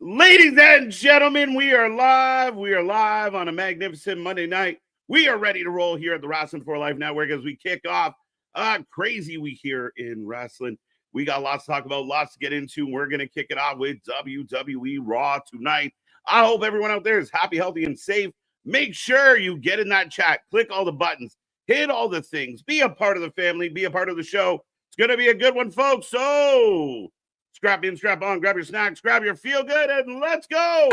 Ladies and gentlemen, we are live. We are live on a magnificent Monday night. We are ready to roll here at the Wrestling for Life Network as we kick off a crazy week here in wrestling. We got lots to talk about, lots to get into. We're going to kick it off with WWE RAW tonight. I hope everyone out there is happy, healthy, and safe. Make sure you get in that chat, click all the buttons, hit all the things, be a part of the family, be a part of the show. It's going to be a good one, folks. So strap in, strap on, grab your snacks, grab your feel good, and let's go.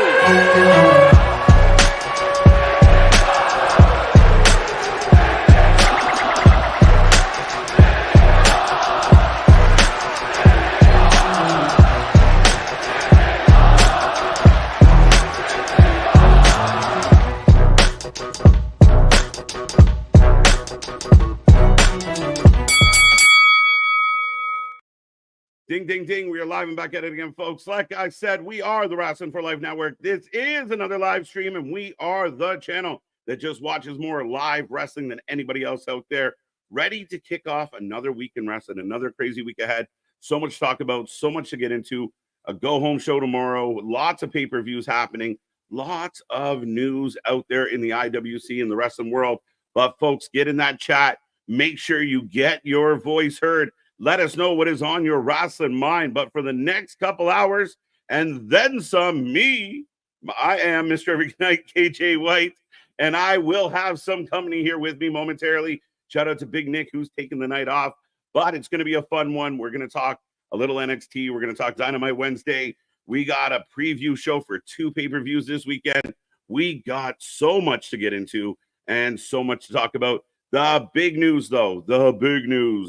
Ding, ding, ding. We are live and back at it again, folks. Like I said, we are the Wrestling for Life Network. This is another live stream, and we are the channel that just watches more live wrestling than anybody else out there. Ready to kick off another week in wrestling, another crazy week ahead. So much to talk about, so much to get into. A go-home show tomorrow, lots of pay-per-views happening, lots of news out there in the IWC and the wrestling world. But, folks, get in that chat. Make sure you get your voice heard. Let us know what is on your wrestling mind. But for the next couple hours and then some, I am Mr. Every Night, KJ White, and I will have some company here with me momentarily. Shout out to Big Nick, who's taking the night off. But it's going to be a fun one. We're going to talk a little NXT. We're going to talk Dynamite Wednesday. We got a preview show for 2 pay-per-views this weekend. We got so much to get into and so much to talk about. The big news, though,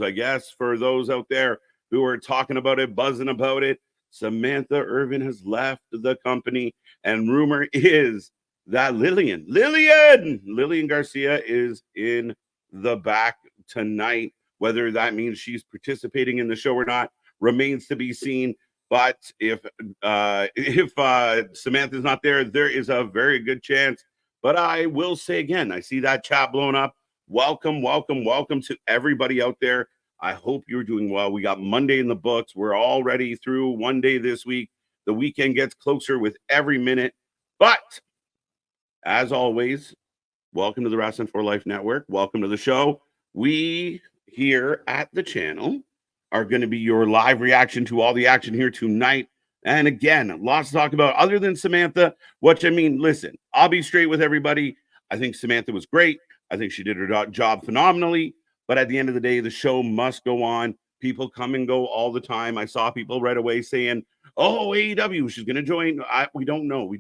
I guess, for those out there who are talking about it, buzzing about it, Samantha Irvin has left the company, and rumor is that Lillian Garcia is in the back tonight. Whether that means she's participating in the show or not remains to be seen. But if Samantha's not there, there is a very good chance. But I will say again, I see that chat blown up. Welcome to everybody out there. I hope you're doing well. We got Monday in the books. We're already through one day this week. The weekend gets closer with every minute. But as always, welcome to the Wrestling for Life Network. Welcome to the show. We here at the channel are going to be your live reaction to all the action here tonight. And again, lots to talk about other than Samantha, which I mean, listen, I'll be straight with everybody. I think Samantha was great. I think she did her job phenomenally, but at the end of the day, the show must go on. People come and go all the time. I saw people right away saying, oh, AEW, she's going to join. We don't know.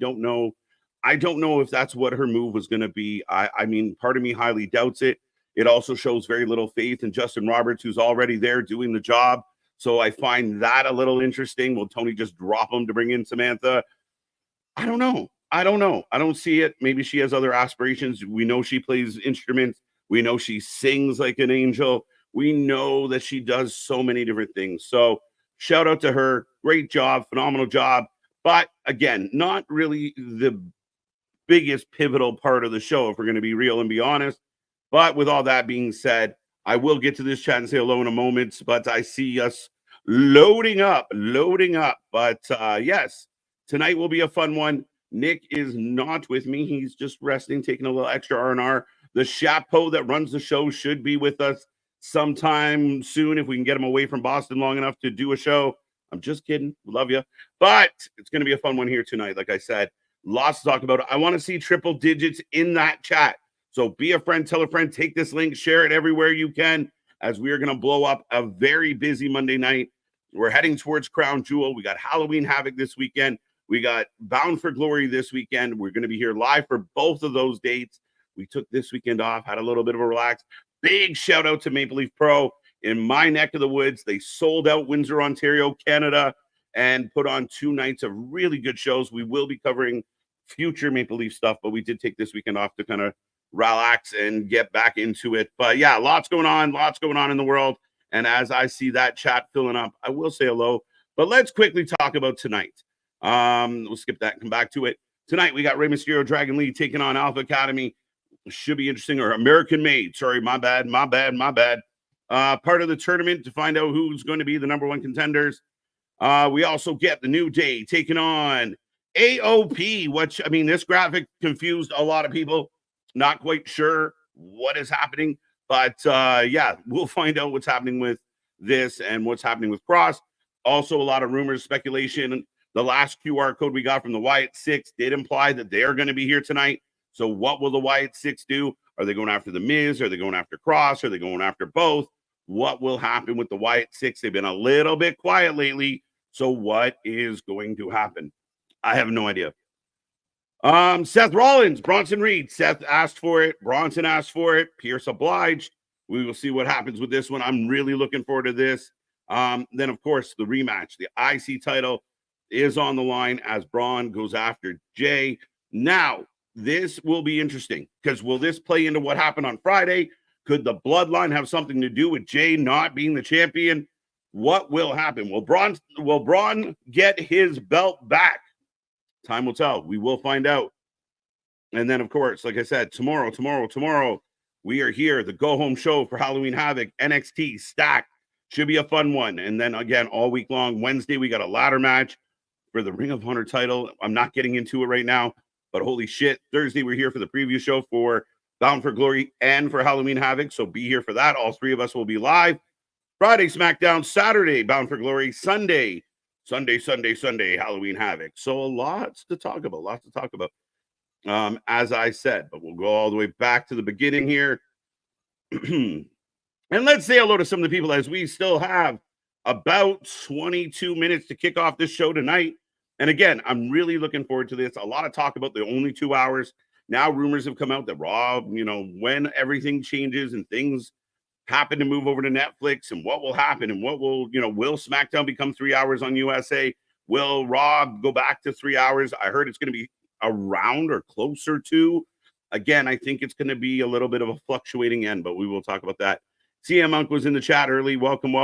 I don't know if that's what her move was going to be. I mean, part of me highly doubts it. It also shows very little faith in Justin Roberts, who's already there doing the job. So I find that a little interesting. Will Tony just drop him to bring in Samantha? I don't know. I don't see it. Maybe she has other aspirations. We know she plays instruments. We know she sings like an angel. We know that she does so many different things. So shout out to her. Great job. Phenomenal job. But again, not really the biggest pivotal part of the show, if we're going to be real and be honest. But with all that being said, I will get to this chat and say hello in a moment. But I see us loading up. But yes, tonight will be a fun one. Nick is not with me. He's just resting, taking a little extra R&R. The chapeau that runs the show should be with us sometime soon if we can get him away from Boston long enough to do a show. I'm just kidding. Love you. But it's going to be a fun one here tonight. Like I said, lots to talk about. I want to see triple digits in that chat. So be a friend, tell a friend, take this link, share it everywhere you can, as we are going to blow up a very busy Monday night. We're heading towards Crown Jewel. We got Halloween Havoc this weekend. We got Bound for Glory this weekend. We're going to be here live for both of those dates. We took this weekend off, had a little bit of a relax. Big shout out to Maple Leaf Pro in my neck of the woods. They sold out Windsor, Ontario, Canada, and put on 2 nights of really good shows. We will be covering future Maple Leaf stuff, but we did take this weekend off to kind of relax and get back into it. But yeah, lots going on in the world. And as I see that chat filling up, I will say hello. But let's quickly talk about tonight. We'll skip that and come back to it. Tonight, we got Rey Mysterio, Dragon Lee taking on Alpha Academy. Should be interesting. Or American Made. Sorry, my bad. Part of the tournament to find out who's going to be the #1 contenders. We also get the New Day taking on AOP, which, I mean, this graphic confused a lot of people. Not quite sure what is happening, but yeah, we'll find out what's happening with this and what's happening with Cross. Also, a lot of rumors, speculation. The last QR code we got from the Wyatt Sicks did imply that they're going to be here tonight. So what will the Wyatt Sicks do? Are they going after the Miz? Are they going after Cross? Are they going after both? What will happen with the Wyatt Sicks? They've been a little bit quiet lately. So what is going to happen? I have no idea. Seth Rollins, Bronson Reed. Seth asked for it. Bronson asked for it. Pierce obliged. We will see what happens with this one. I'm really looking forward to this. Then, of course, the rematch. The IC title is on the line as Bron goes after Jay. Now, this will be interesting because will this play into what happened on Friday? Could the bloodline have something to do with Jay not being the champion? What will happen? Will Bron get his belt back? Time will tell. We will find out. And then, of course, like I said, tomorrow, we are here. The go-home show for Halloween Havoc, NXT Stacked. Should be a fun one. And then, again, all week long, Wednesday, we got a ladder match for the Ring of Honor title. I'm not getting into it right now, but holy shit. Thursday, we're here for the preview show for Bound for Glory and for Halloween Havoc. So be here for that. All three of us will be live. Friday, SmackDown. Saturday, Bound for Glory. Sunday, Halloween Havoc. So lots to talk about. As I said, but we'll go all the way back to the beginning here. And let's say hello to some of the people as we still have about 22 minutes to kick off this show tonight. And again, I'm really looking forward to this. A lot of talk about the only 2 hours. Now rumors have come out that Raw, when everything changes and things happen to move over to Netflix and what will happen and will SmackDown become 3 hours on USA? Will Raw go back to 3 hours? I heard it's going to be around or closer to. Again, I think it's going to be a little bit of a fluctuating end, but we will talk about that. CM Monk was in the chat early. Welcome.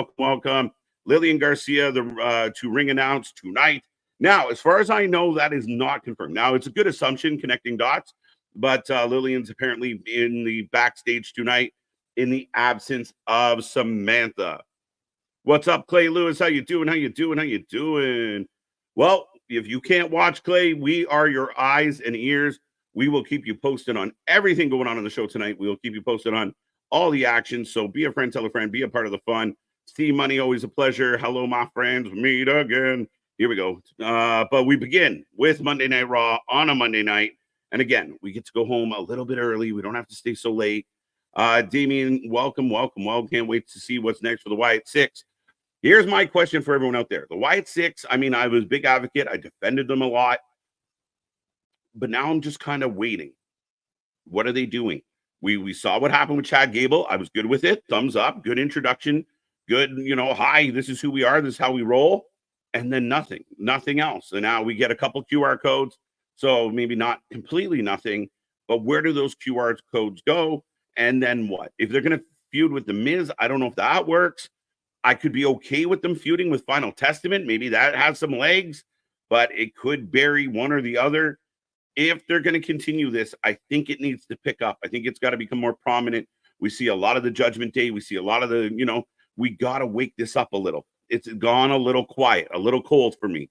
Lillian Garcia, to ring announce tonight. Now, as far as I know, that is not confirmed. Now, it's a good assumption, connecting dots, but Lillian's apparently in the backstage tonight in the absence of Samantha. What's up, Clay Lewis? How you doing? Well, if you can't watch Clay, we are your eyes and ears. We will keep you posted on everything going on the show tonight. We will keep you posted on all the action. So be a friend, tell a friend, be a part of the fun. Steve Money, always a pleasure. Hello, my friends. Meet again. Here we go. But we begin with Monday Night Raw on a Monday night. And again, we get to go home a little bit early. We don't have to stay so late. Damien, welcome. Can't wait to see what's next for the Wyatt Sicks. Here's my question for everyone out there. The Wyatt Sicks, I mean, I was a big advocate. I defended them a lot. But now I'm just kind of waiting. What are they doing? We saw what happened with Chad Gable. I was good with it. Thumbs up. Good introduction. Good, hi, this is who we are. This is how we roll. And then nothing else. And now we get a couple QR codes. So maybe not completely nothing, but where do those QR codes go? And then what? If they're going to feud with The Miz, I don't know if that works. I could be okay with them feuding with Final Testament. Maybe that has some legs, but it could bury one or the other. If they're going to continue this, I think it needs to pick up. I think it's got to become more prominent. We see a lot of the Judgment Day. We see a lot of the, we got to wake this up a little. It's gone a little quiet, a little cold for me.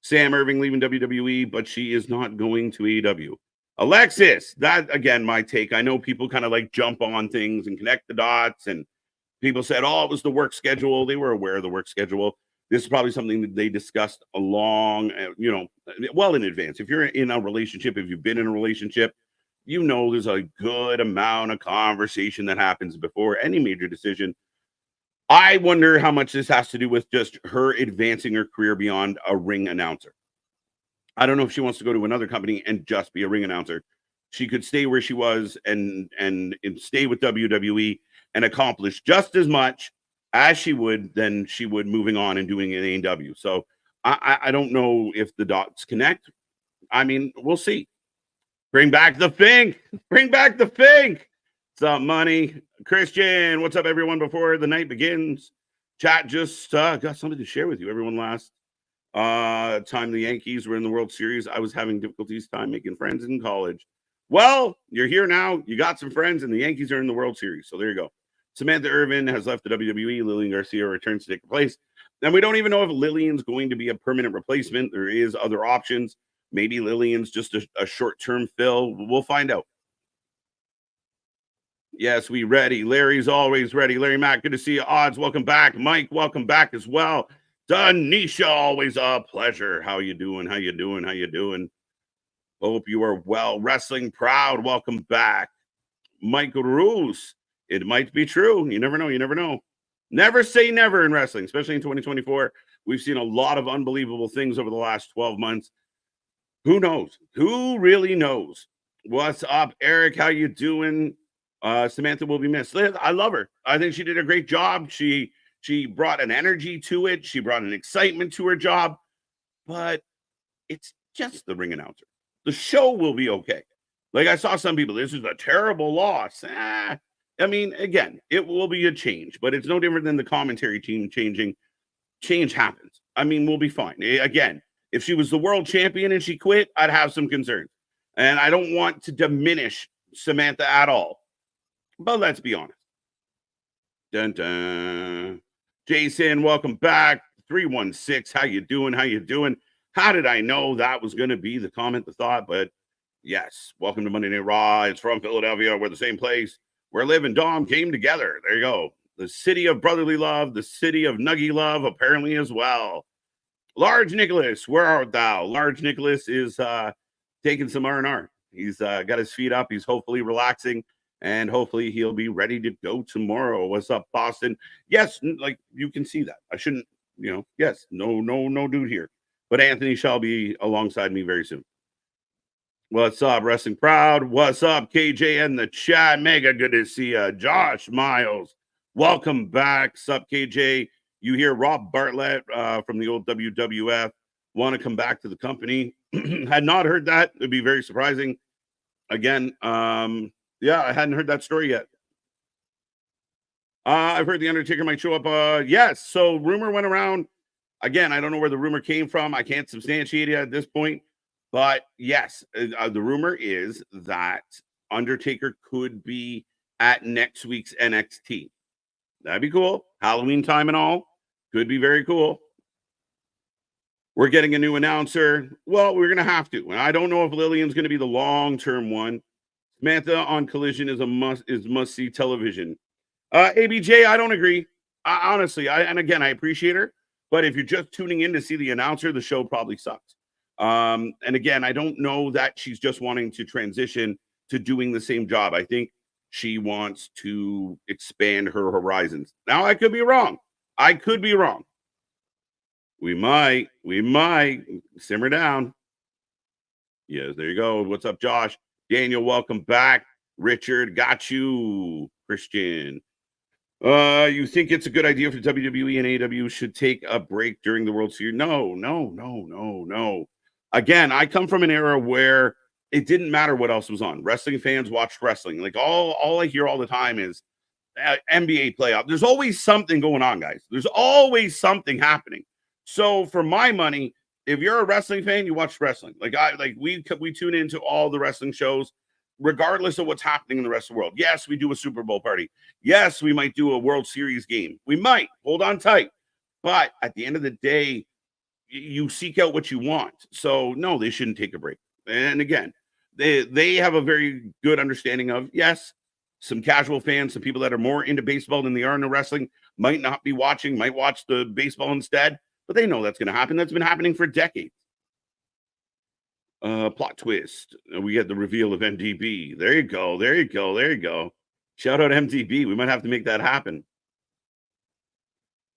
Sam Irving leaving WWE, but she is not going to AEW. Alexis, that, again, my take. I know people kind of like jump on things and connect the dots, and people said, it was the work schedule. They were aware of the work schedule. This is probably something that they discussed well in advance. If you're in a relationship, if you've been in a relationship, there's a good amount of conversation that happens before any major decision. I wonder how much this has to do with just her advancing her career beyond a ring announcer. I don't know if she wants to go to another company and just be a ring announcer. She could stay where she was and stay with WWE and accomplish just as much as she would moving on and doing an AEW. So I don't know if the dots connect. I mean, we'll see. Bring back the Fink. What's up, Money? Christian, what's up, everyone? Before the night begins, chat just got something to share with you. Everyone, last time the Yankees were in the World Series, I was having difficulties making friends in college. Well, you're here now. You got some friends, and the Yankees are in the World Series. So there you go. Samantha Irvin has left the WWE. Lillian Garcia returns to take her place. And we don't even know if Lillian's going to be a permanent replacement. There is other options. Maybe Lillian's just a short-term fill. We'll find out. Yes, we ready. Larry's always ready. Larry Mack, good to see you. Odds, welcome back. Mike, welcome back as well. Danisha, always a pleasure. How you doing? How you doing? How you doing? Hope you are well. Wrestling Proud, welcome back. Michael Roos, it might be true. You never know. You never know. Never say never in wrestling, especially in 2024. We've seen a lot of unbelievable things over the last 12 months. Who knows? Who really knows? What's up, Eric? How you doing? Samantha will be missed. I love her. I think she did a great job. She brought an energy to it. She brought an excitement to her job. But it's just the ring announcer. The show will be okay. Like I saw some people, this is a terrible loss. I mean, again, it will be a change, but it's no different than the commentary team changing. Change happens. I mean, we'll be fine. Again, if she was the world champion and she quit, I'd have some concerns. And I don't want to diminish Samantha at all. But let's be honest. Dun, dun. Jason, welcome back. 316. How you doing? How you doing? How did I know that was going to be the comment, the thought? But yes, welcome to Monday Night Raw. It's from Philadelphia. We're the same place where Liv and Dom came together. There you go. The city of brotherly love, the city of nuggy love, apparently as well. Large Nicholas, where art thou? Large Nicholas is taking some R&R. He's got his feet up. He's hopefully relaxing. And hopefully he'll be ready to go tomorrow. What's up, Boston? Yes, like you can see that. I shouldn't, yes, no dude here. But Anthony shall be alongside me very soon. What's up, Wrestling Proud? What's up, KJ in the chat? Mega good to see you. Josh Miles, welcome back. Sup, KJ? You hear Rob Bartlett from the old WWF want to come back to the company. Had not heard that. It'd be very surprising. Again, yeah, I hadn't heard that story yet. I've heard The Undertaker might show up. Yes, so rumor went around. Again, I don't know where the rumor came from. I can't substantiate it at this point. But yes, the rumor is that Undertaker could be at next week's NXT. That'd be cool. Halloween time and all. Could be very cool. We're getting a new announcer. Well, we're going to have to. And I don't know if Lillian's going to be the long-term one. Samantha on Collision is must-see television. ABJ, I don't agree. Honestly, and again, I appreciate her. But if you're just tuning in to see the announcer, the show probably sucks. And again, I don't know that she's just wanting to transition to doing the same job. I think she wants to expand her horizons. Now, I could be wrong. We might simmer down. Yes, there you go. What's up, Josh? Daniel, welcome back. Richard, got you. Christian. You think it's a good idea for WWE and AEW should take a break during the World Series? No. Again, I come from an era where it didn't matter what else was on. Wrestling fans watched wrestling. Like all I hear all the time is NBA playoff. There's always something going on, guys. There's always something happening. So for my money, if you're a wrestling fan, you watch wrestling. We tune into all the wrestling shows, regardless of what's happening in the rest of the world. Yes, we do a Super Bowl party. Yes, we might do a World Series game. We might. Hold on tight. But at the end of the day, you seek out what you want. So no, they shouldn't take a break. And again, they have a very good understanding of, yes, some casual fans, some people that are more into baseball than they are into wrestling might not be watching, might watch the baseball instead. But they know that's going to happen. That's been happening for decades. Plot twist. We get the reveal of MDB. There you go. Shout out MDB. We might have to make that happen.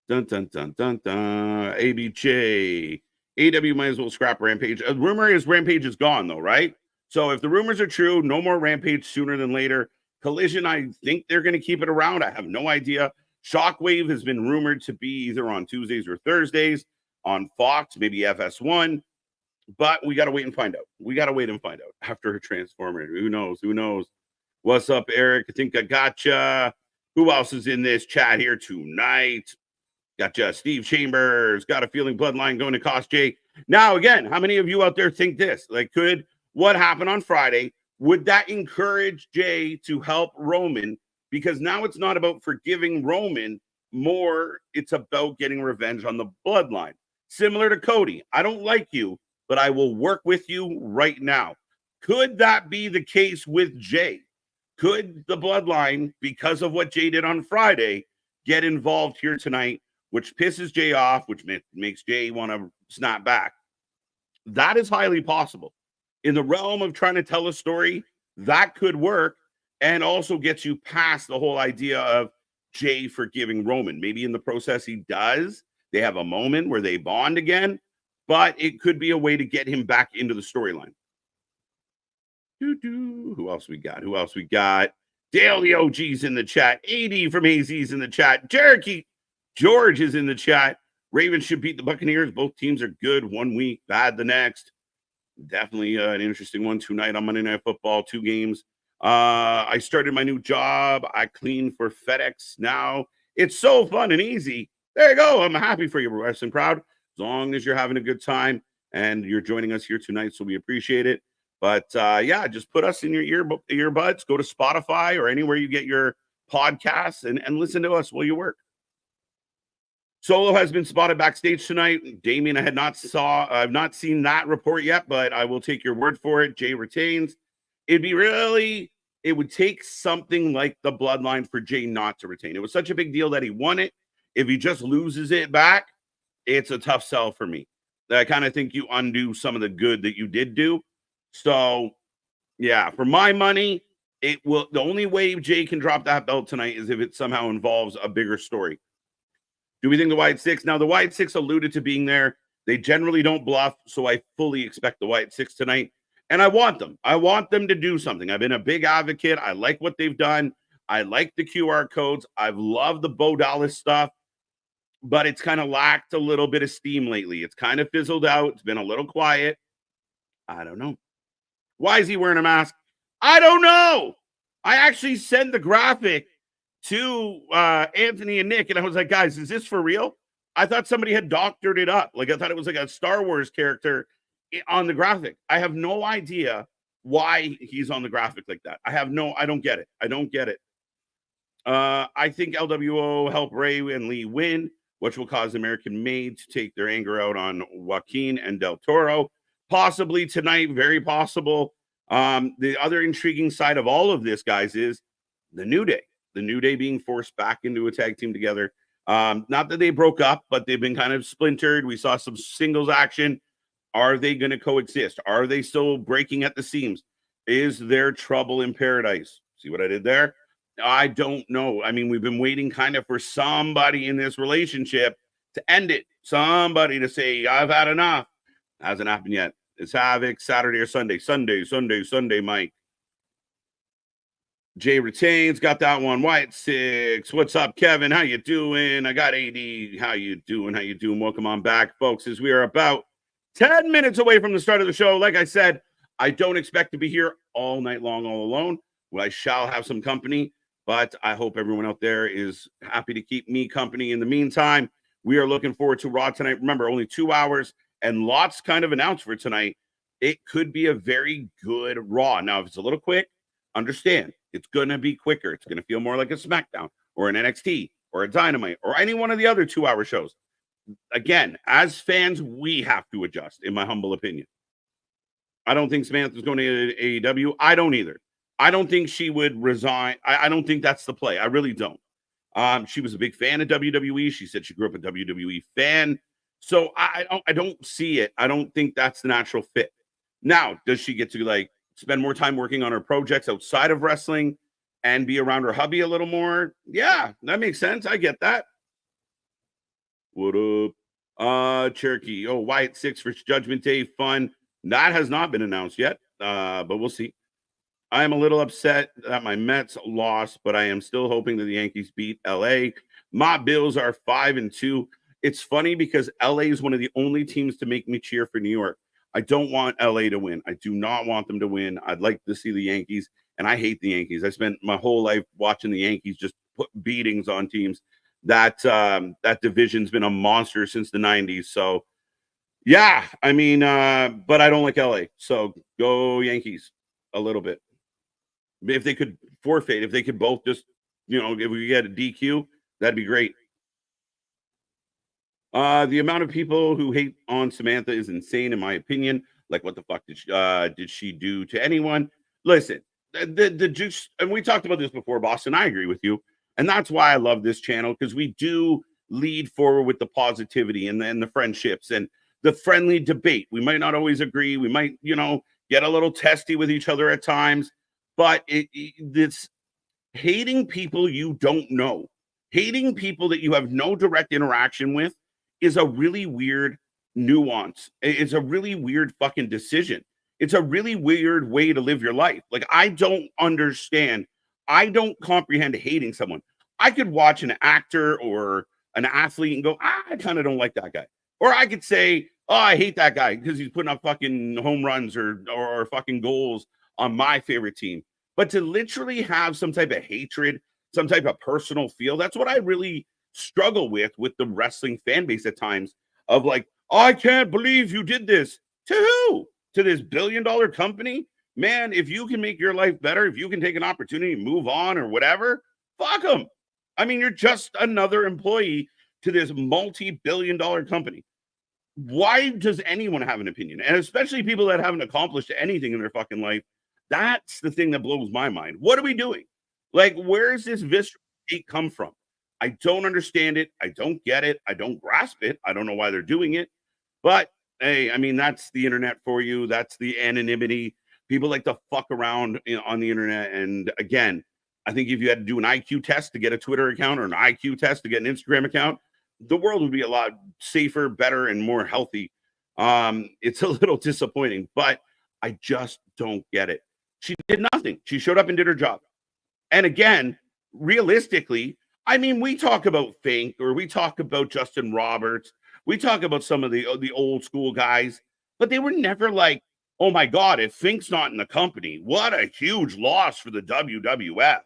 Dun, dun, dun, dun, dun. ABJ. AW might as well scrap Rampage. Rumor is Rampage is gone, though, right? So if the rumors are true, no more Rampage sooner than later. Collision, I think they're going to keep it around. I have no idea. Shockwave has been rumored to be either on Tuesdays or Thursdays on Fox, maybe FS1. But we got to wait and find out. After her Transformer. Who knows? What's up, Eric? I think I gotcha. Who else is in this chat here tonight? Gotcha. Steve Chambers. Got a feeling Bloodline going to cost Jay. Now, again, how many of you out there think this? Like, could what happened on Friday, would that encourage Jay to help Roman because now it's not about forgiving Roman. More, it's about getting revenge on the bloodline. Similar to Cody. I don't like you, but I will work with you right now. Could that be the case with Jay? Could the bloodline, because of what Jay did on Friday, get involved here tonight, which pisses Jay off, which makes Jay want to snap back? That is highly possible. In the realm of trying to tell a story, that could work, and also gets you past the whole idea of Jay forgiving Roman. Maybe in the process he does. They have a moment where they bond again, but it could be a way to get him back into the storyline. Who else we got? Who else we got? Dale the OG's in the chat. AD from AZ's in the chat. Cherokee George is in the chat. Ravens should beat the Buccaneers. Both teams are good one week, bad the next. Definitely an interesting one tonight on Monday Night Football. 2 games. I started my new job. I clean for FedEx now. It's so fun and easy. There you go. I'm happy for you, wrestling crowd. As long as you're having a good time and you're joining us here tonight, so we appreciate it. But yeah, just put us in your earbuds. Go to Spotify or anywhere you get your podcasts and listen to us while you work. Solo has been spotted backstage tonight. Damien, I've not seen that report yet, but I will take your word for it. Jay retains. It would take something like the bloodline for Jay not to retain. It was such a big deal that he won it. If he just loses it back, it's a tough sell for me. I kind of think you undo some of the good that you did do. So, yeah, for my money, the only way Jay can drop that belt tonight is if it somehow involves a bigger story. Do we think the Wyatt Sicks? Now, the Wyatt Sicks alluded to being there. They generally don't bluff, so I fully expect the Wyatt Sicks tonight. And I want them. I want them to do something. I've been a big advocate. I like what they've done. I like the QR codes. I've loved the Bo Dallas stuff, but it's kind of lacked a little bit of steam lately. It's kind of fizzled out. It's been a little quiet. I don't know. Why is he wearing a mask? I don't know. I actually sent the graphic to Anthony and Nick, and I was like, guys, is this for real? I thought somebody had doctored it up. Like, I thought it was like a Star Wars character on the graphic. I have no idea why he's on the graphic like that. I don't get it. I don't get it. I think LWO help Ray and Lee win, which will cause American Made to take their anger out on Joaquin and Del Toro. Possibly tonight, very possible. The other intriguing side of all of this, guys, is the New Day. The New Day being forced back into a tag team together. Not that they broke up, but they've been kind of splintered. We saw some singles action. Are they going to coexist? Are they still breaking at the seams? Is there trouble in paradise? See what I did there? I don't know. I mean, we've been waiting kind of for somebody in this relationship to end it. Somebody to say, I've had enough. Hasn't happened yet. It's Havoc, Saturday or Sunday. Sunday, Mike. Jay retains, got that one. Wyatt Sicks. What's up, Kevin? How you doing? I got AD. How you doing? Welcome on back, folks, as we are about 10 minutes away from the start of the show. Like I said, I don't expect to be here all night long, all alone. Well, I shall have some company, but I hope everyone out there is happy to keep me company. In the meantime, we are looking forward to Raw tonight. Remember, only 2 hours and lots kind of announced for tonight. It could be a very good Raw. Now, if it's a little quick, understand it's going to be quicker. It's going to feel more like a SmackDown or an NXT or a Dynamite or any one of the other 2-hour shows. Again, as fans, we have to adjust, in my humble opinion. I don't think Samantha's going to AEW. I don't either. I don't think she would resign. I don't think that's the play. I really don't. She was a big fan of WWE. She said she grew up a WWE fan. So I don't see it. I don't think that's the natural fit. Now, does she get to spend more time working on her projects outside of wrestling and be around her hubby a little more? Yeah, that makes sense. I get that. What up? Cherokee. Oh, Wyatt Sicks for Judgment Day. Fun. That has not been announced yet, but we'll see. I am a little upset that my Mets lost, but I am still hoping that the Yankees beat LA. My Bills are 5-2. It's funny because LA is one of the only teams to make me cheer for New York. I don't want LA to win. I do not want them to win. I'd like to see the Yankees, and I hate the Yankees. I spent my whole life watching the Yankees just put beatings on teams. That division's been a monster since the 90s. So, yeah, I mean, but I don't like LA. So go Yankees a little bit. If they could forfeit, if they could both just if we get a DQ, that'd be great. The amount of people who hate on Samantha is insane, in my opinion. Like, what the fuck did she do to anyone? Listen, the juice, and we talked about this before, Boston. I agree with you, and that's why I love this channel, because we do lead forward with the positivity and the friendships and the friendly debate. We might not always agree. We might, get a little testy with each other at times, but it's hating people you don't know, hating people that you have no direct interaction with, is a really weird nuance. It's a really weird fucking decision. It's a really weird way to live your life. Like, I don't understand. I don't comprehend hating someone. I could watch an actor or an athlete and go, I kind of don't like that guy. Or I could say, oh, I hate that guy because he's putting up fucking home runs or fucking goals on my favorite team. But to literally have some type of hatred, some type of personal feel, that's what I really struggle with the wrestling fan base at times, of like, oh, I can't believe you did this. To who? To this billion-dollar company? Man, if you can make your life better, if you can take an opportunity to move on or whatever, fuck them. I mean, you're just another employee to this multi-billion-dollar company. Why does anyone have an opinion? And especially people that haven't accomplished anything in their fucking life. That's the thing that blows my mind. What are we doing? Like, where does this visceral hate come from? I don't understand it. I don't get it. I don't grasp it. I don't know why they're doing it. But hey, I mean, that's the internet for you. That's the anonymity. People like to fuck around on the internet. And again, I think if you had to do an IQ test to get a Twitter account or an IQ test to get an Instagram account, the world would be a lot safer, better, and more healthy. It's a little disappointing, but I just don't get it. She did nothing. She showed up and did her job. And again, realistically, I mean, we talk about Fink, or we talk about Justin Roberts, we talk about some of the old school guys, but they were never like, oh my God, if Fink's not in the company, what a huge loss for the WWF.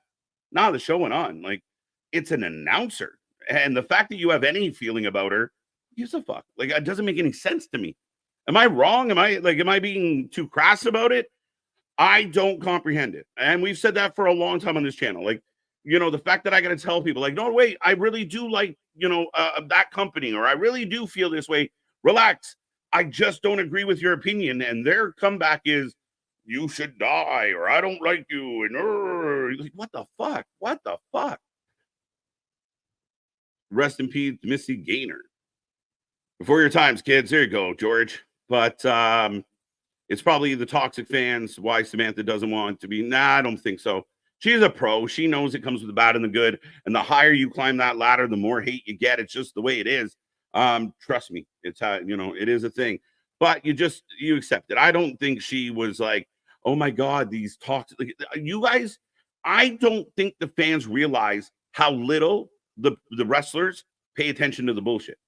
Now the show went on. Like, it's an announcer. And the fact that you have any feeling about her, gives a fuck. Like, it doesn't make any sense to me. Am I wrong? Am I being too crass about it? I don't comprehend it. And we've said that for a long time on this channel. Like, the fact that I got to tell people, like, no, wait, I really do like, that company, or I really do feel this way. Relax. I just don't agree with your opinion. And their comeback is, you should die, or I don't like you. And like, what the fuck? What the fuck? Rest in peace, Missy Gaynor. Before your times, kids. There you go, George. But it's probably the toxic fans why Samantha doesn't want to be. Nah, I don't think so. She's a pro. She knows it comes with the bad and the good. And the higher you climb that ladder, the more hate you get. It's just the way it is. Trust me. It's how, it is a thing. But you accept it. I don't think she was like, oh my God, these toxic. You guys, I don't think the fans realize how little the wrestlers pay attention to the bullshit.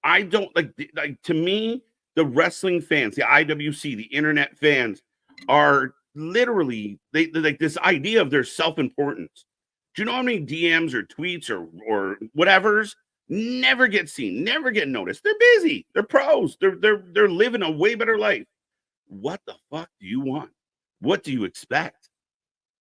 I don't like to me, the wrestling fans, the IWC, the internet fans are literally they like this idea of their self-importance. Do you know how many DMs or tweets or whatever's never get seen, never get noticed? They're busy, they're pros, they're living a way better life. What the fuck do you want? What do you expect?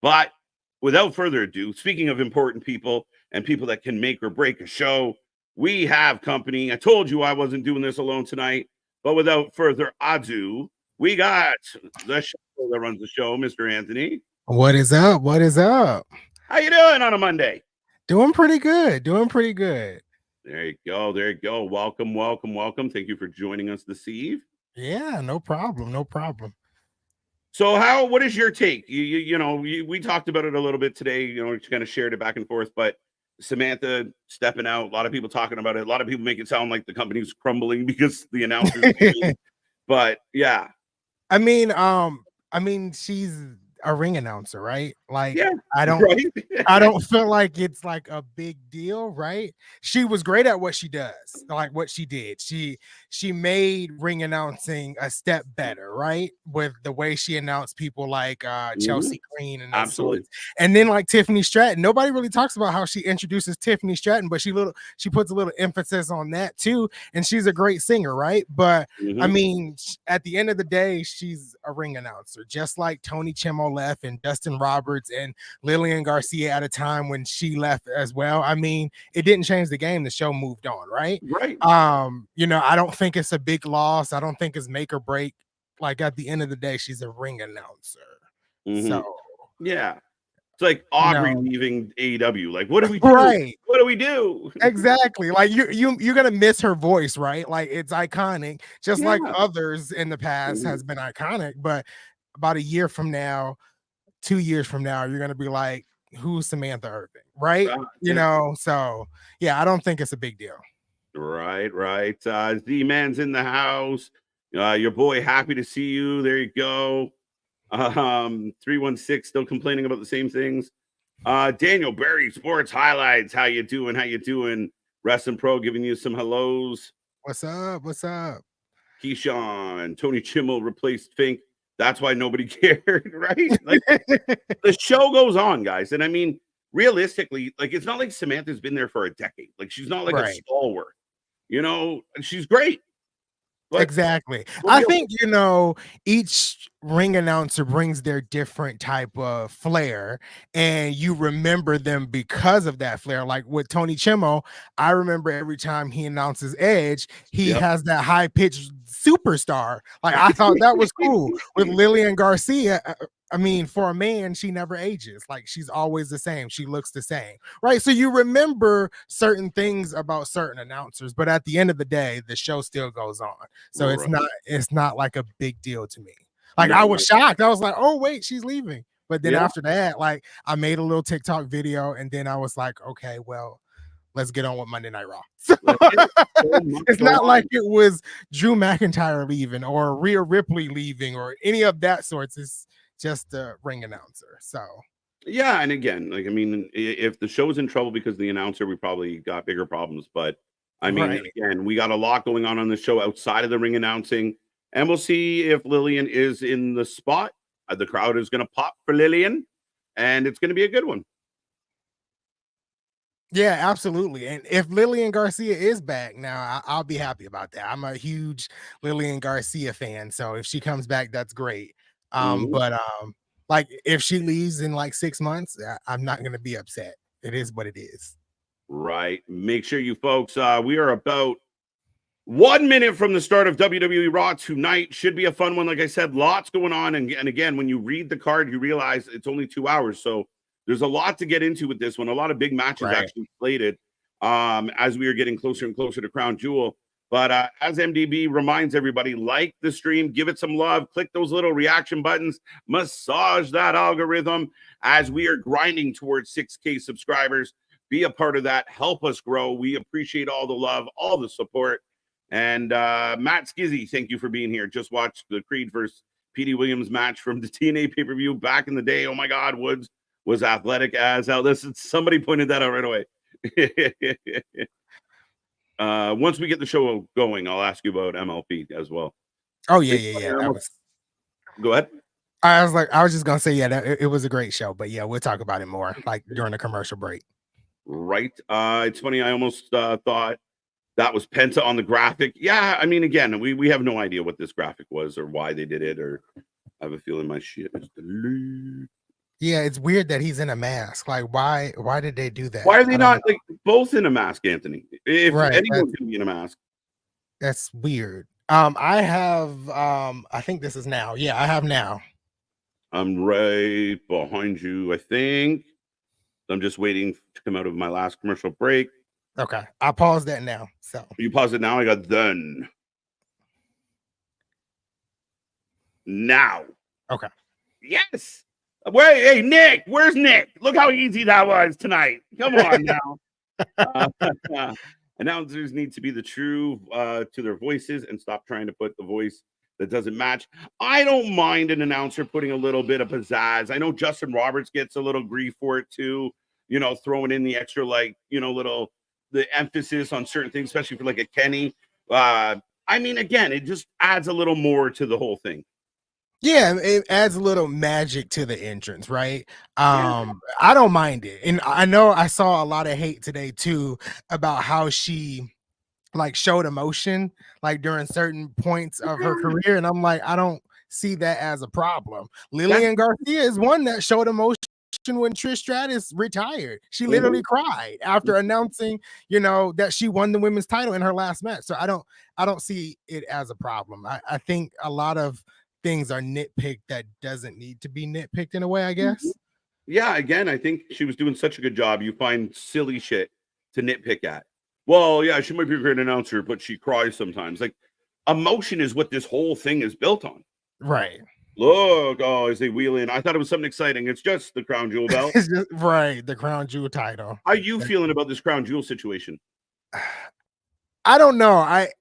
But without further ado, speaking of important people and people that can make or break a show, we have company. I told you I wasn't doing this alone tonight, but without further ado, we got the show that runs the show, Mr. Anthony. What is up? What is up? How you doing on a Monday? Doing pretty good. Doing pretty good. There you go. There you go. Welcome, welcome, welcome. Thank you for joining us this eve. Yeah, no problem. No problem. So what is your take? We talked about it a little bit today, just kind of shared it back and forth, but Samantha stepping out, a lot of people talking about it. A lot of people make it sound like the company's crumbling because the announcers. But yeah. I mean, she's a ring announcer, right? Like, yeah, I don't feel like it's like a big deal, right? She was great at what she does, like what she did. She made ring announcing a step better, right? With the way she announced people like Chelsea Green and absolutely. And then like Tiffany Stratton. Nobody really talks about how she introduces Tiffany Stratton, but she puts a little emphasis on that too. And she's a great singer, right? But I mean, at the end of the day, she's a ring announcer, just like Tony Chimolef and Dustin Roberts Roberts and Lillian Garcia at a time when she left as well. I mean, it didn't change the game. The show moved on, right? Right. You know, I don't think it's a big loss. I don't think it's make or break. Like at the end of the day, she's a ring announcer. So yeah. It's like Aubrey leaving AEW. Like, what do we do? Right. What do we do? Exactly. Like you're gonna miss her voice, right? Like it's iconic, just like others in the past has been iconic. But about a year from now, 2 years from now, you're gonna be like, who's Samantha Irving? Right? You know, so yeah, I don't think it's a big deal. Right. Z-Man's in the house. Your boy, happy to see you. There you go. 316 still complaining about the same things. Daniel Berry Sports Highlights. How you doing? Wrestling Pro giving you some hellos. What's up? Keyshawn, Tony Chimmel replaced Fink. That's why nobody cared, right? Like the show goes on, guys. And I mean, realistically, like it's not like Samantha's been there for a decade. Like she's not like a stalwart, you know, and she's great. But exactly. I think, you know, each ring announcer brings their different type of flair, and you remember them because of that flair. Like with Tony Chimmel, I remember every time he announces Edge, he has that high pitched superstar. Like I thought that was cool. With Lillian Garcia, I mean, for a man, she never ages. Like she's always the same. She looks the same, right? So you remember certain things about certain announcers, but at the end of the day, the show still goes on. So it's not like a big deal to me. Like I was shocked. I was like, oh wait, she's leaving. But then after that, like I made a little TikTok video, and then I was like, okay, well, let's get on with Monday Night Raw. So, it's not like it was Drew McIntyre leaving or Rhea Ripley leaving or any of that sorts. It's just a ring announcer. So yeah, and again, like I mean, if the show's in trouble because of the announcer, we probably got bigger problems. But I mean, again, we got a lot going on the show outside of the ring announcing, and we'll see if Lillian is in the spot. The crowd is going to pop for Lillian, and it's going to be a good one. Yeah, absolutely. And if Lillian Garcia is back now, I'll be happy about that. I'm a huge Lillian Garcia fan, so if she comes back, that's great. But like if she leaves in like 6 months, I'm not going to be upset. It is what it is. Right. Make sure you folks, we are about 1 minute from the start of WWE Raw tonight. Should be a fun one. Like I said, lots going on. And again, when you read the card, you realize it's only 2 hours. So there's a lot to get into with this one. A lot of big matches actually slated as we are getting closer and closer to Crown Jewel. But as MDB reminds everybody, like the stream, give it some love, click those little reaction buttons, massage that algorithm as we are grinding towards 6K subscribers. Be a part of that. Help us grow. We appreciate all the love, all the support. And Matt Skizzy, thank you for being here. Just watched the Creed versus Petey Williams match from the TNA pay-per-view back in the day. Oh my God, Woods was athletic as hell. Somebody pointed that out right away. Once we get the show going, I'll ask you about MLP as well. Oh yeah. Go ahead. I was just gonna say, it was a great show, but yeah, we'll talk about it more like during the commercial break. Right. It's funny. I almost thought that was Penta on the graphic. Yeah, I mean, again, we have no idea what this graphic was or why they did it, or I have a feeling my shit is deleted. Yeah, it's weird that he's in a mask. Like, why did they do that? Why are they not like both in a mask, Anthony? If anyone can be in a mask. That's weird. I have I think this is now. Yeah, I have now. I'm right behind you, I think. I'm just waiting to come out of my last commercial break. Okay. I paused that now. So you pause it now. I got done. Now. Okay. Yes. Wait, hey, Nick, where's Nick? Look how easy that was tonight. Come on now. Announcers need to be the true to their voices and stop trying to put the voice that doesn't match. I don't mind an announcer putting a little bit of pizzazz. I know Justin Roberts gets a little grief for it too, you know, throwing in the extra, like, you know, the emphasis on certain things, especially for like a Kenny. I mean, again, it just adds a little more to the whole thing. Yeah, it adds a little magic to the entrance, right? I don't mind it. And I know I saw a lot of hate today too about how she like showed emotion like during certain points of her career. And I'm like, I don't see that as a problem. Lillian Garcia is one that showed emotion when Trish Stratus retired. She literally cried after announcing, that she won the women's title in her last match. So I don't see it as a problem. I think a lot of things are nitpicked that doesn't need to be nitpicked in a way, I guess. Yeah, again, I think she was doing such a good job. You find silly shit to nitpick at. Well, yeah, she might be a great announcer, but she cries sometimes. Like, emotion is what this whole thing is built on. Right. Look, as they wheel in. I thought it was something exciting. It's just the crown jewel belt. It's just, right, the crown jewel title. How are you feeling about this crown jewel situation? I don't know.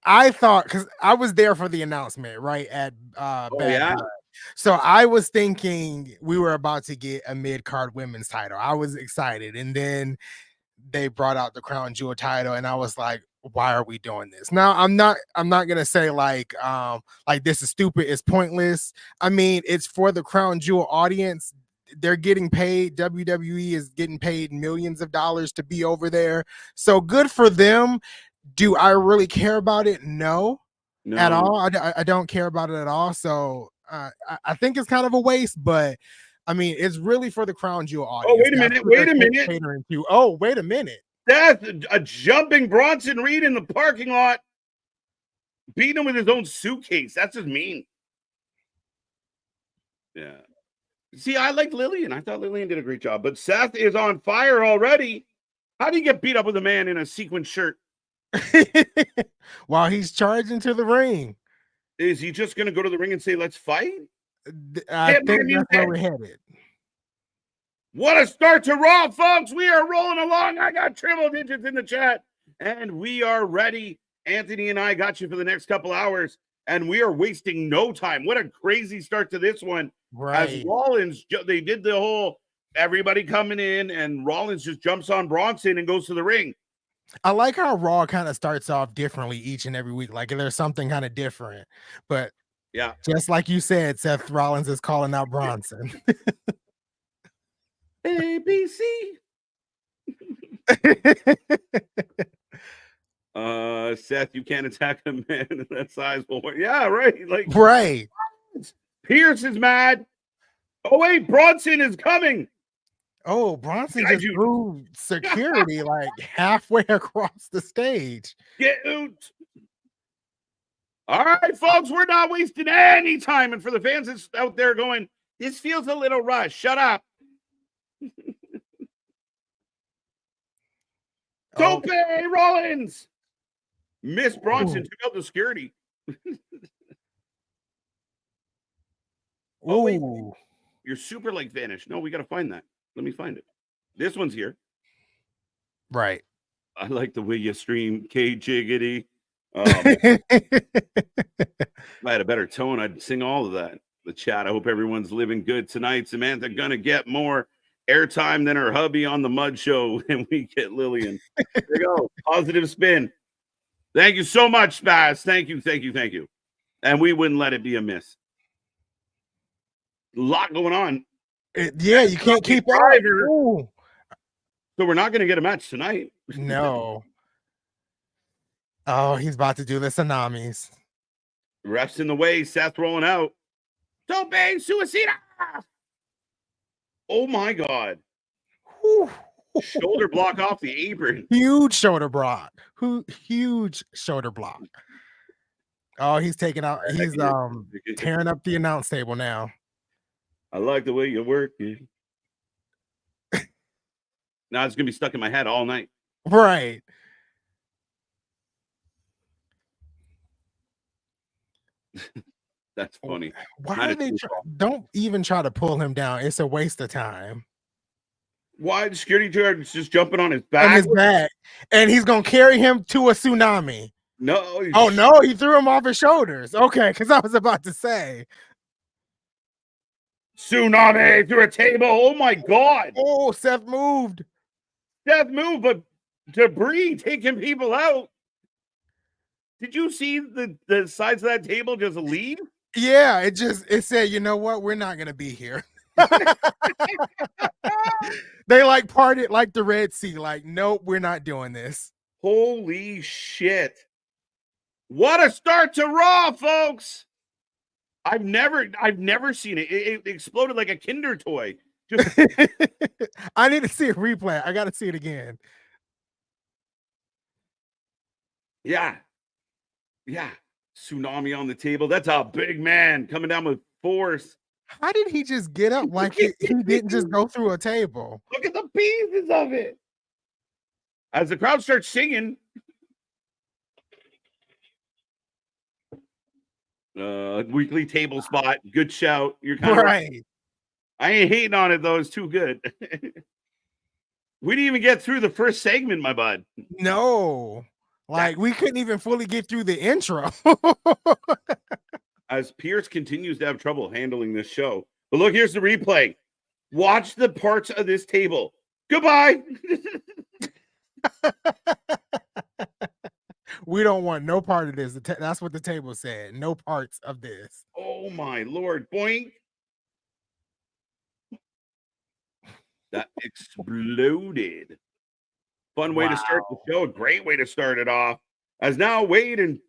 I thought, because I was there for the announcement, right, at Bad Blood. So I was thinking we were about to get a mid-card women's title. I was excited. And then they brought out the crown jewel title, and I was like, why are we doing this? Now, I'm not gonna say like this is stupid, it's pointless. I mean, it's for the crown jewel audience. They're getting paid. WWE is getting paid millions of dollars to be over there. So good for them. Do I really care about it? No. At all. I don't care about it at all. So I think it's kind of a waste, but I mean, it's really for the crown jewel audience. Oh, wait a minute. Oh, wait a minute. That's a jumping Bronson Reed in the parking lot, beating him with his own suitcase. That's just mean. Yeah. See, I like Lillian. I thought Lillian did a great job, but Seth is on fire already. How do you get beat up with a man in a sequin shirt? While he's charging to the ring. Is he just going to go to the ring and say, let's fight? I think that's where we're headed. What a start to Raw, folks. We are rolling along. I got triple digits in the chat, and we are ready. Anthony and I got you for the next couple hours, and we are wasting no time. What a crazy start to this one. Right. As Rollins, they did the whole everybody coming in, and Rollins just jumps on Bronson and goes to the ring. I like how Raw kind of starts off differently each and every week. Like there's something kind of different. But yeah, just like you said, Seth Rollins is calling out Bronson. ABC. Seth, you can't attack a man in that size boy. Yeah, right. Like right. Pierce is mad. Oh wait, Bronson is coming. Oh, Bronson just threw security like halfway across the stage. Get out. All right, folks, we're not wasting any time. And for the fans that's out there going, this feels a little rushed. Shut up. Tope Rollins. Miss Bronson took out the security. Oh, wait. Your super like vanished. No, we got to find that. Let me find it. This one's here. Right. I like the way you stream K Jiggity. If I had a better tone, I'd sing all of that. The chat. I hope everyone's living good tonight. Samantha gonna get more airtime than her hubby on the Mud Show, and we get Lillian. There you go. Positive spin. Thank you so much, Spaz. Thank you. And we wouldn't let it be a miss. A lot going on. Yeah, you can't keep up. So we're not going to get a match tonight. No. Oh, he's about to do the tsunamis. Refs in the way. Seth rolling out. Tope Suicida. Oh my God. Shoulder block off the apron. Huge shoulder block. Huge shoulder block. Oh, he's taking out. He's tearing up the announce table now. I like the way you work it. Now it's gonna be stuck in my head all night. Right. That's funny. Why do they don't even try to pull him down? It's a waste of time. Why the security guard is just jumping on his back? And he's gonna carry him to a tsunami. No. Oh no, he threw him off his shoulders. Okay, because I was about to say. Tsunami through a table. Oh my God. Oh, Seth moved. But debris taking people out. Did you see the sides of that table just leave? Yeah, it said, you know what? We're not gonna be here. They like parted like the Red Sea. Like, nope, we're not doing this. Holy shit. What a start to Raw, folks. I've never seen it. It exploded like a Kinder toy. Just I need to see a replay. I got to see it again. yeah. Tsunami on the table. That's a big man coming down with force. How did he just get up like he didn't just go through a table? Look at the pieces of it. As the crowd starts singing, weekly table spot. Good shout. You're kind of right. I ain't hating on it though. It's too good. We didn't even get through the first segment, my bud. No, like we couldn't even fully get through the intro. As Pierce continues to have trouble handling this show. But look, here's the replay. Watch the parts of this table. Goodbye. We don't want no part of this. That's what the table said. No parts of this. Oh my Lord. Boink. That exploded. Fun way to start the show. A great way to start it off. As now Wade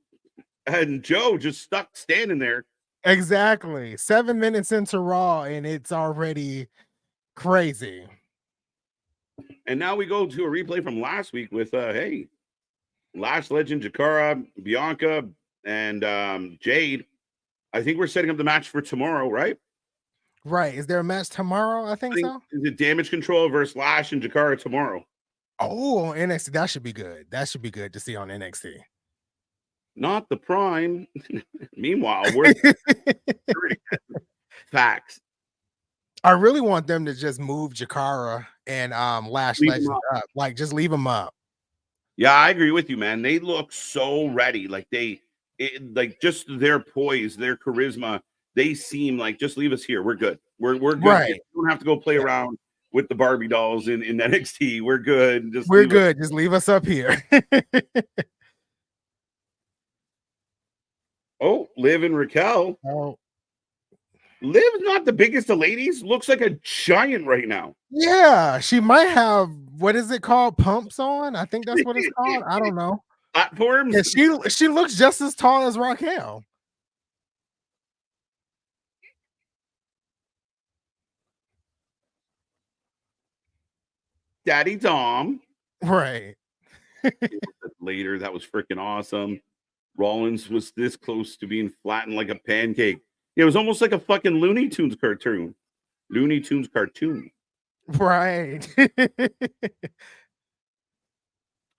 and Joe just stuck standing there. Exactly. 7 minutes into Raw, and it's already crazy. And now we go to a replay from last week with Lash Legend, Jakara, Bianca, and Jade. I think we're setting up the match for tomorrow, right? Right. Is there a match tomorrow? I think so. Is it Damage Control versus Lash and Jakara tomorrow? Oh, NXT. That should be good. That should be good to see on NXT. Not the Prime. Meanwhile, we're facts. I really want them to just move Jakara and Lash Legend up. Like, just leave them up. Yeah, I agree with you, man. They look so ready. Like like just their poise, their charisma. They seem like just leave us here. We're good. We're good. Right. You don't have to go play around with the Barbie dolls in NXT. We're good. We're good. Just leave us up here. Oh, Liv and Raquel. Oh. Liv's not the biggest of ladies. Looks like a giant right now. Yeah, she might have, what is it called? Pumps on? I think that's what it's called. I don't know. Platforms. Yeah, she looks just as tall as Raquel. Daddy Dom. Right. Later, that was freaking awesome. Rollins was this close to being flattened like a pancake. It was almost like a fucking Looney Tunes cartoon. Right.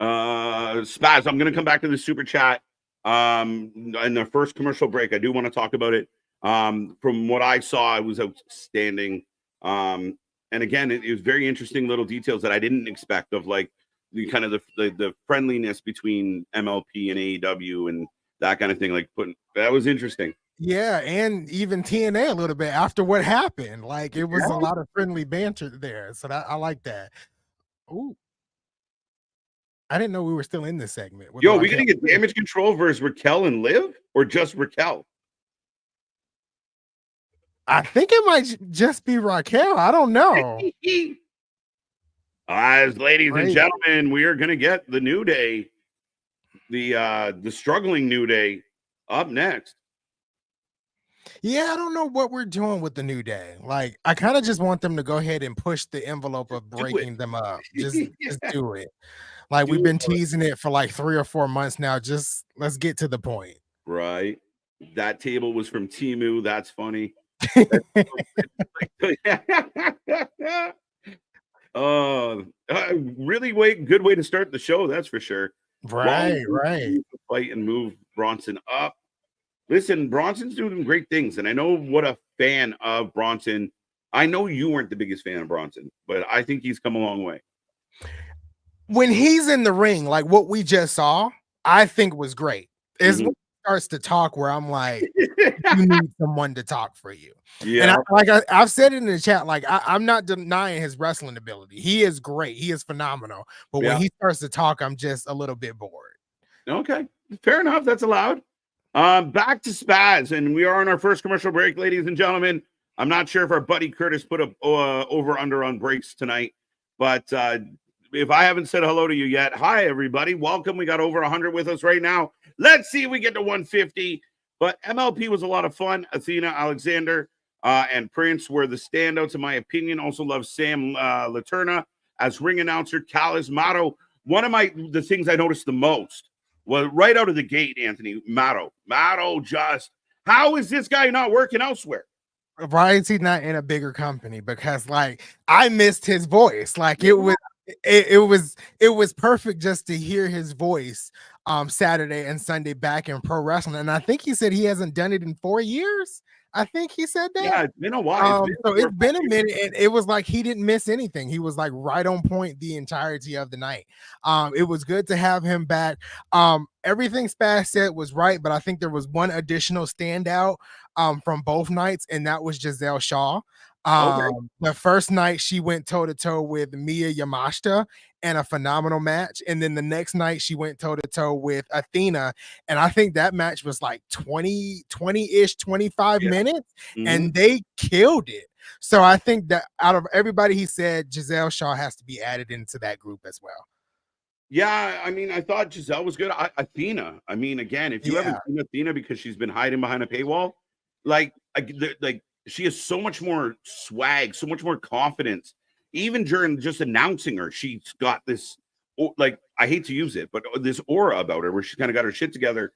Spaz, I'm gonna come back to the super chat. In the first commercial break, I do want to talk about it. From what I saw, it was outstanding. And again, it was very interesting little details that I didn't expect of, like the kind of the friendliness between MLP and AEW and that kind of thing. Like that was interesting. Yeah, and even TNA a little bit after what happened. Like it was a lot of friendly banter there. So I like that. Ooh. I didn't know we were still in this segment. Yo, we gonna get Damage Control versus Raquel and Liv, or just Raquel? I think it might just be Raquel. I don't know. As ladies and gentlemen, we are gonna get the New Day, the struggling New Day, up next. Yeah, I don't know what we're doing with the New Day. Like, I kind of just want them to go ahead and push the envelope of breaking them up. Just do it. Like, we've been teasing it for like 3 or 4 months now. Just let's get to the point. Right. That table was from Temu. That's funny. Really good way to start the show. That's for sure. Right. Fight and move Bronson up. Listen, Bronson's doing great things, and I know what a fan of Bronson. I know you weren't the biggest fan of Bronson, but I think he's come a long way. When he's in the ring, like what we just saw, I think was great. Is when he starts to talk where I'm like, you need someone to talk for you. Yeah. And I've said it in the chat, like I'm not denying his wrestling ability. He is great. He is phenomenal. But when he starts to talk, I'm just a little bit bored. Okay. Fair enough. That's allowed. Back to Spaz, and we are on our first commercial break, ladies and gentlemen. I'm not sure if our buddy Curtis put a over-under on breaks tonight, but if I haven't said hello to you yet, hi, everybody. Welcome. We got over 100 with us right now. Let's see if we get to 150. But MLP was a lot of fun. Athena, Alexander, and Prince were the standouts, in my opinion. Also love Sam Laterna as ring announcer. Callis Mato. One of the things I noticed the most was right out of the gate, Anthony Mato. Mato just, how is this guy not working elsewhere? Why is he not in a bigger company? Because like I missed his voice. Like it was perfect just to hear his voice Saturday and Sunday back in pro wrestling. And I think he said he hasn't done it in 4 years. I think he said that. Yeah, it's been a while. So it's been a minute, and it was like he didn't miss anything. He was like right on point the entirety of the night. It was good to have him back. Everything Spaz said was right, but I think there was one additional standout from both nights, and that was Giselle Shaw. The first night she went toe-to-toe with Mia Yamashita and a phenomenal match, and then the next night she went toe-to-toe with Athena, and I think that match was like 20-ish 25 minutes, and they killed it. So I think that out of everybody, he said Giselle Shaw has to be added into that group as well. Yeah, I mean, I thought Giselle was good. Athena, I mean, again, if you haven't seen Athena because she's been hiding behind a paywall, like she has so much more swag, so much more confidence. Even during just announcing her, she's got this, like, I hate to use it, but this aura about her where she's kind of got her shit together.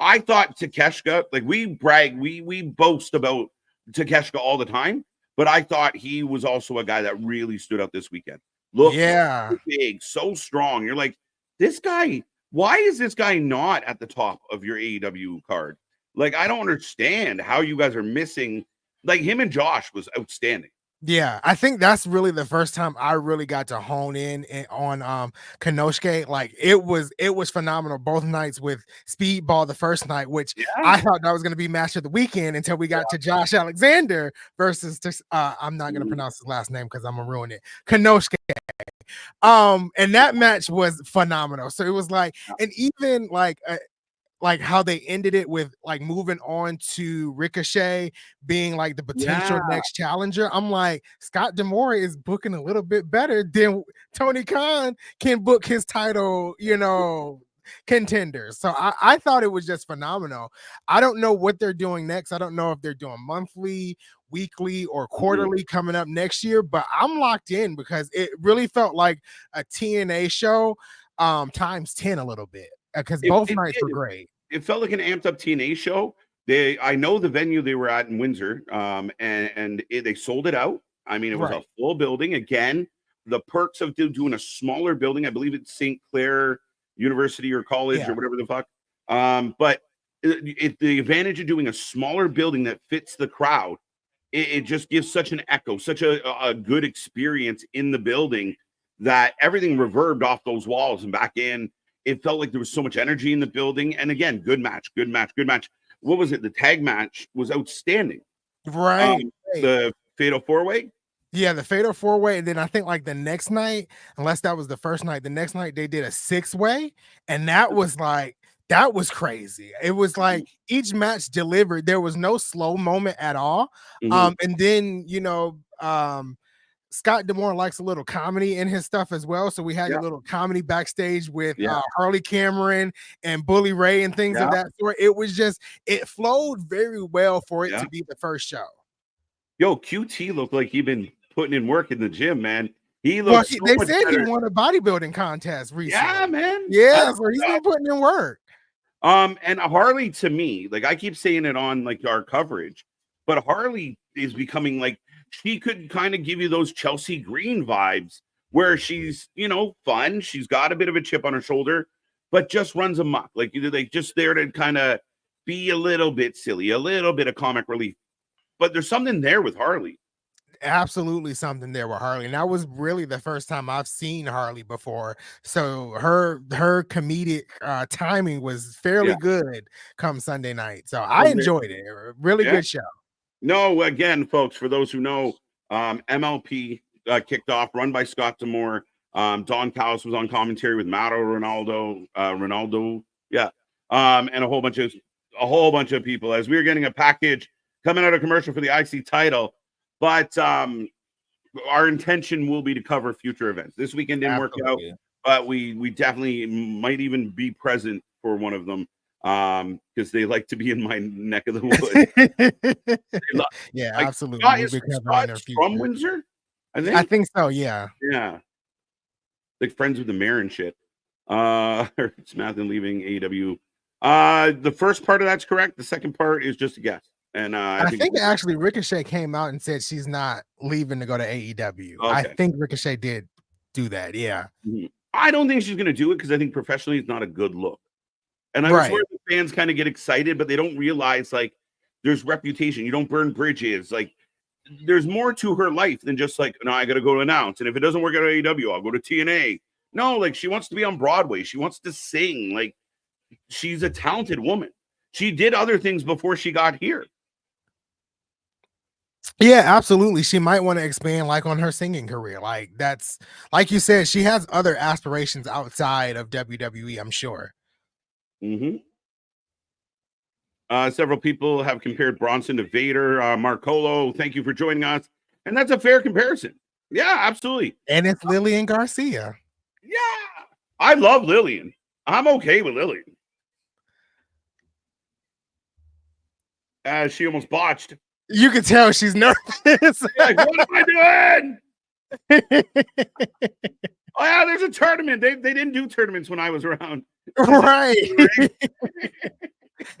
I thought Takeshka, like we brag, we boast about Takeshka all the time, but I thought he was also a guy that really stood out this weekend. Look, so big, so strong. You're like, this guy, why is this guy not at the top of your AEW card? Like, I don't understand how you guys are missing. Like, him and Josh was outstanding. Yeah, I think that's really the first time I really got to hone in on Konosuke. Like it was phenomenal both nights with Speedball the first night, which I thought that was going to be match of the weekend until we got to Josh Alexander versus I'm not going to pronounce his last name because I'm gonna ruin it. Konosuke. And that match was phenomenal. So it was like, and even like how they ended it with like moving on to Ricochet being like the potential next challenger. I'm like, Scott D'Amore is booking a little bit better than Tony Khan can book his title, contenders. So I thought it was just phenomenal. I don't know what they're doing next. I don't know if they're doing monthly, weekly, or quarterly coming up next year, but I'm locked in because it really felt like a TNA show times 10 a little bit because both nights were great. It felt like an amped up TNA show. I know the venue they were at in Windsor, and they sold it out. I mean, it was a full building. Again, the perks of doing a smaller building, I believe it's St. Clair University or college or whatever the fuck. But the advantage of doing a smaller building that fits the crowd, it just gives such an echo, such a good experience in the building that everything reverbed off those walls and back in. It felt like there was so much energy in the building. And again, good match. What was it? The tag match was outstanding. Right. The Fatal 4-Way? Yeah, the Fatal 4-Way. And then I think like the next night, unless that was the first night, the next night they did a 6-way. And that was crazy. It was like each match delivered. There was no slow moment at all. And then, Scott D'Amore likes a little comedy in his stuff as well. So we had a little comedy backstage with Harley Cameron and Bully Ray and things of that sort. It was just, it flowed very well for it to be the first show. Yo, QT looked like he'd been putting in work in the gym, man. He looked they said better. He won a bodybuilding contest recently. Yeah, man. Yeah, so he's been putting in work. And Harley, to me, like I keep saying it on like our coverage, but Harley is becoming like, she could kind of give you those Chelsea Green vibes where she's, fun. She's got a bit of a chip on her shoulder, but just runs amok. Like just there to kind of be a little bit silly, a little bit of comic relief. But there's something there with Harley. Absolutely something there with Harley. And that was really the first time I've seen Harley before. So her comedic timing was fairly good come Sunday night. So I enjoyed it. Really good show. No, again, folks, for those who know, MLP kicked off, run by Scott D'Amore. Don Callis was on commentary with Mauro Ronaldo, and a whole bunch of people as we were getting a package coming out of commercial for the IC title. But our intention will be to cover future events. This weekend didn't work out, but we definitely might even be present for one of them. because they like to be in my neck of the woods. Yeah, Like, absolutely. Scott, We'll is be covering their Scott from future. Windsor? I I think. think so. Yeah. Yeah. Like friends with the mayor and shit. Samantha leaving AEW. The first part of that's correct. The second part is just a guess. And I think actually Ricochet came out and said she's not leaving to go to AEW. Okay. I think Ricochet did do that. Yeah. I don't think she's going to do it because I think professionally it's not a good look. And I Right. swear the fans kind of get excited, but they don't realize like there's reputation. You don't burn bridges. Like there's more to her life than just like, no, I got to go to announce. And if it doesn't work at AEW, I'll go to TNA. No, like she wants to be on Broadway. She wants to sing. Like she's a talented woman. She did other things before she got here. Yeah, absolutely. She might want to expand like on her singing career. Like that's like you said, she has other aspirations outside of WWE, I'm sure. Several people have compared Bronson to Vader. Marcolo, thank you for joining us. And that's a fair comparison. Yeah, absolutely. And it's Lillian Garcia. Yeah, I love Lillian. I'm okay with Lillian. She almost botched. You can tell she's nervous. Like, what am I doing? Oh yeah, there's a tournament. They didn't do tournaments when I was around. Right.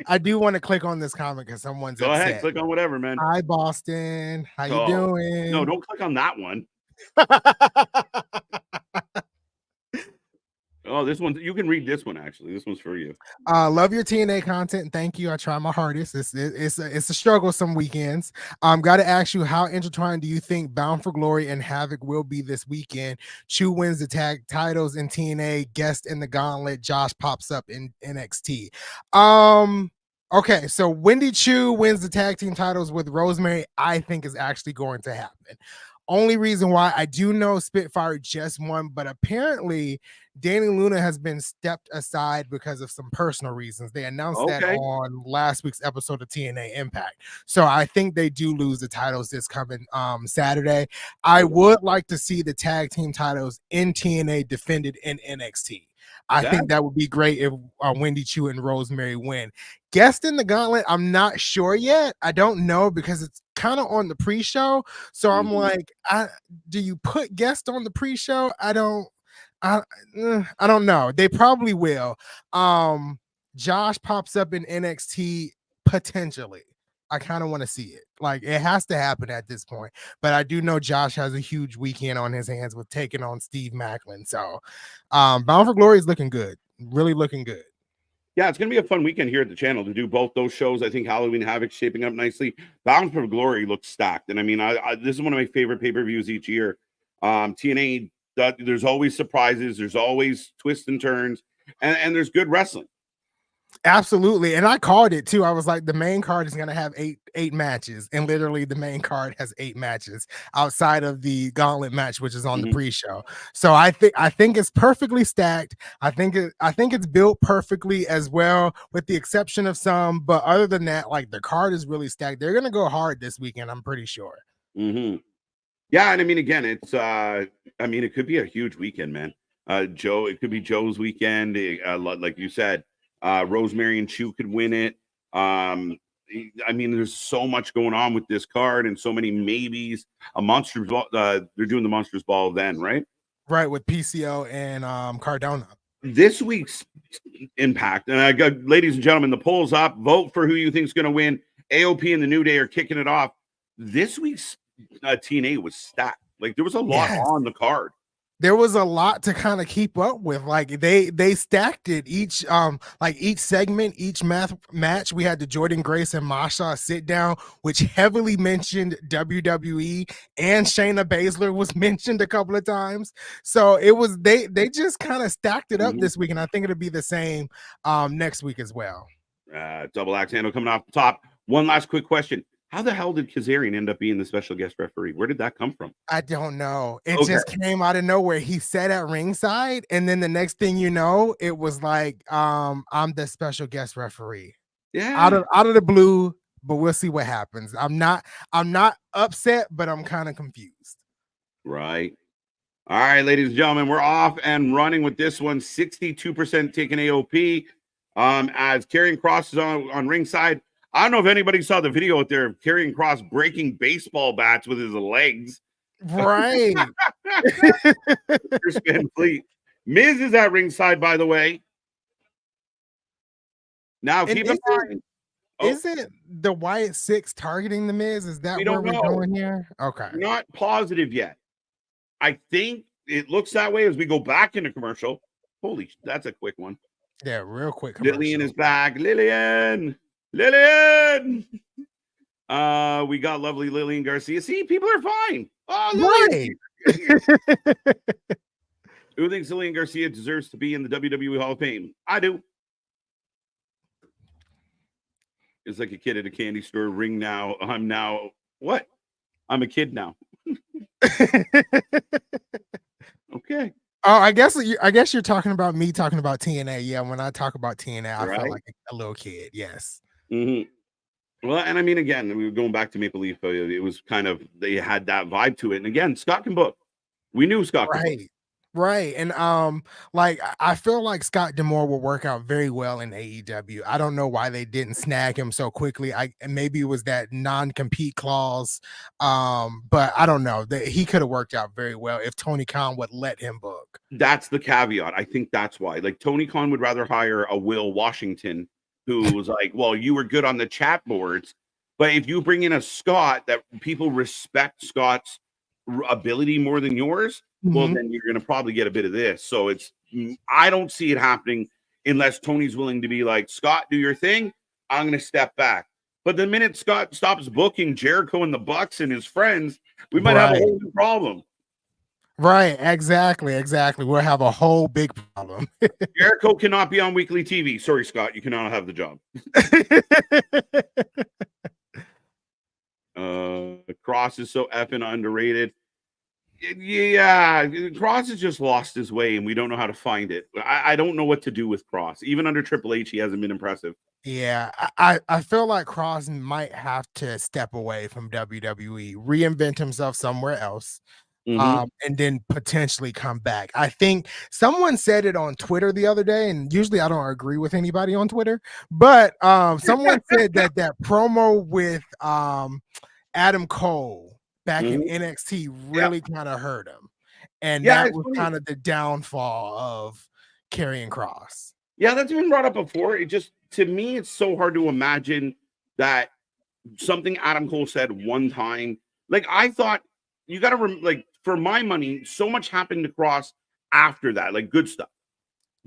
I do want to click on this comment because someone's Go upset. ahead, click on whatever, man. Hi, Boston. How you doing? No, don't click on that one. Oh, this one, you can read this one actually. This one's for you. Love your TNA content. Thank you. I try my hardest. It's a struggle some weekends. Gotta ask you, how intertwined do you think Bound for Glory and Havoc will be this weekend? Chu wins the tag titles in TNA, guest in the gauntlet, Josh pops up in NXT. Okay, so Wendy Chu wins the tag team titles with Rosemary, I think is actually going to happen. Only reason why, I do know Spitfire just won, but apparently Danny Luna has been stepped aside because of some personal reasons. They announced that on last week's episode of TNA Impact. So I think they do lose the titles this coming Saturday. I would like to see the tag team titles in TNA defended in NXT. I think that would be great if Wendy Chu and Rosemary win. Guest in the gauntlet, I'm not sure yet. I don't know because it's kind of on the pre-show. So I'm like, do you put guest on the pre-show? I don't know. They probably will. Josh pops up in NXT potentially. I kind of want to see it. Like it has to happen at this point. But I do know Josh has a huge weekend on his hands with taking on Steve Macklin. So Bound for Glory is looking good. Really looking good. Yeah, it's going to be a fun weekend here at the channel to do both those shows. I think Halloween Havoc's shaping up nicely. Bound for Glory looks stacked. And I mean, this is one of my favorite pay-per-views each year. TNA, there's always surprises. There's always twists and turns. And there's good wrestling. Absolutely. And I called it too. I was like, the main card is going to have eight matches. And literally the main card has 8 matches outside of the gauntlet match, which is on the pre-show. So I think it's perfectly stacked. I think it's built perfectly as well, with the exception of some. But other than that, like the card is really stacked. They're going to go hard this weekend, I'm pretty sure. Yeah. And I mean, again, it's it could be a huge weekend, man. Joe, it could be Joe's weekend. Like you said, Rosemary and Chu could win it. I mean, there's so much going on with this card and so many maybes. A Monsters Ball, they're doing the Monsters Ball then, right? Right, with PCO and Cardona. This week's Impact, and I got, ladies and gentlemen, the poll's up. Vote for who you think is going to win. AOP and the New Day are kicking it off. This week's TNA was stacked. Like there was a lot on the card. There was a lot to kind of keep up with. Like they stacked it each segment, each match. We had the Jordan Grace and Masha sit down, which heavily mentioned WWE, and Shayna Baszler was mentioned a couple of times. So it was they just kind of stacked it up this week, and I think it'll be the same next week as well. Double axe handle coming off the top. One last quick question. How the hell did Kazarian end up being the special guest referee? Where did that come from? I don't know. It just came out of nowhere. He sat at ringside, and then the next thing you know, it was like, I'm the special guest referee. Yeah. Out of the blue, but we'll see what happens. I'm not upset, but I'm kind of confused. Right. All right, ladies and gentlemen, we're off and running with this one. 62% taking AOP. As Karrion Kross is on ringside. I don't know if anybody saw the video out there of Karrion Kross breaking baseball bats with his legs. Right. Chris Van Fleet. Miz is at ringside, by the way. Now, And keep in mind. Isn't the Wyatt Sicks targeting the Miz? Is that We where don't we're know. going here? Okay. Not positive yet. I think it looks that way as we go back into commercial. Holy, that's a quick one. Yeah, real quick commercial. Lillian is back. Lillian. We got lovely Lillian Garcia. See, people are fine. Oh, Lillian. Right. Who thinks Lillian Garcia deserves to be in the WWE Hall of Fame? I do. It's like a kid at a candy store. Ring now. I'm now what? I'm a kid now. Okay. Oh, I guess you're talking about me talking about TNA. Yeah, when I talk about TNA, I feel like a little kid. Yes. Mm-hmm. Well, and I mean, again, we were going back to Maple Leaf. It was kind of, they had that vibe to it. And again, Scott can book. We knew Scott could book. Right. And like I feel like Scott D'Amore will work out very well in AEW. I don't know why they didn't snag him so quickly. Maybe it was that non-compete clause. But I don't know. He could have worked out very well if Tony Khan would let him book. That's the caveat. I think that's why. Like Tony Khan would rather hire a Will Washington who was like, well, you were good on the chat boards, but if you bring in a Scott that people respect Scott's ability more than yours, well, then you're going to probably get a bit of this. So I don't see it happening unless Tony's willing to be like, Scott, do your thing. I'm going to step back. But the minute Scott stops booking Jericho and the Bucks and his friends, we might have a whole new problem. Right. Exactly. We'll have a whole big problem. Jericho cannot be on weekly TV. Sorry, Scott, you cannot have the job. Cross is so effing underrated. Yeah, Cross has just lost his way, and we don't know how to find it. I don't know what to do with Cross. Even under Triple H, he hasn't been impressive. Yeah, I feel like Cross might have to step away from WWE, reinvent himself somewhere else, and then potentially come back. I think someone said it on Twitter the other day, and usually I don't agree with anybody on Twitter, but someone said that promo with Adam Cole back in NXT really kind of hurt him. And that was kind of the downfall of Karrion Kross. Yeah, that's been brought up before. It just, to me, it's so hard to imagine that something Adam Cole said one time. Like, I thought, you got to, like, for my money, so much happened to Kross after that, like good stuff.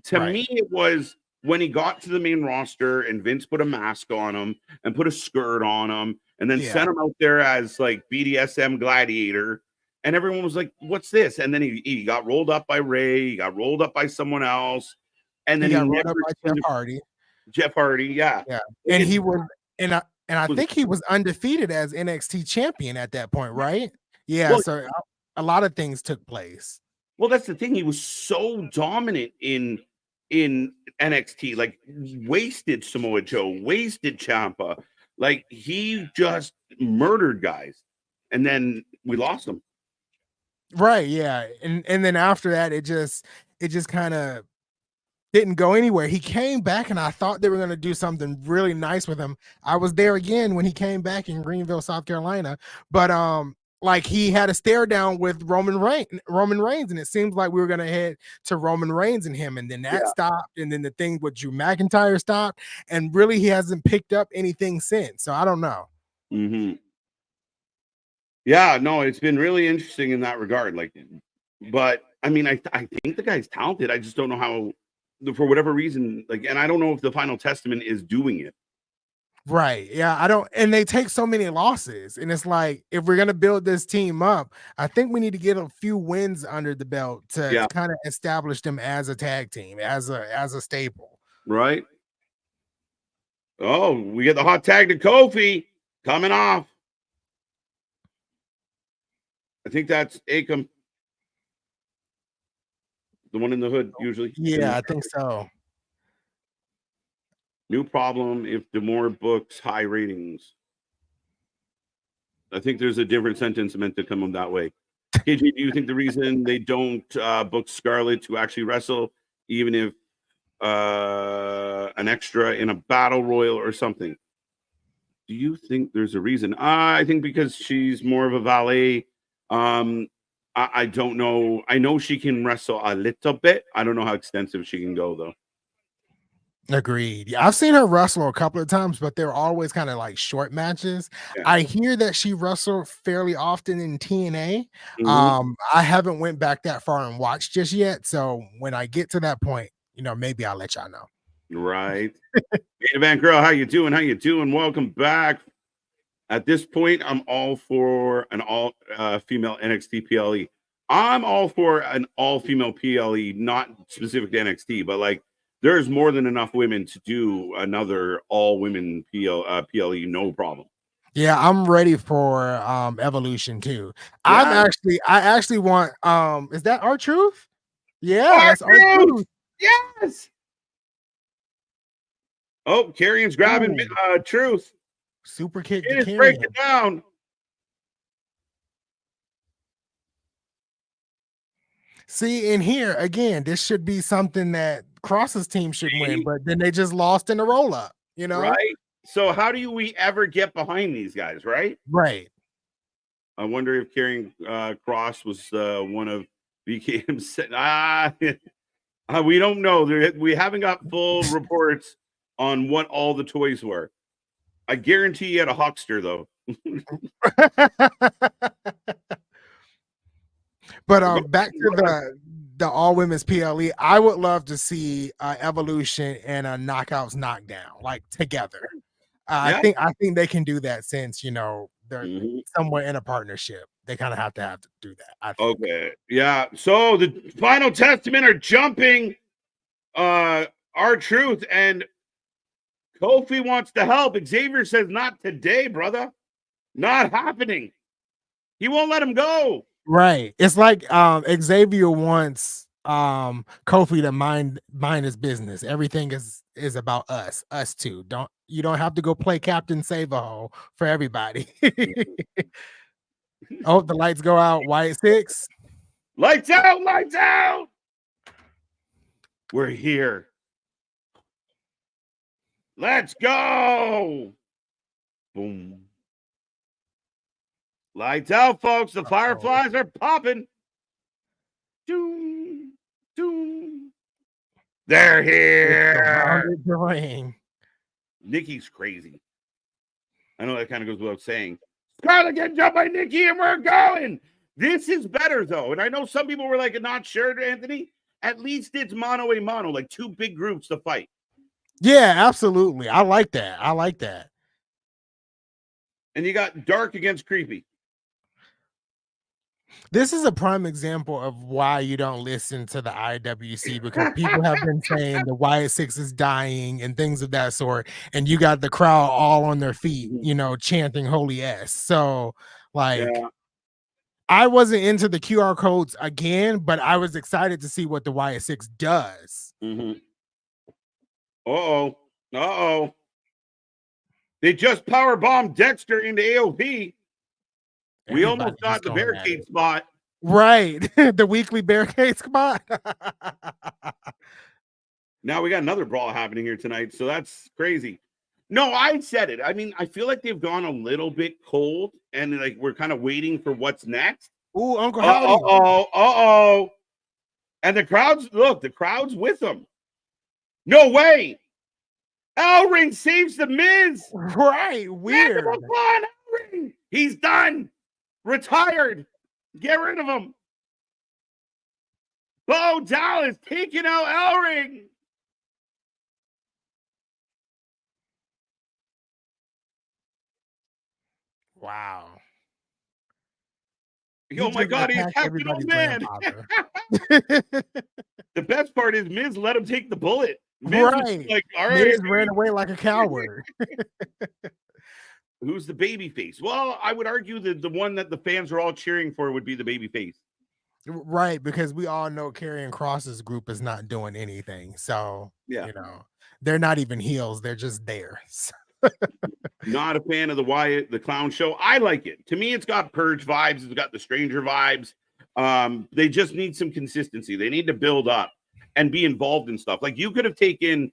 To me, it was when he got to the main roster and Vince put a mask on him and put a skirt on him and then sent him out there as like BDSM gladiator. And everyone was like, what's this? And then he got rolled up by Ray. He got rolled up by someone else. And then he got rolled up by Jeff Hardy. Jeff Hardy, yeah. And he was, and I think he was undefeated as NXT champion at that point, right? Yeah, well, so a lot of things took place. Well, that's the thing. He was so dominant in NXT, like wasted Samoa Joe, wasted Ciampa. Like he just murdered guys. And then we lost him. Right, yeah. And then after that, it just kind of didn't go anywhere. He came back and I thought they were going to do something really nice with him. I was there again when he came back in Greenville, South Carolina. But like he had a stare down with Roman Reigns, and it seems like we were going to head to Roman Reigns and him, and then that stopped, and then the thing with Drew McIntyre stopped, and really he hasn't picked up anything since. So I don't know. Yeah, no, it's been really interesting in that regard. Like, but I mean, I think the guy's talented. I just don't know how, for whatever reason, like, and I don't know if the Final Testament is doing it. Right. Yeah, I don't, and they take so many losses, and it's like, if we're gonna build this team up, I think we need to get a few wins under the belt to kind of establish them as a tag team, as a staple. Right. Oh, we get the hot tag to Kofi coming off. I think that's Akam, the one in the hood, usually. Yeah, I think so. New problem if D'Amore books high ratings. I think there's a different sentence meant to come up that way. KJ, do you think the reason they don't book Scarlett to actually wrestle, even if an extra in a battle royal or something. Do you think there's a reason? I think because she's more of a valet. I don't know. I know she can wrestle a little bit. I don't know how extensive she can go though. Agreed. Yeah, I've seen her wrestle a couple of times, but they're always kind of like short matches. Yeah. I hear that she wrestled fairly often in TNA. Mhm. I haven't went back that far and watched just yet. So when I get to that point, maybe I'll let y'all know. Right. Main event girl, how you doing? How you doing? Welcome back. At this point, I'm all for an all female NXT PLE. I'm all for an all female PLE, not specific to NXT, but like there's more than enough women to do another all women PLE, no problem. Yeah, I'm ready for Evolution too. Yeah. I actually want is that R-Truth? Yeah, R-Truth! that's R-Truth. Yes. Oh, Carrion's grabbing Truth. Super kick It to is Carrion. break it down. See, in here again, this should be something that Cross's team should win, but then they just lost in the roll up, Right. So how do we ever get behind these guys, right? Right. I wonder if Karrion Kross was one of BKM's. We don't know. We haven't got full reports on what all the toys were. I guarantee you had a huckster though. But back to the all women's PLE, I would love to see Evolution and a Knockouts Knockdown like together. Yeah. I think they can do that since they're somewhere in a partnership. They kind of have to do that. I think. Okay. Yeah. So the Final Testament are jumping R-Truth, and Kofi wants to help. Xavier says, not today, brother. Not happening. He won't let him go. Right. It's like Xavier wants Kofi to mind his business. Everything is about us two. You don't have to go play Captain Save-A-Ho for everybody. Oh, the lights go out. Wyatt Sicks. Lights out, lights out. We're here. Let's go. Boom. Lights out, folks. The fireflies are popping. Doom, doom. They're here. Nikki's crazy. I know that kind of goes without saying. Scarlett getting jumped by Nikki, and we're going. This is better, though. And I know some people were like, not sure, Anthony. At least it's mono a mono, like two big groups to fight. Yeah, absolutely. I like that. And you got dark against creepy. This is a prime example of why you don't listen to the IWC, because people have been saying the Wyatt Sicks is dying and things of that sort, and you got the crowd all on their feet, chanting "Holy S." So, I wasn't into the QR codes again, but I was excited to see what the Wyatt Sicks does. Uh-oh. They just power bombed Dexter into AOP. We almost got the barricade spot. Right. The weekly barricade spot. Now we got another brawl happening here tonight. So that's crazy. No, I said it. I mean, I feel like they've gone a little bit cold and like we're kind of waiting for what's next. Ooh, Uncle Howdy. Uh-oh. And the crowd's with them. No way. El-Ring saves the Miz. Right. Weird. El-Ring. He's done. Retired. Get rid of him. Bo Dallas taking out El-Ring. Wow. Oh my God, he's Captain Old Man. The best part is Miz let him take the bullet. Miz was like, all right. Miz ran away like a coward. Who's the baby face? Well, I would argue that the one that the fans are all cheering for would be the baby face. Right, because we all know Karrion Kross's group is not doing anything. So, they're not even heels. They're just there. Not a fan of the Clown Show. I like it. To me, it's got Purge vibes. It's got the Stranger vibes. They just need some consistency. They need to build up and be involved in stuff. Like you could have taken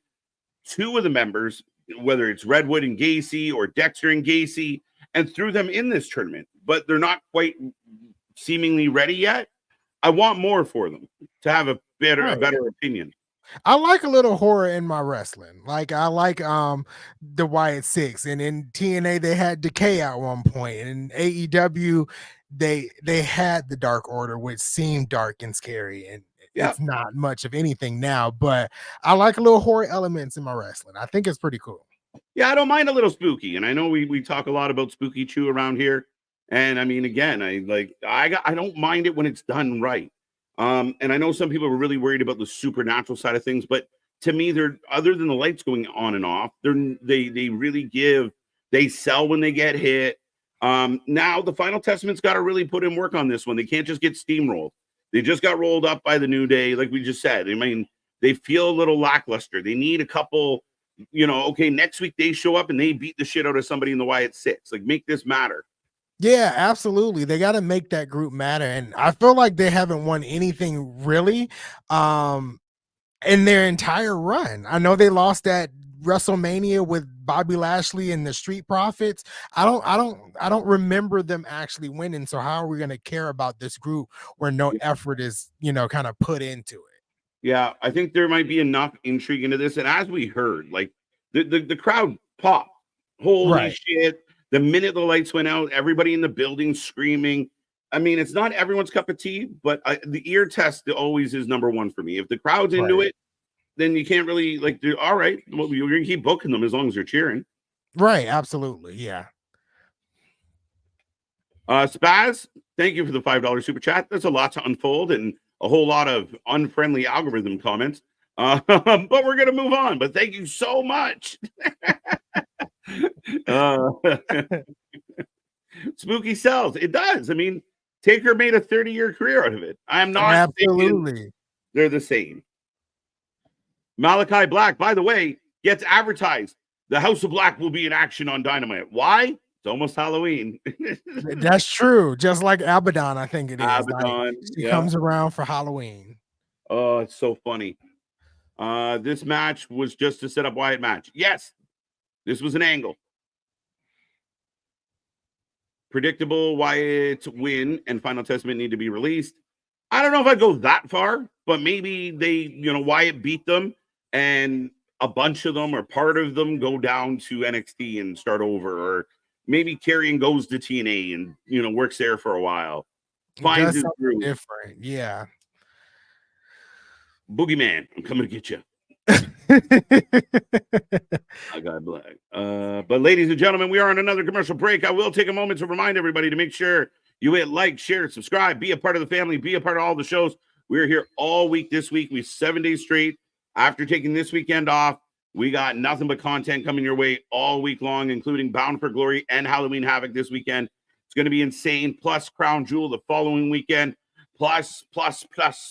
two of the members, whether it's Redwood and Gacy or Dexter and Gacy, and threw them in this tournament, but they're not quite seemingly ready yet. I want more for them to have a better opinion. I like a little horror in my wrestling. Like I like the Wyatt Sicks, and in TNA they had Decay at one point, and in AEW they had the Dark Order, which seemed dark and scary, and it's not much of anything now. But I like a little horror elements in my wrestling. I think it's pretty cool. Yeah, I don't mind a little spooky, and I know we talk a lot about spooky chew around here. And I mean, again, I don't mind it when it's done right. And I know some people are really worried about the supernatural side of things, but to me, they're, other than the lights going on and off, they really they sell when they get hit. Now the Final Testament's got to really put in work on this one. They can't just get steamrolled. They just got rolled up by the New Day, like we just said. I mean, they feel a little lackluster. They need a couple, okay, next week they show up and they beat the shit out of somebody in the Wyatt Sicks. Like, make this matter. Yeah, absolutely. They got to make that group matter. And I feel like they haven't won anything really in their entire run. I know they lost that WrestleMania with Bobby Lashley and the Street Profits. I don't remember them actually winning. So how are we going to care about this group where no effort is, kind of put into it? Yeah, I think there might be enough intrigue into this. And as we heard, like the crowd popped. Holy shit. The minute the lights went out, everybody in the building screaming. I mean, it's not everyone's cup of tea, but the ear test always is number one for me. If the crowd's into it, then you can't really do. All right, well, you're gonna keep booking them as long as you're cheering. Right, absolutely, yeah. Spaz, thank you for the $5 super chat. There's a lot to unfold and a whole lot of unfriendly algorithm comments. But we're gonna move on. But thank you so much. Spooky sells. It does. I mean, Taker made a 30-year career out of it. I'm not absolutely. They're the same. Malachi Black, by the way, gets advertised. The House of Black will be in action on Dynamite. Why? It's almost Halloween. That's true. Just like Abaddon, I think it is. Abaddon, she comes around for Halloween. Oh, it's so funny. This match was just a set up Wyatt match. Yes, this was an angle. Predictable Wyatt win and Final Testament need to be released. I don't know if I'd go that far, but maybe Wyatt beat them and a bunch of them or part of them go down to NXT and start over, or maybe Karrion goes to TNA and works there for a while. Finds his groove. Different, yeah. Boogeyman, I'm coming to get you. I got black. But ladies and gentlemen, we are on another commercial break. I will take a moment to remind everybody to make sure you hit like, share, subscribe, be a part of the family, be a part of all the shows. We're here all week this week. We 7 days straight. After taking this weekend off, we got nothing but content coming your way all week long, including Bound for Glory and Halloween Havoc this weekend. It's going to be insane. Plus Crown Jewel the following weekend. Plus.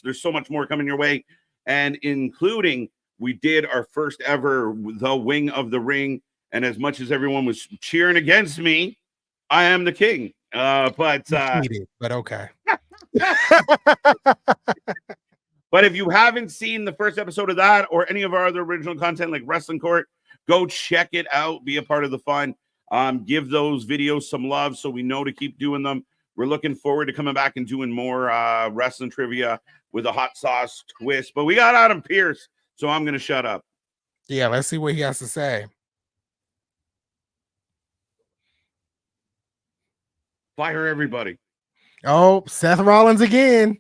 There's so much more coming your way. And including, we did our first ever The Wing of the Ring. And as much as everyone was cheering against me, I am the king. But okay. But if you haven't seen the first episode of that or any of our other original content like Wrestling Court, go check it out. Be a part of the fun. Give those videos some love so we know to keep doing them. We're looking forward to coming back and doing more wrestling trivia with a hot sauce twist. But we got Adam Pearce, so I'm going to shut up. Yeah, let's see what he has to say. Fire everybody. Oh, Seth Rollins again.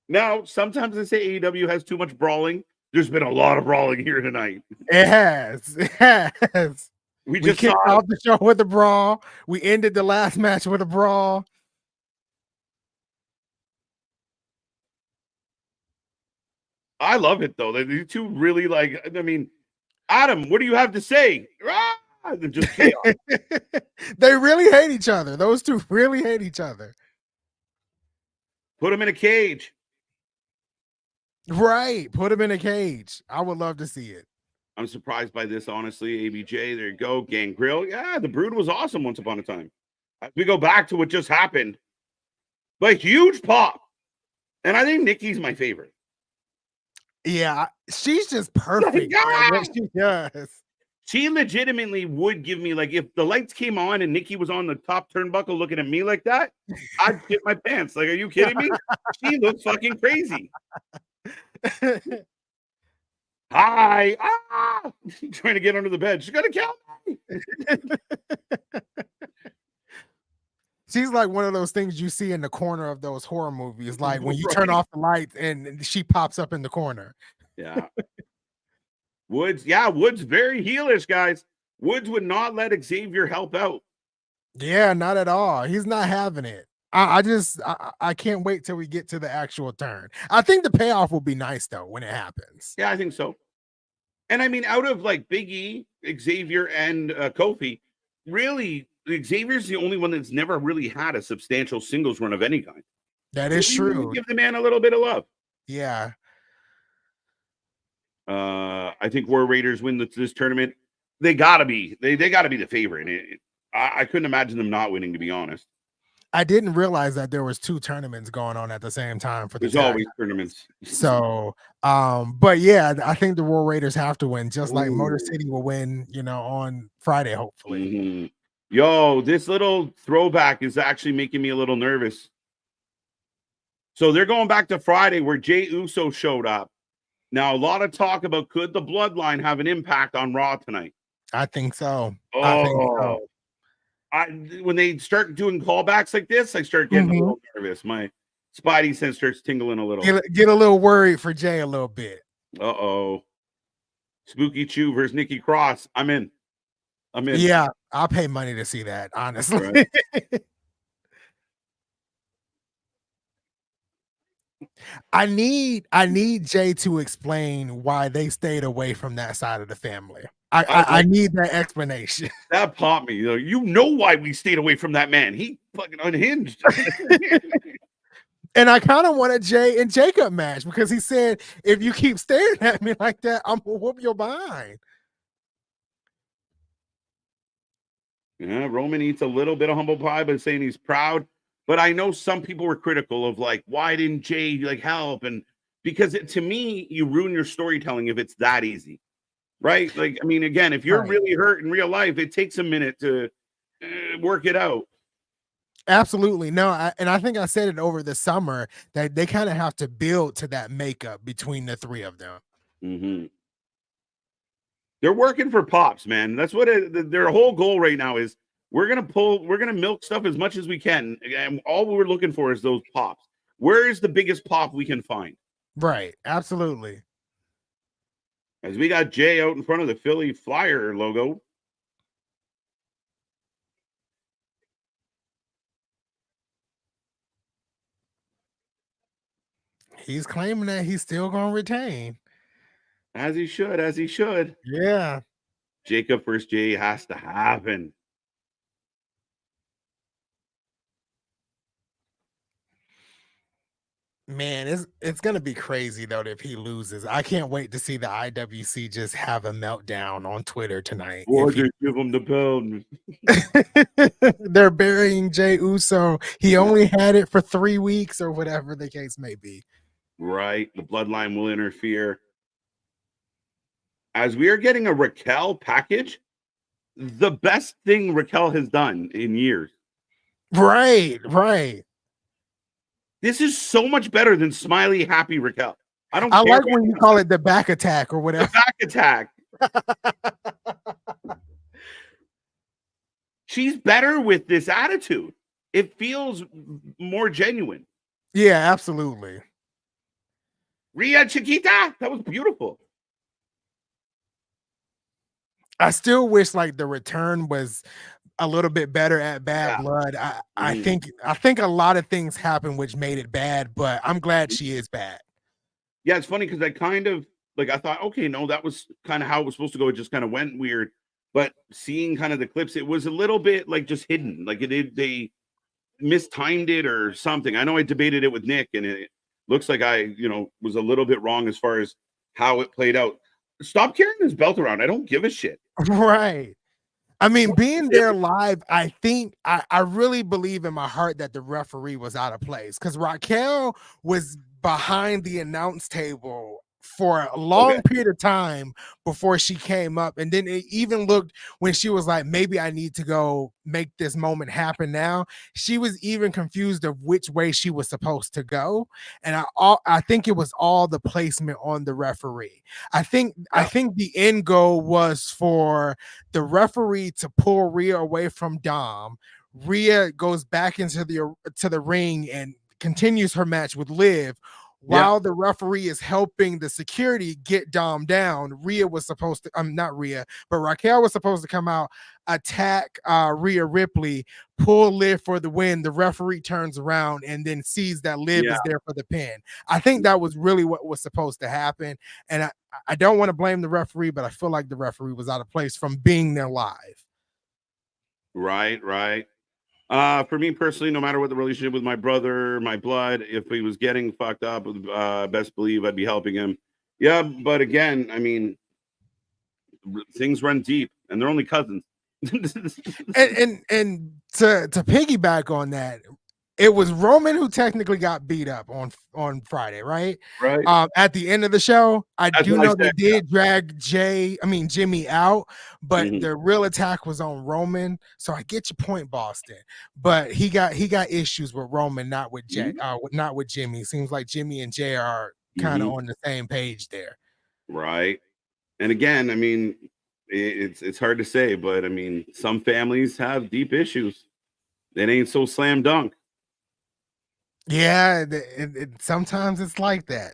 Now, sometimes I say AEW has too much brawling. There's been a lot of brawling here tonight. It has. We kicked off the show with a brawl. We ended the last match with a brawl. I love it, though. These two really Adam, what do you have to say? They're just chaos. They really hate each other. Those two really hate each other. Put them in a cage. Right. Put them in a cage. I would love to see it. I'm surprised by this, honestly. ABJ, there you go. Gangrel. Yeah, the Brood was awesome once upon a time. As we go back to what just happened, but huge pop. And I think Nikki's my favorite. Yeah, she's just perfect at what she does. She legitimately would give me, like, if the lights came on and Nikki was on the top turnbuckle looking at me like that, I'd shit my pants. Like, are you kidding me? She looks fucking crazy. Hi, trying to get under the bed. She's gonna kill me. She's like one of those things you see in the corner of those horror movies, like when you turn off the lights and she pops up in the corner. Yeah. Woods very heelish, guys. Woods would not let Xavier help out. Yeah, not at all. He's not having it. I can't wait till we get to the actual turn. I think the payoff will be nice though when it happens. Yeah, I think so. And I mean, out of like Big E, Xavier, and Kofi, really, Xavier's the only one that's never really had a substantial singles run of any kind. That is true. Give the man a little bit of love. Yeah. I think War Raiders win this tournament. They gotta be. They gotta be the favorite. I couldn't imagine them not winning, to be honest. I didn't realize that there was 2 tournaments going on at the same time for the There's always tournaments. So, but yeah, I think the War Raiders have to win, just like Motor City will win, on Friday, hopefully. Mm-hmm. Yo, this little throwback is actually making me a little nervous. So they're going back to Friday where Jey Uso showed up. Now, a lot of talk about could the bloodline have an impact on Raw tonight? I think so. When they start doing callbacks like this, I start getting a little nervous. My spidey sense starts tingling a little. Get a little worried for Jay a little bit. Spooky Chew versus Nikki Cross. I'm in. Yeah, I'll pay money to see that, honestly. Right. I need Jay to explain why they stayed away from that side of the family. I need that explanation. That popped me. You know why we stayed away from that man. He fucking unhinged. And I kind of want a Jay and Jacob match because he said, if you keep staring at me like that, I'm gonna whoop your behind. Yeah, Roman eats a little bit of humble pie, but saying he's proud. But I know some people were critical of like, why didn't Jay like help? And because to me, you ruin your storytelling if it's that easy. Right? Like, I mean, again, if you're really hurt in real life, it takes a minute to work it out. Absolutely. No, I think I said it over the summer that they kind of have to build to that makeup between the 3 of them. Mm-hmm. They're working for pops, man. That's what their whole goal right now is. We're gonna milk stuff as much as we can. And all we're looking for is those pops. Where is the biggest pop we can find? Right. Absolutely. As we got Jay out in front of the Philly Flyer logo. He's claiming that he's still going to retain. As he should. Yeah. Jacob versus Jay has to happen. Man, it's gonna be crazy though if he loses. I can't wait to see the IWC just have a meltdown on Twitter tonight. Or they give him the belt. They're burying Jey Uso. He only had it for 3 weeks or whatever the case may be. Right, the bloodline will interfere. As we are getting a Raquel package, the best thing Raquel has done in years. Right. This is so much better than Smiley Happy Raquel. I like when you call it the back attack or whatever. The back attack. She's better with this attitude. It feels more genuine. Yeah, absolutely. Ria Chiquita, that was beautiful. I still wish like the return was a little bit better at Bad Blood. I think a lot of things happened which made it bad, but I'm glad she is bad. Yeah, it's funny because I kind of like I thought, okay, no, that was kind of how it was supposed to go. It just kind of went weird. But seeing kind of the clips, it was a little bit like just hidden. Like they mistimed it or something. I know I debated it with Nick, and it looks like I, was a little bit wrong as far as how it played out. Stop carrying this belt around. I don't give a shit. Right. I mean, being there live, I think I really believe in my heart that the referee was out of place because Raquel was behind the announce table for a long period of time before she came up. And then it even looked when she was like, maybe I need to go make this moment happen now. She was even confused of which way she was supposed to go. And I think it was all the placement on the referee. I think the end goal was for the referee to pull Rhea away from Dom. Rhea goes back into the ring and continues her match with Liv. While the referee is helping the security get Dom down, Rhea was supposed to, not Rhea, but Raquel was supposed to come out, attack Rhea Ripley, pull Liv for the win. The referee turns around and then sees that Liv is there for the pin. I think that was really what was supposed to happen. And I don't want to blame the referee, but I feel like the referee was out of place from being there live. Right. For me personally, no matter what the relationship with my brother, my blood, if he was getting fucked up, best believe I'd be helping him. Yeah, but again, I mean, things run deep, and they're only cousins. and to piggyback on that, it was Roman who technically got beat up on Friday, right? Right. At the end of the show, I do know they did drag Jimmy out, but the real attack was on Roman. So I get your point, Boston. But he got issues with Roman, not with not with Jimmy. Seems like Jimmy and Jay are kind of on the same page there. Right. And again, I mean, it's hard to say, but I mean, some families have deep issues. It ain't so slam dunk. Yeah, sometimes it's like that.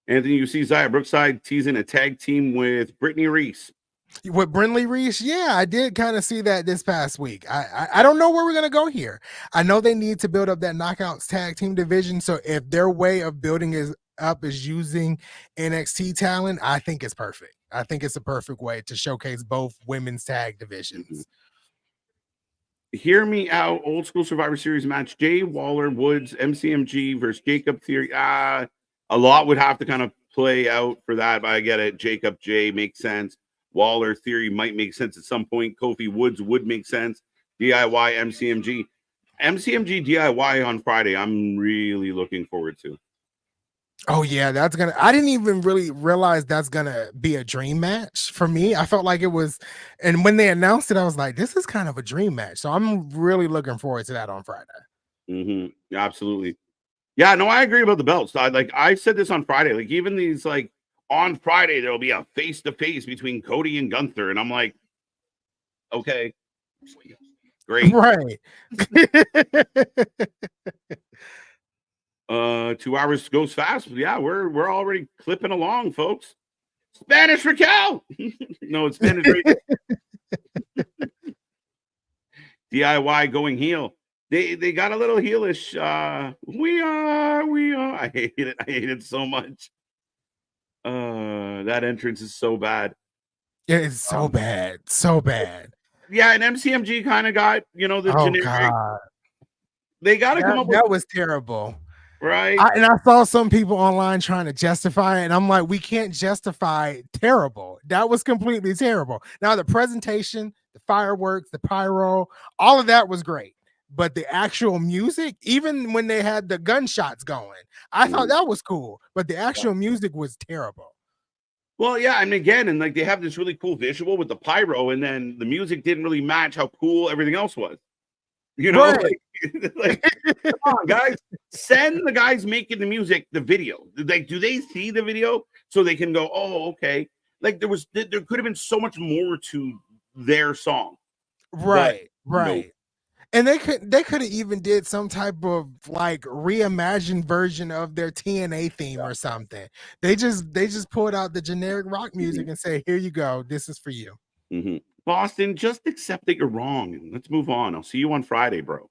Anthony, you see Zaya Brookside teasing a tag team with Brittany Reese. With Brindley Reese, yeah, I did kind of see that this past week. I don't know where we're gonna go here. I know they need to build up that Knockouts tag team division. So if their way of building is using NXT talent, I think it's perfect. I think it's a perfect way to showcase both women's tag divisions. Hear me out. Old school Survivor Series match: Jay Waller Woods MCMG versus Jacob Theory. A lot would have to kind of play out for that, but I get it. Jacob Jay makes sense. Waller Theory might make sense at some point. Kofi Woods would make sense. DIY MCMG DIY on Friday. I'm really looking forward to. Oh yeah, I didn't even really realize that's gonna be a dream match for me. I felt like it was, and when they announced it, I was like, this is kind of a dream match. So I'm really looking forward to that on Friday. Absolutely. Yeah, no, I agree about the belts. I said this on Friday. Like, even these, like, on Friday, there'll be a face-to-face between Cody and Gunther. And I'm like, okay, great. Right. 2 hours goes fast. Yeah, we're already clipping along, folks. Spanish Raquel. No, it's Spanish Raquel. DIY going heel. They got a little heelish. We are. I hate it so much. That entrance is so bad. It is so bad. Yeah, and MCMG kind of got, the generic. God. They got to come up with that was terrible. Right. And I saw some people online trying to justify it, and I'm like, we can't justify terrible. That was completely terrible. Now, the presentation, the fireworks, the pyro, all of that was great. But the actual music, even when they had the gunshots going, I thought that was cool. But the actual music was terrible. Well, yeah, and again, and like they have this really cool visual with the pyro, and then the music didn't really match how cool everything else was. Right. like, come on, guys, send the guys making the music the video. Like, do they see the video so they can go, oh, okay? Like, there could have been so much more to their song. Right. Nope. And they could have even did some type of like reimagined version of their TNA theme or something. They just pulled out the generic rock music and say, here you go, this is for you. Boston, just accept that you're wrong and let's move on. I'll see you on Friday, bro.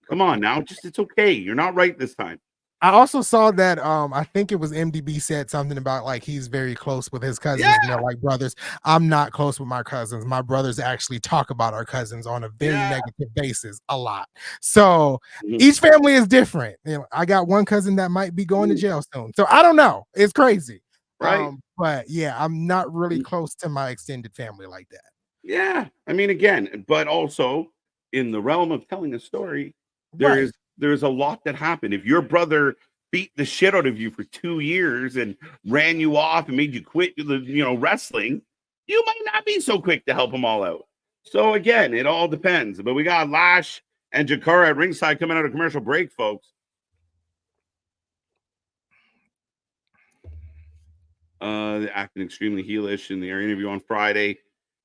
Come on now, it's okay. You're not right this time. I also saw that I think it was MDB said something about like he's very close with his cousins and they're like brothers. I'm not close with my cousins. My brothers actually talk about our cousins on a very negative basis a lot. So each family is different. I got one cousin that might be going to jail soon. So I don't know. It's crazy. Right. But yeah, I'm not really close to my extended family like that. Yeah. I mean, again, but also in the realm of telling a story, there's a lot that happened. If your brother beat the shit out of you for 2 years and ran you off and made you quit the wrestling, you might not be so quick to help them all out. So again, it all depends. But we got Lash and Jakara at ringside coming out of commercial break, folks. Acting extremely heelish in their interview on Friday.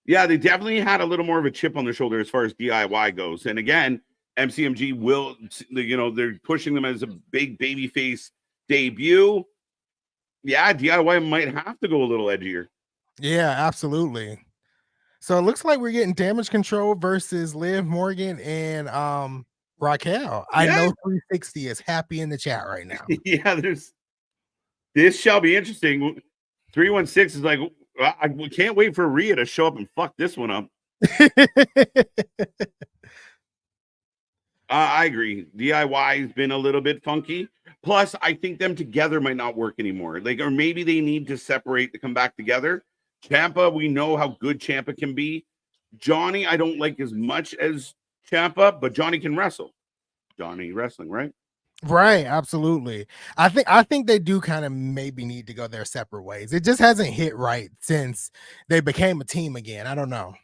Yeah, they definitely had a little more of a chip on their shoulder as far as DIY goes. And again, MCMG will, they're pushing them as a big babyface debut. Yeah, DIY might have to go a little edgier. Yeah, absolutely. So it looks like we're getting Damage Control versus Liv Morgan and Raquel. I know 360 is happy in the chat right now. Yeah, this shall be interesting. 316 is like, I can't wait for Rhea to show up and fuck this one up. I agree. DIY has been a little bit funky. Plus, I think them together might not work anymore. Or maybe they need to separate to come back together. Ciampa, we know how good Ciampa can be. Johnny, I don't like as much as Ciampa, but Johnny can wrestle. Johnny wrestling, right? Right, absolutely. I think they do kind of maybe need to go their separate ways. It just hasn't hit right since they became a team again. I don't know.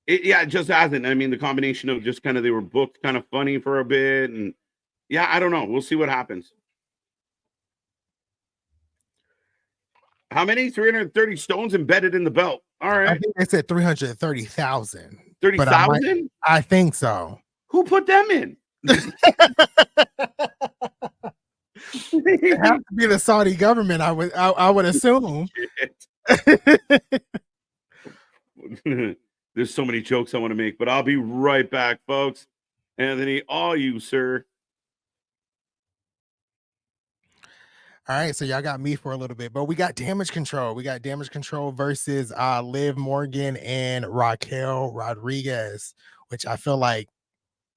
It just hasn't. I mean, the combination of just kind of they were booked kind of funny for a bit, and yeah, I don't know. We'll see what happens. How many? 330 stones embedded in the belt. All right. I think they said 330,000. 30,000? I think so. Who put them in? It has to be the Saudi government, I would assume. There's so many jokes I want to make, but I'll be right back, folks. Anthony, all you, sir. All right, so y'all got me for a little bit, but we got Damage Control. We got Damage Control versus Liv Morgan and Raquel Rodriguez, which I feel like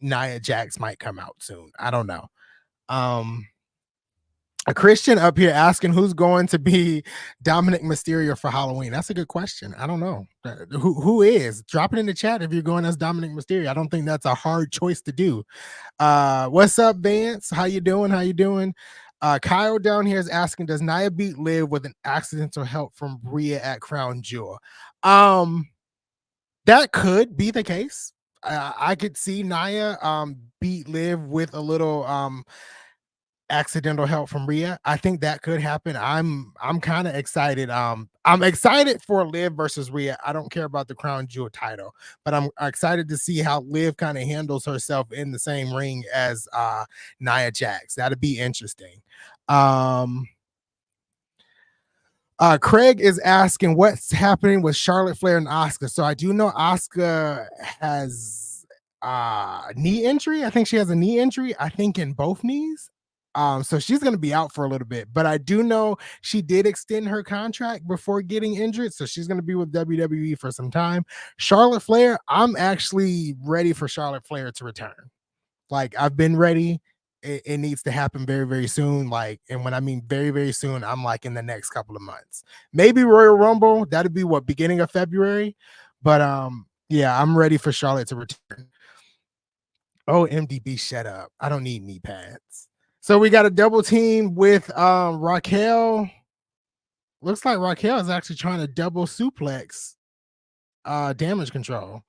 Nia Jax might come out soon. I don't know. A Christian up here asking who's going to be Dominic Mysterio for Halloween. That's a good question. I don't know. Who is? Drop it in the chat if you're going as Dominic Mysterio. I don't think that's a hard choice to do. What's up, Vance? How you doing? Kyle down here is asking, does Nia beat Liv with an accidental help from Rhea at Crown Jewel? That could be the case. I could see Nia beat Liv with a little accidental help from Rhea. I think that could happen. I'm kind of excited. I'm excited for Liv versus Rhea. I don't care about the Crown Jewel title, but I'm excited to see how Liv kind of handles herself in the same ring as Nia Jax. That'd be interesting. Craig is asking what's happening with Charlotte Flair and Asuka. So I do know Asuka has knee injury. I think she has a knee injury, I think in both knees. So she's going to be out for a little bit, but I do know she did extend her contract before getting injured. So she's going to be with WWE for some time. Charlotte Flair, I'm actually ready for Charlotte Flair to return. Like, I've been ready. It needs to happen very, very soon. Like, and when I mean very, very soon, I'm like in the next couple of months, maybe Royal Rumble. That'd be what, beginning of February. But yeah, I'm ready for Charlotte to return. Oh, MDB, shut up. I don't need knee pads. So we got a double team with Raquel. Looks like Raquel is actually trying to double suplex Damage Control,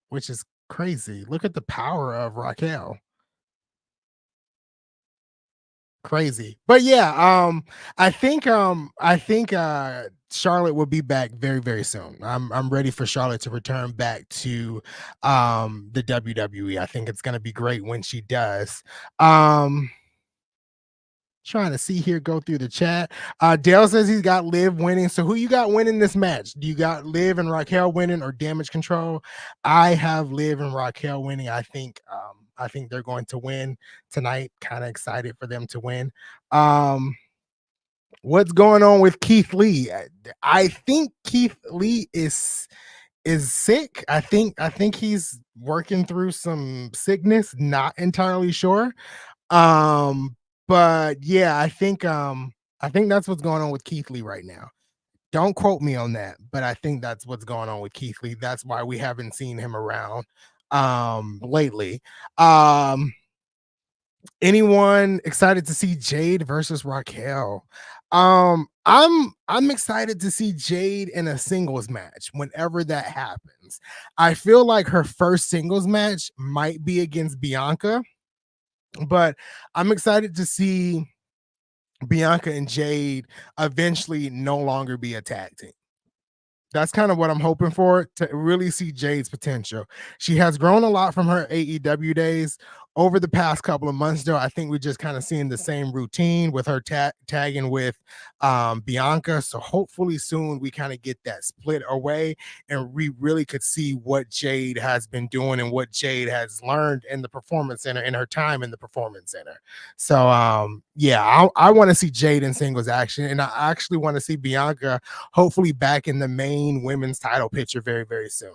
which is crazy. Look at the power of Raquel. Crazy. But yeah, I think Charlotte will be back very, very soon. I'm ready for Charlotte to return back to the WWE. I think it's gonna be great when she does. Trying to see here, go through the chat. Dale says he's got Liv winning. So who you got winning this match? Do you got Liv and Raquel winning or Damage Control? I have Liv and Raquel winning. I think they're going to win tonight. Kind of excited for them to win. What's going on with Keith Lee? I think Keith Lee is sick. I think he's working through some sickness. Not entirely sure. But yeah, I think that's what's going on with Keith Lee right now. Don't quote me on that, but I think that's what's going on with Keith Lee. That's why we haven't seen him around lately. Anyone excited to see Jade versus Raquel? I'm excited to see Jade in a singles match whenever that happens. I feel like her first singles match might be against Bianca, but I'm excited to see Bianca and Jade eventually no longer be a tag team. That's kind of what I'm hoping for, to really see Jade's potential. She has grown a lot from her AEW days. Over the past couple of months, though, I think we're just kind of seeing the same routine with her tagging with Bianca. So hopefully soon we kind of get that split away and we really could see what Jade has been doing and what Jade has learned in the Performance Center in her time in the Performance Center. So yeah, I want to see Jade in singles action, and I actually want to see Bianca hopefully back in the main women's title picture very, very soon.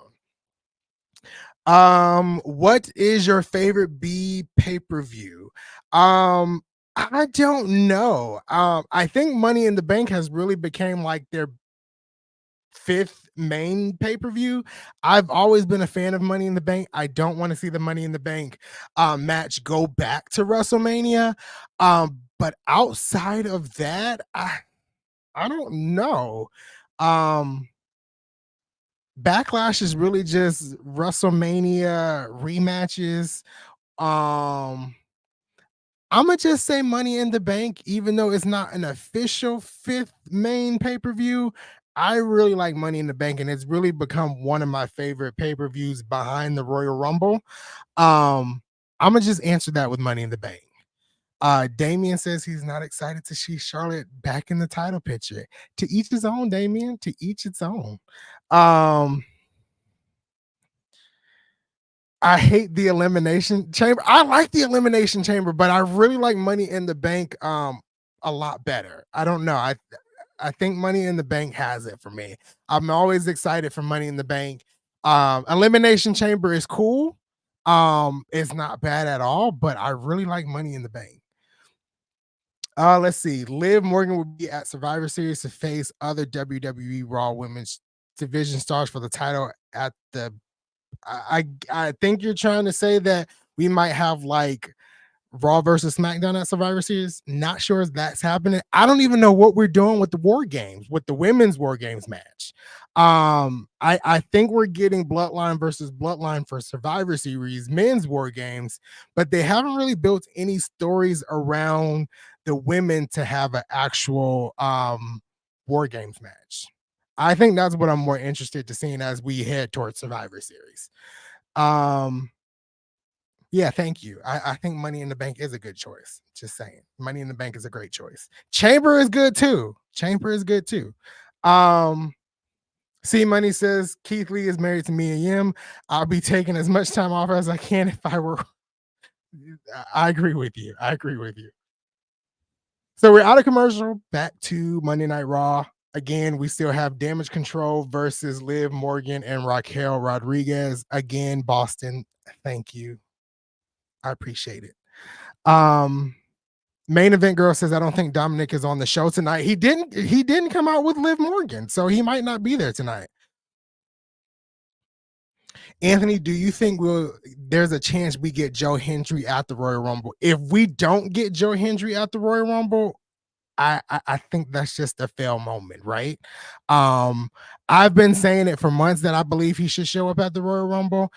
What is your favorite B pay-per-view? I don't know. I think Money in the Bank has really became like their fifth main pay-per-view. I've always been a fan of Money in the Bank. I don't want to see the Money in the Bank match go back to WrestleMania. But outside of that, I don't know. Backlash is really just WrestleMania rematches. I'm gonna just say Money in the Bank, even though it's not an official fifth main pay-per-view. I really like Money in the Bank, and it's really become one of my favorite pay-per-views behind the Royal Rumble. I'm gonna just answer that with Money in the Bank. Damien says he's not excited to see Charlotte back in the title picture. To each his own, Damien. To each its own. I hate the Elimination Chamber. I like the Elimination Chamber, but I really like Money in the Bank a lot better. I don't know. I think Money in the Bank has it for me. I'm always excited for Money in the Bank. Elimination Chamber is cool. It's not bad at all, but I really like Money in the Bank. Let's see. Liv Morgan will be at Survivor Series to face other WWE Raw Women's Division stars for the title at the. I think you're trying to say that we might have like Raw versus SmackDown at Survivor Series. Not sure if that's happening. I don't even know what we're doing with the War Games, with the women's War Games match. I think we're getting Bloodline versus Bloodline for Survivor Series men's War Games, but they haven't really built any stories around the women to have an actual War Games match. I think that's what I'm more interested to seeing as we head towards Survivor Series. Yeah, thank you. I think Money in the Bank is a good choice. Just saying. Money in the Bank is a great choice. Chamber is good too. Chamber is good too. C Money says Keith Lee is married to Mia Yim. I'll be taking as much time off as I can if I were. I agree with you. I agree with you. So we're out of commercial. Back to Monday Night Raw. Again, we still have Damage Control versus Liv Morgan and Raquel Rodriguez. Again, Boston, thank you. I appreciate it. Main Event Girl says, I don't think Dominic is on the show tonight. He didn't come out with Liv Morgan, so he might not be there tonight. Anthony, do you think there's a chance we get Joe Hendry at the Royal Rumble? If we don't get Joe Hendry at the Royal Rumble, I think that's just a fail moment, right? I've been saying it for months that I believe he should show up at the Royal Rumble.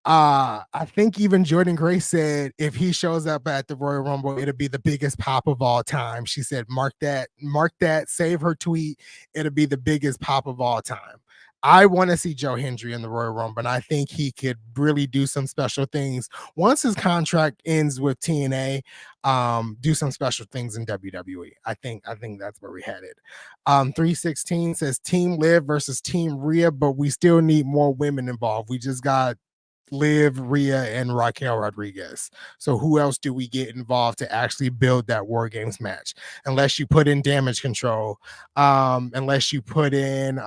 I think even Jordan Grace said if he shows up at the Royal Rumble, it'll be the biggest pop of all time. She said, mark that, save her tweet. It'll be the biggest pop of all time. I want to see Joe Hendry in the Royal Rumble, and I think he could really do some special things once his contract ends with TNA. Do some special things in WWE. I think that's where we headed. 316 says Team Liv versus Team Rhea, but we still need more women involved. We just got Liv, Rhea, and Raquel Rodriguez. So who else do we get involved to actually build that War Games match? Unless you put in Damage Control, unless you put in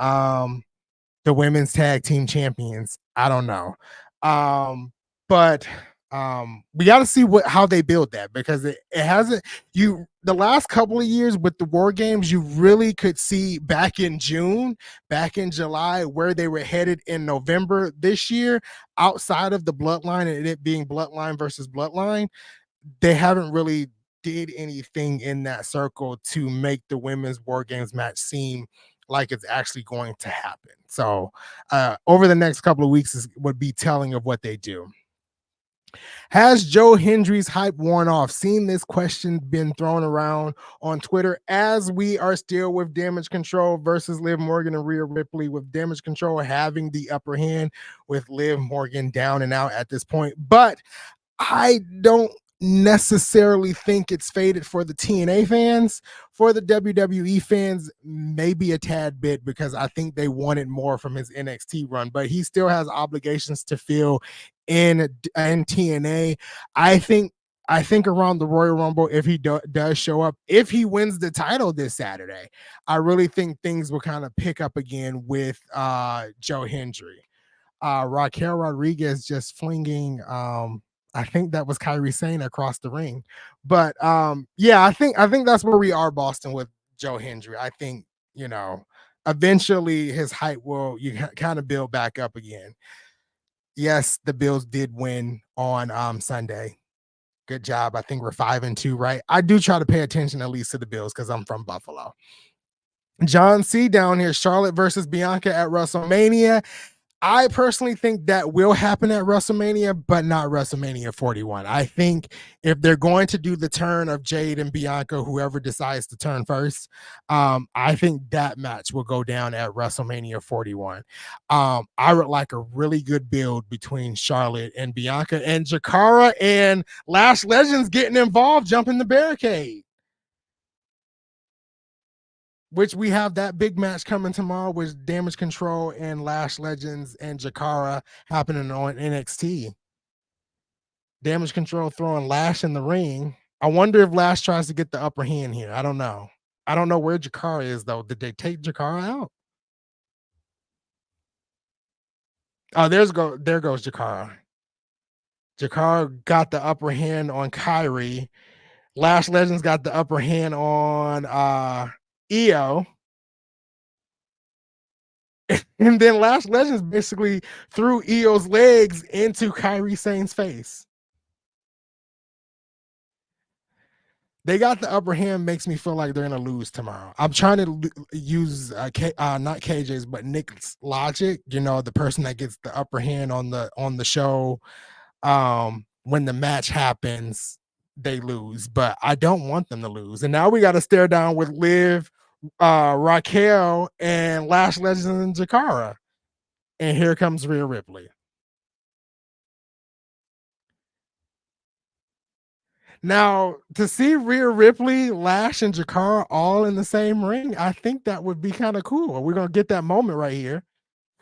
the women's tag team champions. I don't know. But we got to see how they build that, because it hasn't, the last couple of years with the War Games, you really could see back in June, back in July, where they were headed in November this year, outside of the Bloodline and it being Bloodline versus Bloodline. they haven't really did anything in that circle to make the women's War Games match seem like it's actually going to happen. So over the next couple of weeks would be telling of what they do. Has Joe Hendry's hype worn off? Seen this question been thrown around on Twitter as we are still with Damage Control versus Liv Morgan and Rhea Ripley, with Damage Control having the upper hand with Liv Morgan down and out at this point. But I don't necessarily think it's faded for the TNA fans. For the WWE fans, maybe a tad bit, because I think they wanted more from his NXT run, but he still has obligations to fill in TNA. I think around the Royal Rumble, if he does show up, if he wins the title this Saturday, I really think things will kind of pick up again with Joe Hendry. Raquel Rodriguez just flinging I think that was Kairi Sane across the ring. But yeah, I think that's where we are, Boston, with Joe Hendry. I think, eventually his height will kind of build back up again. Yes, the Bills did win on Sunday. Good job. I think we're 5-2, right? I do try to pay attention at least to the Bills because I'm from Buffalo. John C down here, Charlotte versus Bianca at WrestleMania. I personally think that will happen at WrestleMania, but not WrestleMania 41. I think if they're going to do the turn of Jade and Bianca, whoever decides to turn first, I think that match will go down at WrestleMania 41. I would like a really good build between Charlotte and Bianca, and Jakara and Lash Legends getting involved, jumping the barricade. Which we have that big match coming tomorrow with Damage Control and Lash Legends and Jakara happening on NXT. Damage Control throwing Lash in the ring. I wonder if Lash tries to get the upper hand here. I don't know. I don't know where Jakara is, though. Did they take Jakara out? Oh, there goes Jakara. Jakara got the upper hand on Kairi. Lash Legends got the upper hand on Io. And then Lash Legends basically threw Io's legs into Kairi Sane's face. They got the upper hand, makes me feel like they're going to lose tomorrow. I'm trying to use not KJ's, but Nick's logic, the person that gets the upper hand on the show. When the match happens, they lose, but I don't want them to lose. And now we got to stare down with Liv, Raquel, and Lash Legends and Jakara. And here comes Rhea Ripley. Now, to see Rhea Ripley, Lash, and Jakara all in the same ring, I think that would be kind of cool. We're going to get that moment right here.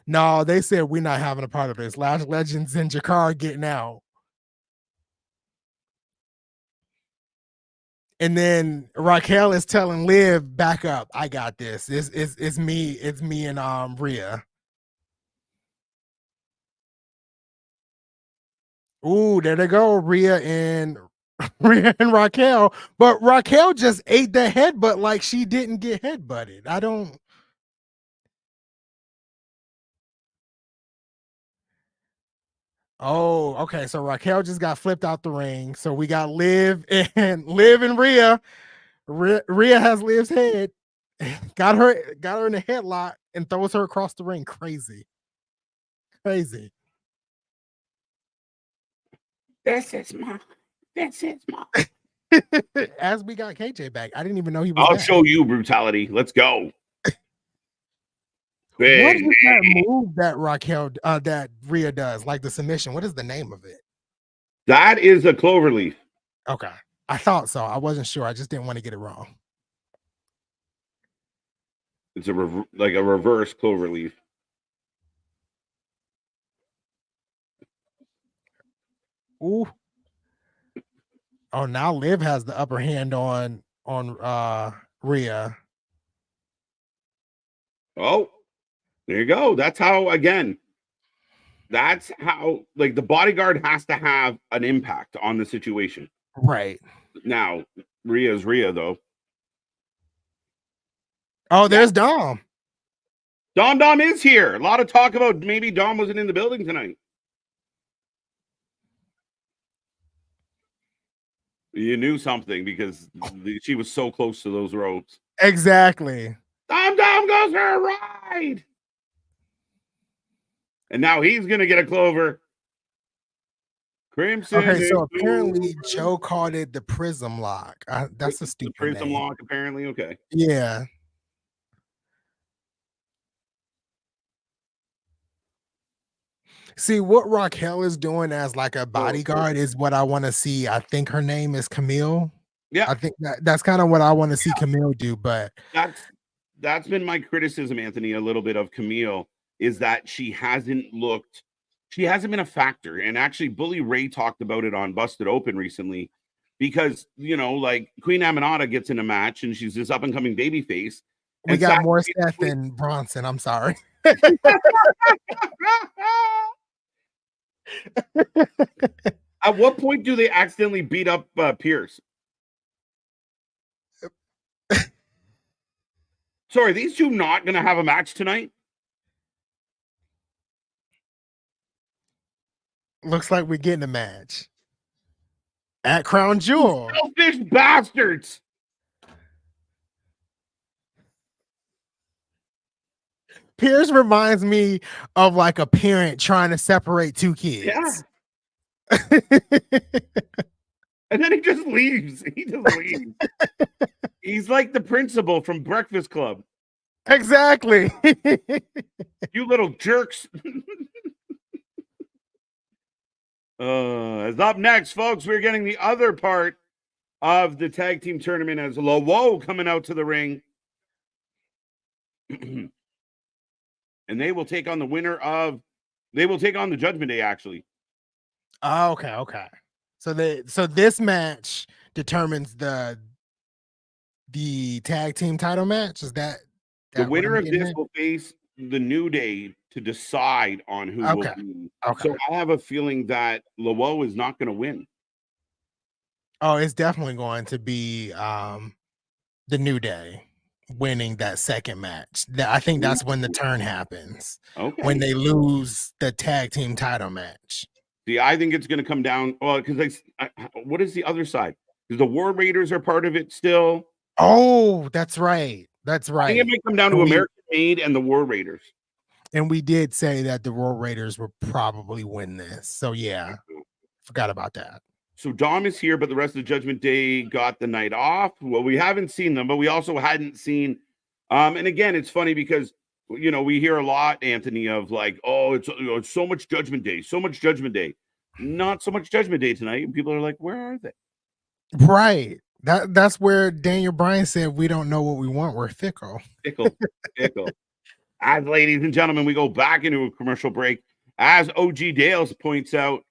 No, they said we're not having a part of this. Lash Legends and Jakara getting out. And then Raquel is telling Liv, back up. I got this. It's me. It's me and Rhea. Ooh, there they go. Rhea and Raquel. But Raquel just ate the headbutt like she didn't get headbutted. I don't. Oh, okay. So Raquel just got flipped out the ring. So we got Liv and Rhea. Rhea has Liv's head. Got her in a headlock and throws her across the ring. Crazy. This is mine. As we got KJ back, I didn't even know he was. I'll show you brutality. Let's go. What is that move that Raquel, that Rhea does, like the submission? What is the name of it? That is a cloverleaf. Okay, I thought so. I wasn't sure. I just didn't want to get it wrong. It's like a reverse cloverleaf. Ooh. Oh, now Liv has the upper hand on Rhea. Oh, there you go. That's how, again, like the bodyguard has to have an impact on the situation. Right. Now, Rhea's Rhea, though. Oh, there's Dom. Dom is here. A lot of talk about maybe Dom wasn't in the building tonight. You knew something because she was so close to those ropes. Exactly. Dom goes for a ride. And now he's going to get a clover. Crimson. Okay, so apparently Joe called it the prism lock. That's a stupid prism name. lock, apparently. Okay. Yeah. See, what Raquel is doing as like a bodyguard is what I want to see. I think her name is Camille. Yeah. I think that's kind of what I want to see Camille do, but that's been my criticism, Anthony, a little bit of Camille, is that she hasn't been a factor. And actually, Bully Ray talked about it on Busted Open recently because, like Queen Aminata gets in a match and she's this up and coming baby face. We got more Seth than Bronson. I'm sorry. At what point do they accidentally beat up Pierce? Sorry, are these two not going to have a match tonight? Looks like we're getting a match at Crown Jewel. Selfish bastards. Pierce reminds me of like a parent trying to separate two kids. Yeah. And then he just leaves. He's like the principal from Breakfast Club. Exactly. You little jerks. As up next, folks, we're getting the other part of the tag team tournament as Lowo coming out to the ring. And they will take on the winner of the Judgment Day, actually. Oh, okay. So this match determines the tag team title match. Is that the winner of this will face the New Day to decide on who will be. Okay. So I have a feeling that Lowo is not going to win. Oh, it's definitely going to be the New Day winning that second match. I think that's when the turn happens. Okay. When they lose the tag team title match. See, I think it's going to come down. Well, because what is the other side? Because the War Raiders are part of it still. Oh, that's right. That's right. I think it might come down to American Made and the War Raiders. And we did say that the War Raiders will probably win this. So yeah, forgot about that. So Dom is here, but the rest of the Judgment Day got the night off. Well, we haven't seen them, but we also hadn't seen. And again, it's funny because we hear a lot, Anthony, of like, oh, it's so much Judgment Day, so much Judgment Day, not so much Judgment Day tonight. And people are like, where are they? Right. That's where Daniel Bryan said, we don't know what we want. We're fickle. Fickle. As ladies and gentlemen, we go back into a commercial break. As OG Dales points out,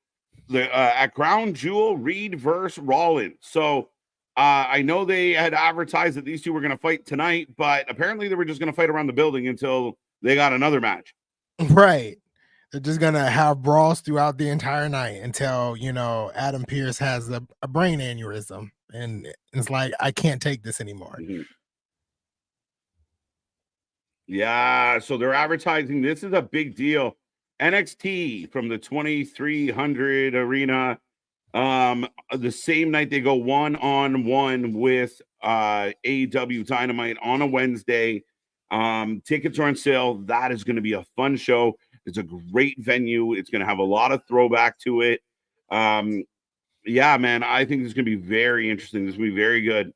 at Crown Jewel, Reed versus Rollins. So I know they had advertised that these two were going to fight tonight, but apparently they were just going to fight around the building until they got another match. Right. They're just going to have brawls throughout the entire night until, Adam Pearce has a brain aneurysm. And it's like, I can't take this anymore. Mm-hmm. Yeah, so they're advertising. This is a big deal. NXT from the 2300 arena. The same night they go 1-on-1 with AEW Dynamite on a Wednesday. Tickets are on sale. That is going to be a fun show. It's a great venue. It's going to have a lot of throwback to it. Yeah, man, I think it's going to be very interesting. This will be very good.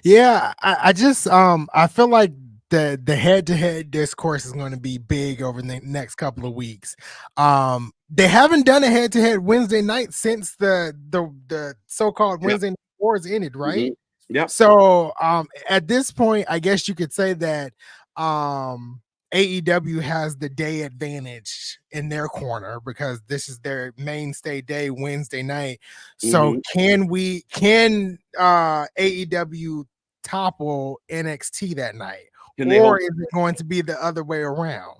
Yeah, I just I feel like the head-to-head discourse is going to be big over the next couple of weeks. They haven't done a head-to-head Wednesday night since the so-called Wednesday night wars ended, right? Mm-hmm. Yeah. So at this point, I guess you could say that AEW has the day advantage in their corner because this is their mainstay day, Wednesday night. So can AEW topple NXT that night? Or is it going to be the other way around?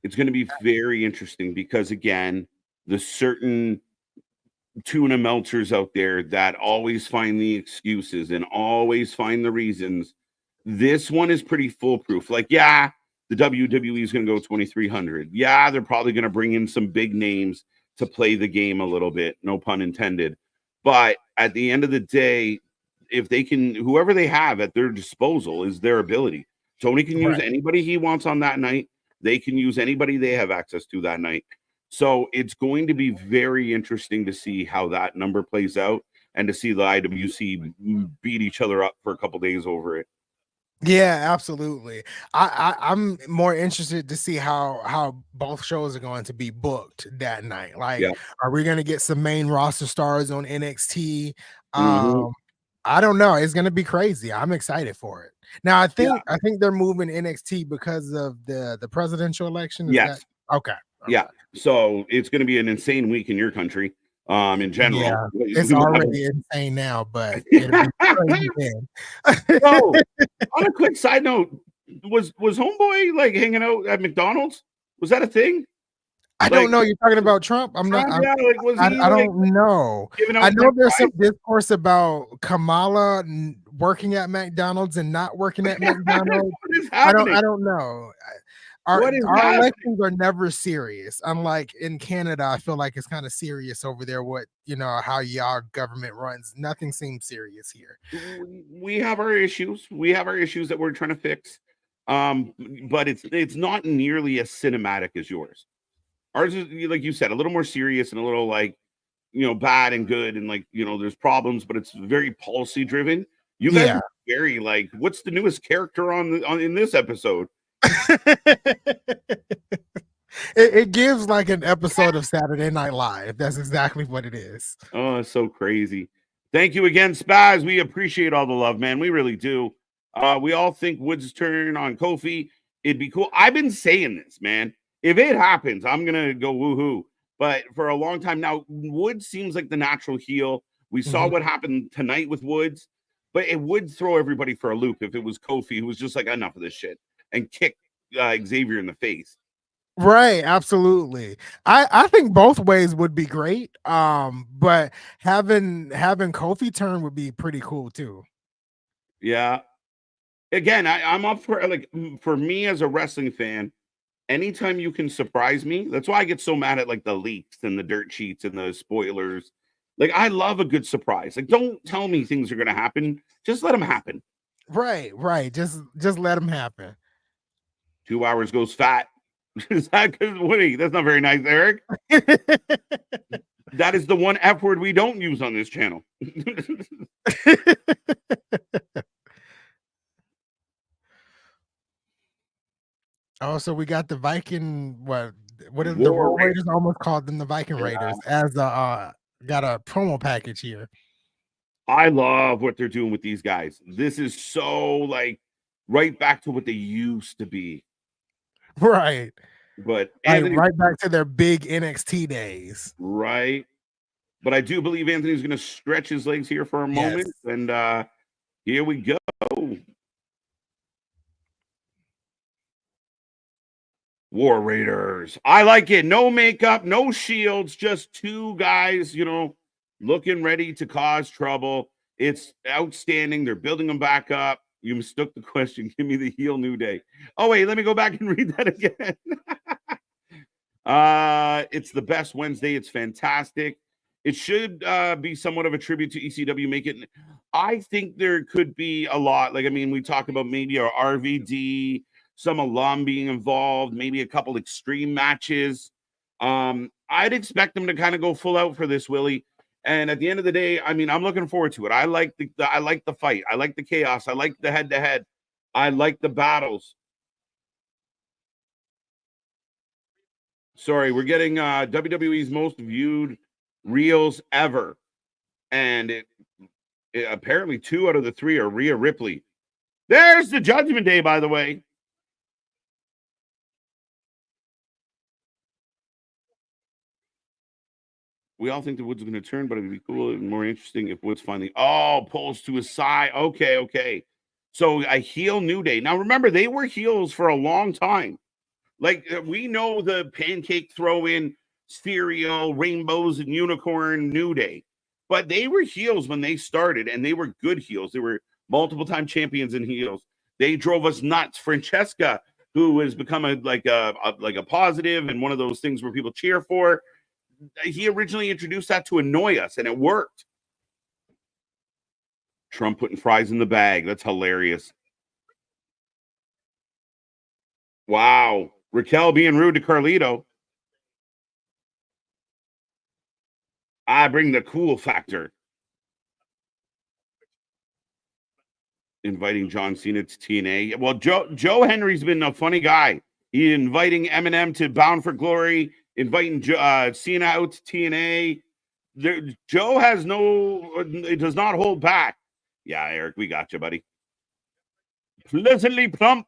It's going to be very interesting because, again, the certain tuna melters out there that always find the excuses and always find the reasons. This one is pretty foolproof. Like, yeah, the WWE is going to go 2,300. Yeah, they're probably going to bring in some big names to play the game a little bit. No pun intended. But at the end of the day, if they can, whoever they have at their disposal is their ability. Tony can use Right. anybody he wants on that night. They can use anybody they have access to that night. So it's going to be very interesting to see how that number plays out and to see the IWC beat each other up for a couple days over it. Yeah, absolutely. I'm more interested to see how both shows are going to be booked that night. Like, Yeah. are we going to get some main roster stars on NXT? Mhm. I don't know. It's going to be crazy. I'm excited for it. Now, I Yeah. think they're moving NXT because of the presidential election. Is Yes. that okay? Yeah. So it's going to be an insane week in your country, in general. Yeah, We it's will have already insane now, but it'll be crazy then. Oh, on a quick side note, was Homeboy like hanging out at McDonald's? Was that a thing? I Like, don't know. You're talking about Trump? I'm not. yeah, like was he I like don't know. giving I out know there's fries? some discourse about Kamala working at McDonald's and not working at McDonald's. What is happening? I don't know. Our What is our happening? elections are never serious. Unlike in Canada, I feel like it's kind of serious over there. What how y'all government runs. Nothing seems serious here. We have our issues. We have our issues that we're trying to fix. But it's not nearly as cinematic as yours. Ours is, like you said, a little more serious and a little like, bad and good, and like, there's problems, but it's very policy driven. You guys Yeah. are very like, what's the newest character in this episode? It gives like an episode of Saturday Night Live. That's exactly what it is. Oh, it's so crazy. Thank you again, Spaz. We appreciate all the love, man. We really do. We all think Woods' turn on Kofi. It'd be cool. I've been saying this, man. If it happens, I'm gonna go woohoo. But for a long time now, Woods seems like the natural heel. We saw what happened tonight with Woods, but it would throw everybody for a loop if it was Kofi who was just like, enough of this shit, and kick Xavier in the face. Right, absolutely. I think both ways would be great. But having Kofi turn would be pretty cool too. Yeah. Again, I'm up for, like, for me as a wrestling fan, anytime you can surprise me. That's why I get so mad at like the leaks and the dirt sheets and the spoilers. Like, I love a good surprise. Like, don't tell me things are gonna happen. Just let them happen. Right. Just let them happen. 2 hours goes fat. Is that because Woody? That's not very nice, Eric. That is the one F word we don't use on this channel. Oh, so we got the Viking. What is the War War Raiders? Almost called them the Viking Raiders. As got a promo package here. I love what they're doing with these guys. This is so like right back to what they used to be. Right. But Like, right back to their big NXT days. Right. But I do believe Anthony's going to stretch his legs here for a moment. And here we go. War Raiders. I like it. No makeup, no shields, just two guys, looking ready to cause trouble. It's outstanding. They're building them back up. You mistook the question. Give me the heel New Day. Oh, wait, let me go back and read that again. It's the best Wednesday. It's fantastic. It should be somewhat of a tribute to ECW. Make it. I think there could be a lot. Like, I mean, we talk about maybe a RVD, some alum being involved, maybe a couple extreme matches. I'd expect them to kind of go full out for this, Willie. And at the end of the day, I mean, I'm looking forward to it. I like the fight. I like the chaos. I like the head-to-head. I like the battles. Sorry, we're getting WWE's most viewed reels ever. And it apparently 2 out of the 3 are Rhea Ripley. There's the Judgment Day, by the way. We all think the Woods is going to turn, but it'd be cool and more interesting if Woods finally pulls to his side. Okay. So a heel New Day. Now remember, they were heels for a long time. Like, we know the pancake throw-in, stereo, rainbows and unicorn New Day, but they were heels when they started, and they were good heels. They were multiple-time champions in heels. They drove us nuts. Francesca, who has become a positive and one of those things where people cheer for. He originally introduced that to annoy us, and it worked. Trump putting fries in the bag. That's hilarious. Wow. Raquel being rude to Carlito. I bring the cool factor. Inviting John Cena to TNA. Well, Joe Henry's been a funny guy. He inviting Eminem to Bound for Glory, inviting Cena out to TNA. Joe has it does not hold back. Yeah, Eric, we got you, buddy. Pleasantly plump.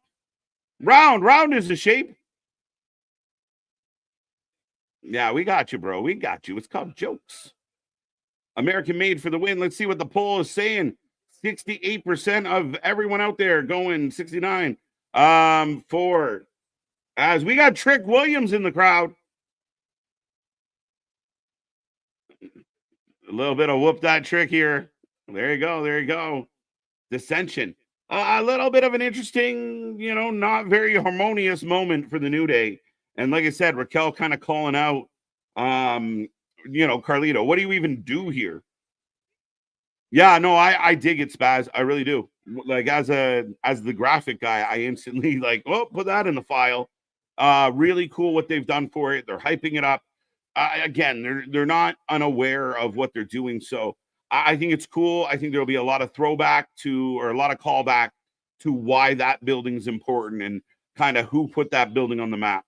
Round is the shape. Yeah, we got you, bro. We got you. It's called jokes. American made for the win. Let's see what the poll is saying. 68% of everyone out there going 69. For as we got Trick Williams in the crowd. A little bit of whoop that trick here. There you go. There you go. Dissension. A little bit of an interesting, not very harmonious moment for the New Day. And like I said, Raquel kind of calling out, Carlito, what do you even do here? Yeah, no, I dig it, Spaz. I really do. Like as the graphic guy, I instantly put that in the file. Really cool what they've done for it. They're hyping it up. Again, they're not unaware of what they're doing. So I think it's cool. I think there'll be a lot of throwback or a lot of callback to why that building's important and kind of who put that building on the map.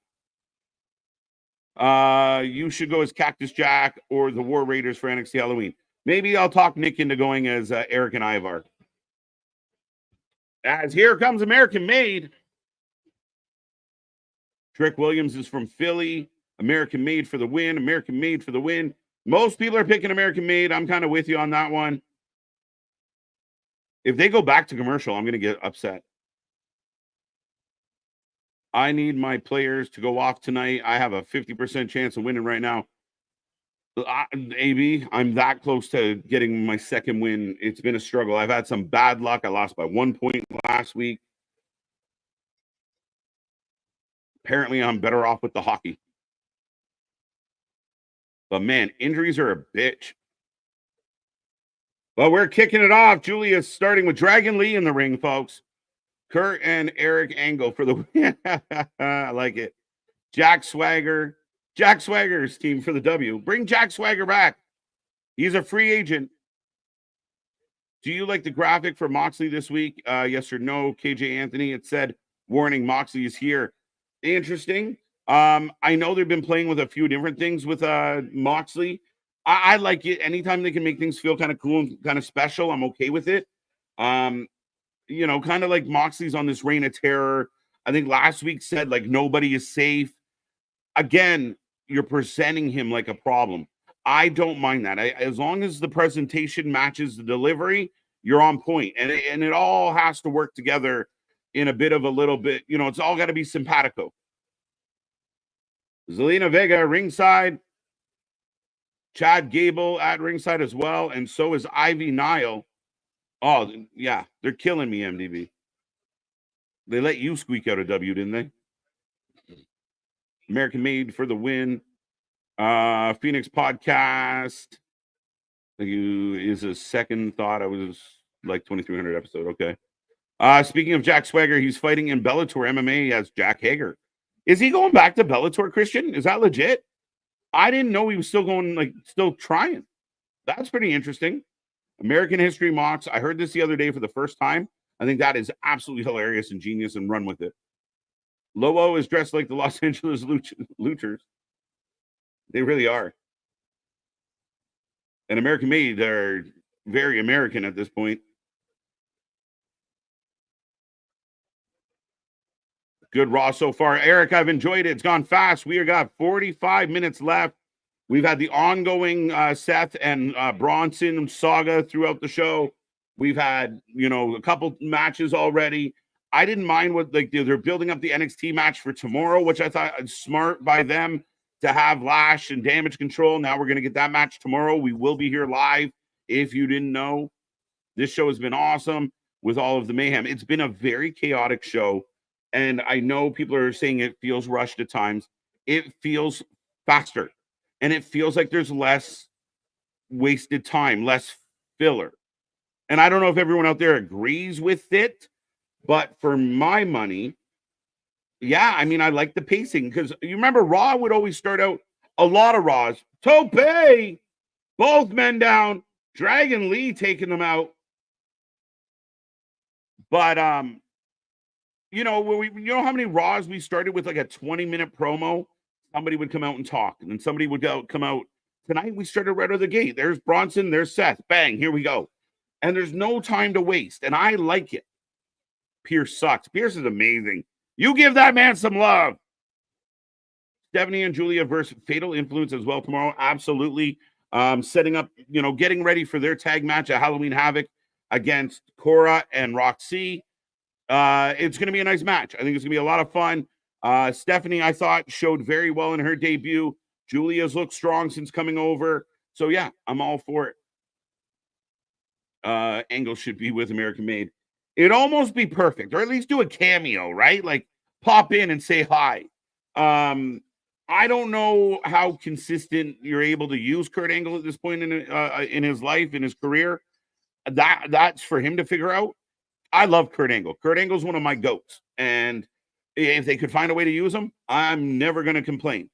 You should go as Cactus Jack or the War Raiders for NXT Halloween. Maybe I'll talk Nick into going as Eric and Ivar. As here comes American Made. Trick Williams is from Philly. American Made for the win. American Made for the win. Most people are picking American Made. I'm kind of with you on that one. If they go back to commercial, I'm going to get upset. I need my players to go off tonight. I have a 50% chance of winning right now. AB, I'm that close to getting my second win. It's been a struggle. I've had some bad luck. I lost by 1 point last week. Apparently, I'm better off with the hockey. But man, injuries are a bitch. Well, we're kicking it off. Julius starting with Dragon Lee in the ring, folks. Kurt and Eric Angle for the win. I like it. Jack Swagger's team for the W. Bring Jack Swagger back. He's a free agent. Do you like the graphic for Moxley this week? Yes or no? KJ Anthony, it said, warning, Moxley is here. Interesting. I know they've been playing with a few different things with Moxley. I like it. Anytime they can make things feel kind of cool and kind of special, I'm okay with it. Kind of like Moxley's on this reign of terror. I think last week said, nobody is safe. Again, you're presenting him like a problem. I don't mind that. As long as the presentation matches the delivery, you're on point. And it all has to work together in a bit of a little bit. It's all got to be simpatico. Zelina Vega ringside. Chad Gable at ringside as well. And so is Ivy Nile. Oh, yeah. They're killing me, MDB. They let you squeak out a W, didn't they? American Made for the win. Phoenix Podcast. Is a second thought. I was like 2300 episode. Okay. Speaking of Jack Swagger, he's fighting in Bellator MMA as Jack Hager. Is he going back to Bellator, Christian? Is that legit? I didn't know he was still going, still trying. That's pretty interesting. American History Mox. I heard this the other day for the first time. I think that is absolutely hilarious and genius, and run with it. Lobo is dressed like the Los Angeles Luchers. They really are. And American Made, they're very American at this point. Good Raw so far. Eric, I've enjoyed it. It's gone fast. We have got 45 minutes left. We've had the ongoing Seth and Bronson saga throughout the show. We've had, a couple matches already. I didn't mind what they're building up the NXT match for tomorrow, which I thought smart by them to have Lash and Damage Control. Now we're going to get that match tomorrow. We will be here live. If you didn't know, this show has been awesome with all of the mayhem. It's been a very chaotic show. And I know people are saying it feels rushed at times. It feels faster. And it feels like there's less wasted time, less filler. And I don't know if everyone out there agrees with it, but for my money, yeah, I mean, I like the pacing because you remember Raw would always start out a lot of Raws. Tope, both men down, Dragon Lee taking them out. But you know, you know how many Raws we started with like a 20-minute promo? Somebody would come out and talk, and then somebody would come out. Tonight we started right out of the gate. There's Bronson, there's Seth. Bang, here we go. And there's no time to waste. And I like it. Pierce sucks. Pierce is amazing. You give that man some love. Stephanie and Julia versus Fatal Influence as well tomorrow. Absolutely. Setting up, you know, getting ready for their tag match at Halloween Havoc against Cora and Roxy. It's going to be a nice match. I think it's going to be a lot of fun. Stephanie, I thought, showed very well in her debut. Julia's looked strong since coming over. So, yeah, I'm all for it. Angle should be with American Made. It'd almost be perfect, or at least do a cameo, right? Like, pop in and say hi. I don't know how consistent you're able to use Kurt Angle at this point in his life, in his career. That's for him to figure out. I love Kurt Angle. Kurt Angle's one of my goats. And if they could find a way to use him, I'm never going to complain.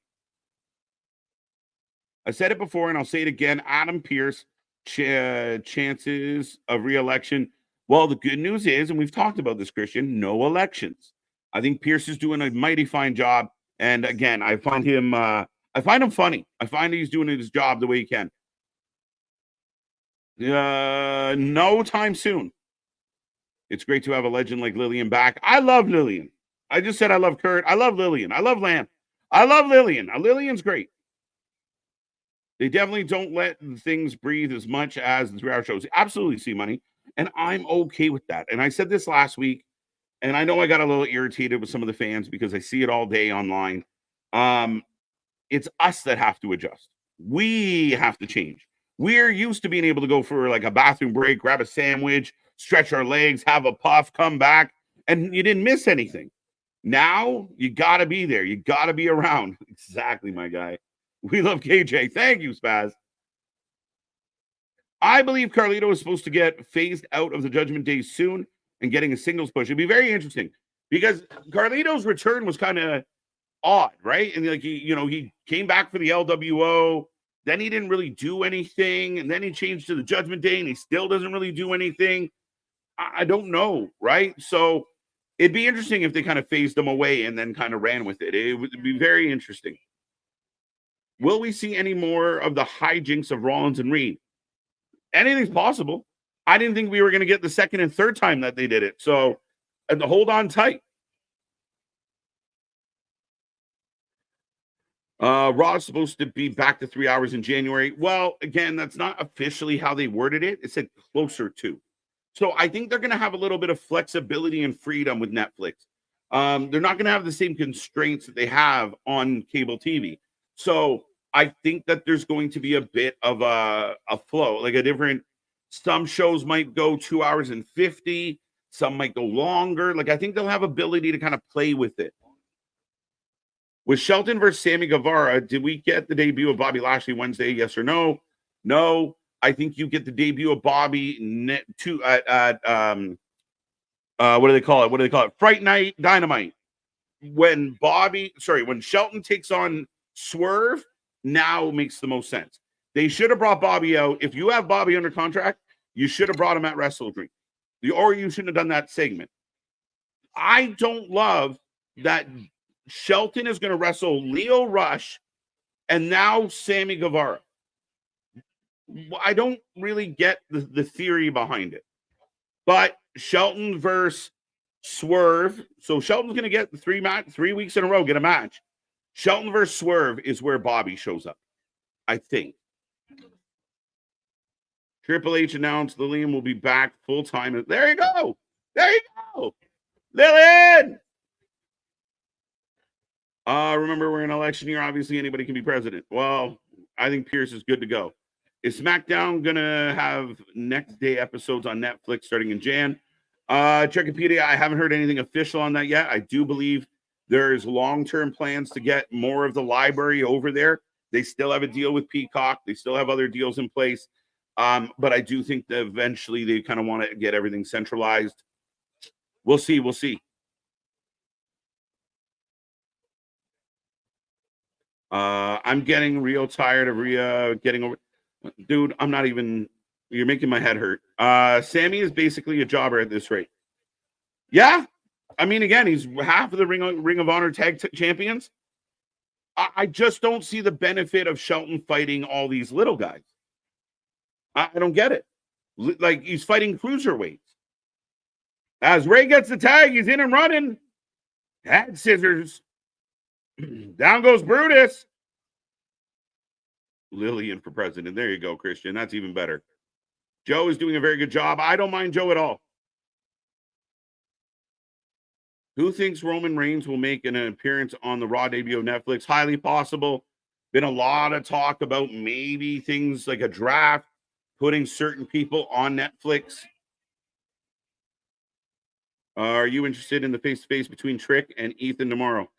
I said it before, and I'll say it again. Adam Pearce, chances of re-election. Well, the good news is, and we've talked about this, Christian, no elections. I think Pearce is doing a mighty fine job. And again, I find him funny. I find he's doing his job the way he can. No time soon. It's great to have a legend like Lillian back. I love Lillian. I just said I love Kurt. I love Lillian. I love Lamb. I love Lillian. Lillian's great. They definitely don't let things breathe as much as the 3-hour shows. Absolutely, see money. And I'm okay with that. And I said this last week, and I know I got a little irritated with some of the fans because I see it all day online. It's us that have to adjust. We have to change. We're used to being able to go for like a bathroom break, grab a sandwich, stretch our legs, have a puff, come back, and you didn't miss anything. Now you got to be there. You got to be around. Exactly, my guy. We love KJ. Thank you, Spaz. I believe Carlito is supposed to get phased out of the Judgment Day soon and getting a singles push. It'd be very interesting because Carlito's return was kind of odd, right? And like he came back for the LWO, then he didn't really do anything, and then he changed to the Judgment Day, and he still doesn't really do anything. I don't know, right? So it'd be interesting if they kind of phased him away and then kind of ran with it. It would be very interesting. Will we see any more of the hijinks of Rollins and Reed? Anything's possible. I didn't think we were going to get the second and third time that they did it. So hold on tight. Raw's supposed to be back to 3 hours in January. Well, again, that's not officially how they worded it. It said closer to. So I think they're going to have a little bit of flexibility and freedom with Netflix. They're not going to have the same constraints that they have on cable TV. So I think that there's going to be a bit of a flow, like a different. Some shows might go 2 hours and 50. Some might go longer. Like I think they'll have ability to kind of play with it. With Shelton versus Sammy Guevara, did we get the debut of Bobby Lashley Wednesday? Yes or no? No. I think you get the debut of Bobby at what do they call it? Fright Night Dynamite. When Shelton takes on Swerve, now makes the most sense. They should have brought Bobby out. If you have Bobby under contract, you should have brought him at Wrestle Dream. Or you shouldn't have done that segment. I don't love that Shelton is going to wrestle Leo Rush and now Sammy Guevara. I don't really get the theory behind it. But Shelton versus Swerve. So Shelton's going to get 3 weeks in a row, get a match. Shelton versus Swerve is where Bobby shows up, I think. Triple H announced Lillian will be back full time. There you go. There you go. Lillian. Remember, we're in an election year. Obviously, anybody can be president. Well, I think Pierce is good to go. Is SmackDown going to have next day episodes on Netflix starting in Jan? Wikipedia, I haven't heard anything official on that yet. I do believe there's long-term plans to get more of the library over there. They still have a deal with Peacock. They still have other deals in place. But I do think that eventually they kind of want to get everything centralized. We'll see. We'll see. I'm getting real tired of Rhea getting over. Dude, I'm not even. You're making my head hurt. Sammy is basically a jobber at this rate. Yeah. I mean, again, he's half of the Ring of Honor tag champions. I just don't see the benefit of Shelton fighting all these little guys. I don't get it. Like, he's fighting cruiserweights. As Ray gets the tag, he's in and running. Head scissors. Down goes Brutus. Lillian for president. There you go, Christian. That's even better. Joe is doing a very good job. I don't mind Joe at all. Who thinks Roman Reigns will make an appearance on the Raw debut of Netflix? Highly possible. Been a lot of talk about maybe things like a draft, putting certain people on Netflix. Are you interested in the face-to-face between Trick and Ethan tomorrow?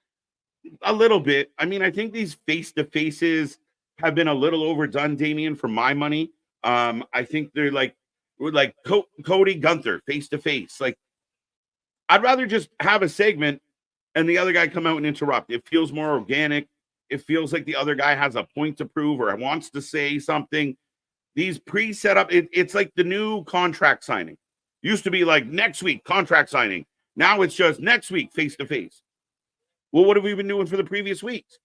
A little bit. I mean, I think these face-to-faces have been a little overdone, Damian, for my money. I think they're like Cody Gunther face-to-face. Like, I'd rather just have a segment and the other guy come out and interrupt. It feels more organic. It feels like the other guy has a point to prove or wants to say something. These pre-set up, it's like the new contract signing. Used to be like next week, contract signing. Now it's just next week, face-to-face. Well, what have we been doing for the previous weeks?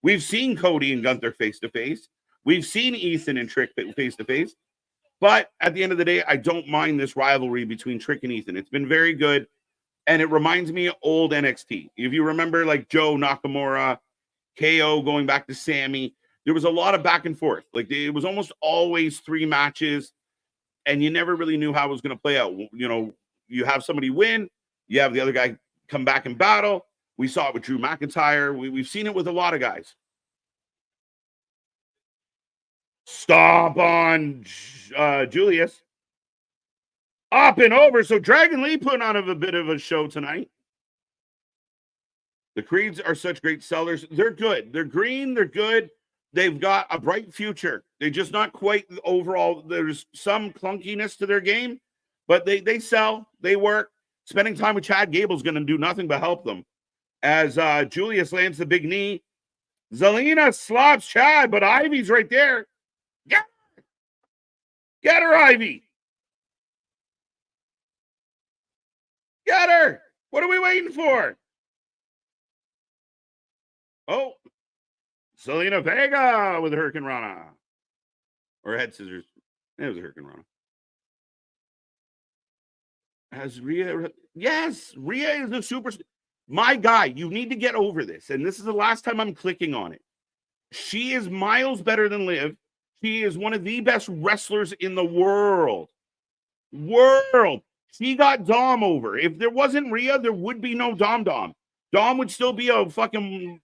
We've seen Cody and Gunther face-to-face. We've seen Ethan and Trick face-to-face. But at the end of the day, I don't mind this rivalry between Trick and Ethan. It's been very good. And it reminds me of old NXT. If you remember, like Joe Nakamura, KO going back to Sammy, there was a lot of back and forth. Like, it was almost always 3 matches, and you never really knew how it was going to play out. You know, you have somebody win, you have the other guy come back in battle. We saw it with Drew McIntyre. We've seen it with a lot of guys. Stop on Julius. Up and over. So Dragon Lee putting on a bit of a show tonight. The Creeds are such great sellers. They're good. They're green. They're good. They've got a bright future. They're just not quite overall. There's some clunkiness to their game, but they sell. They work. Spending time with Chad Gable's going to do nothing but help them. As Julius lands the big knee. Zelina slops Chad, but Ivy's right there. Get her, Ivy. Get her. What are we waiting for? Oh, Zelina Vega with Hurricane Rana. Or head scissors. It was a Hurricane Rana. Has Rhea? Yes, Rhea is the super. My guy, you need to get over this. And this is the last time I'm clicking on it. She is miles better than Liv. She is one of the best wrestlers in the world. She got Dom over. If there wasn't Rhea, there would be no Dom. Dom would still be a fucking...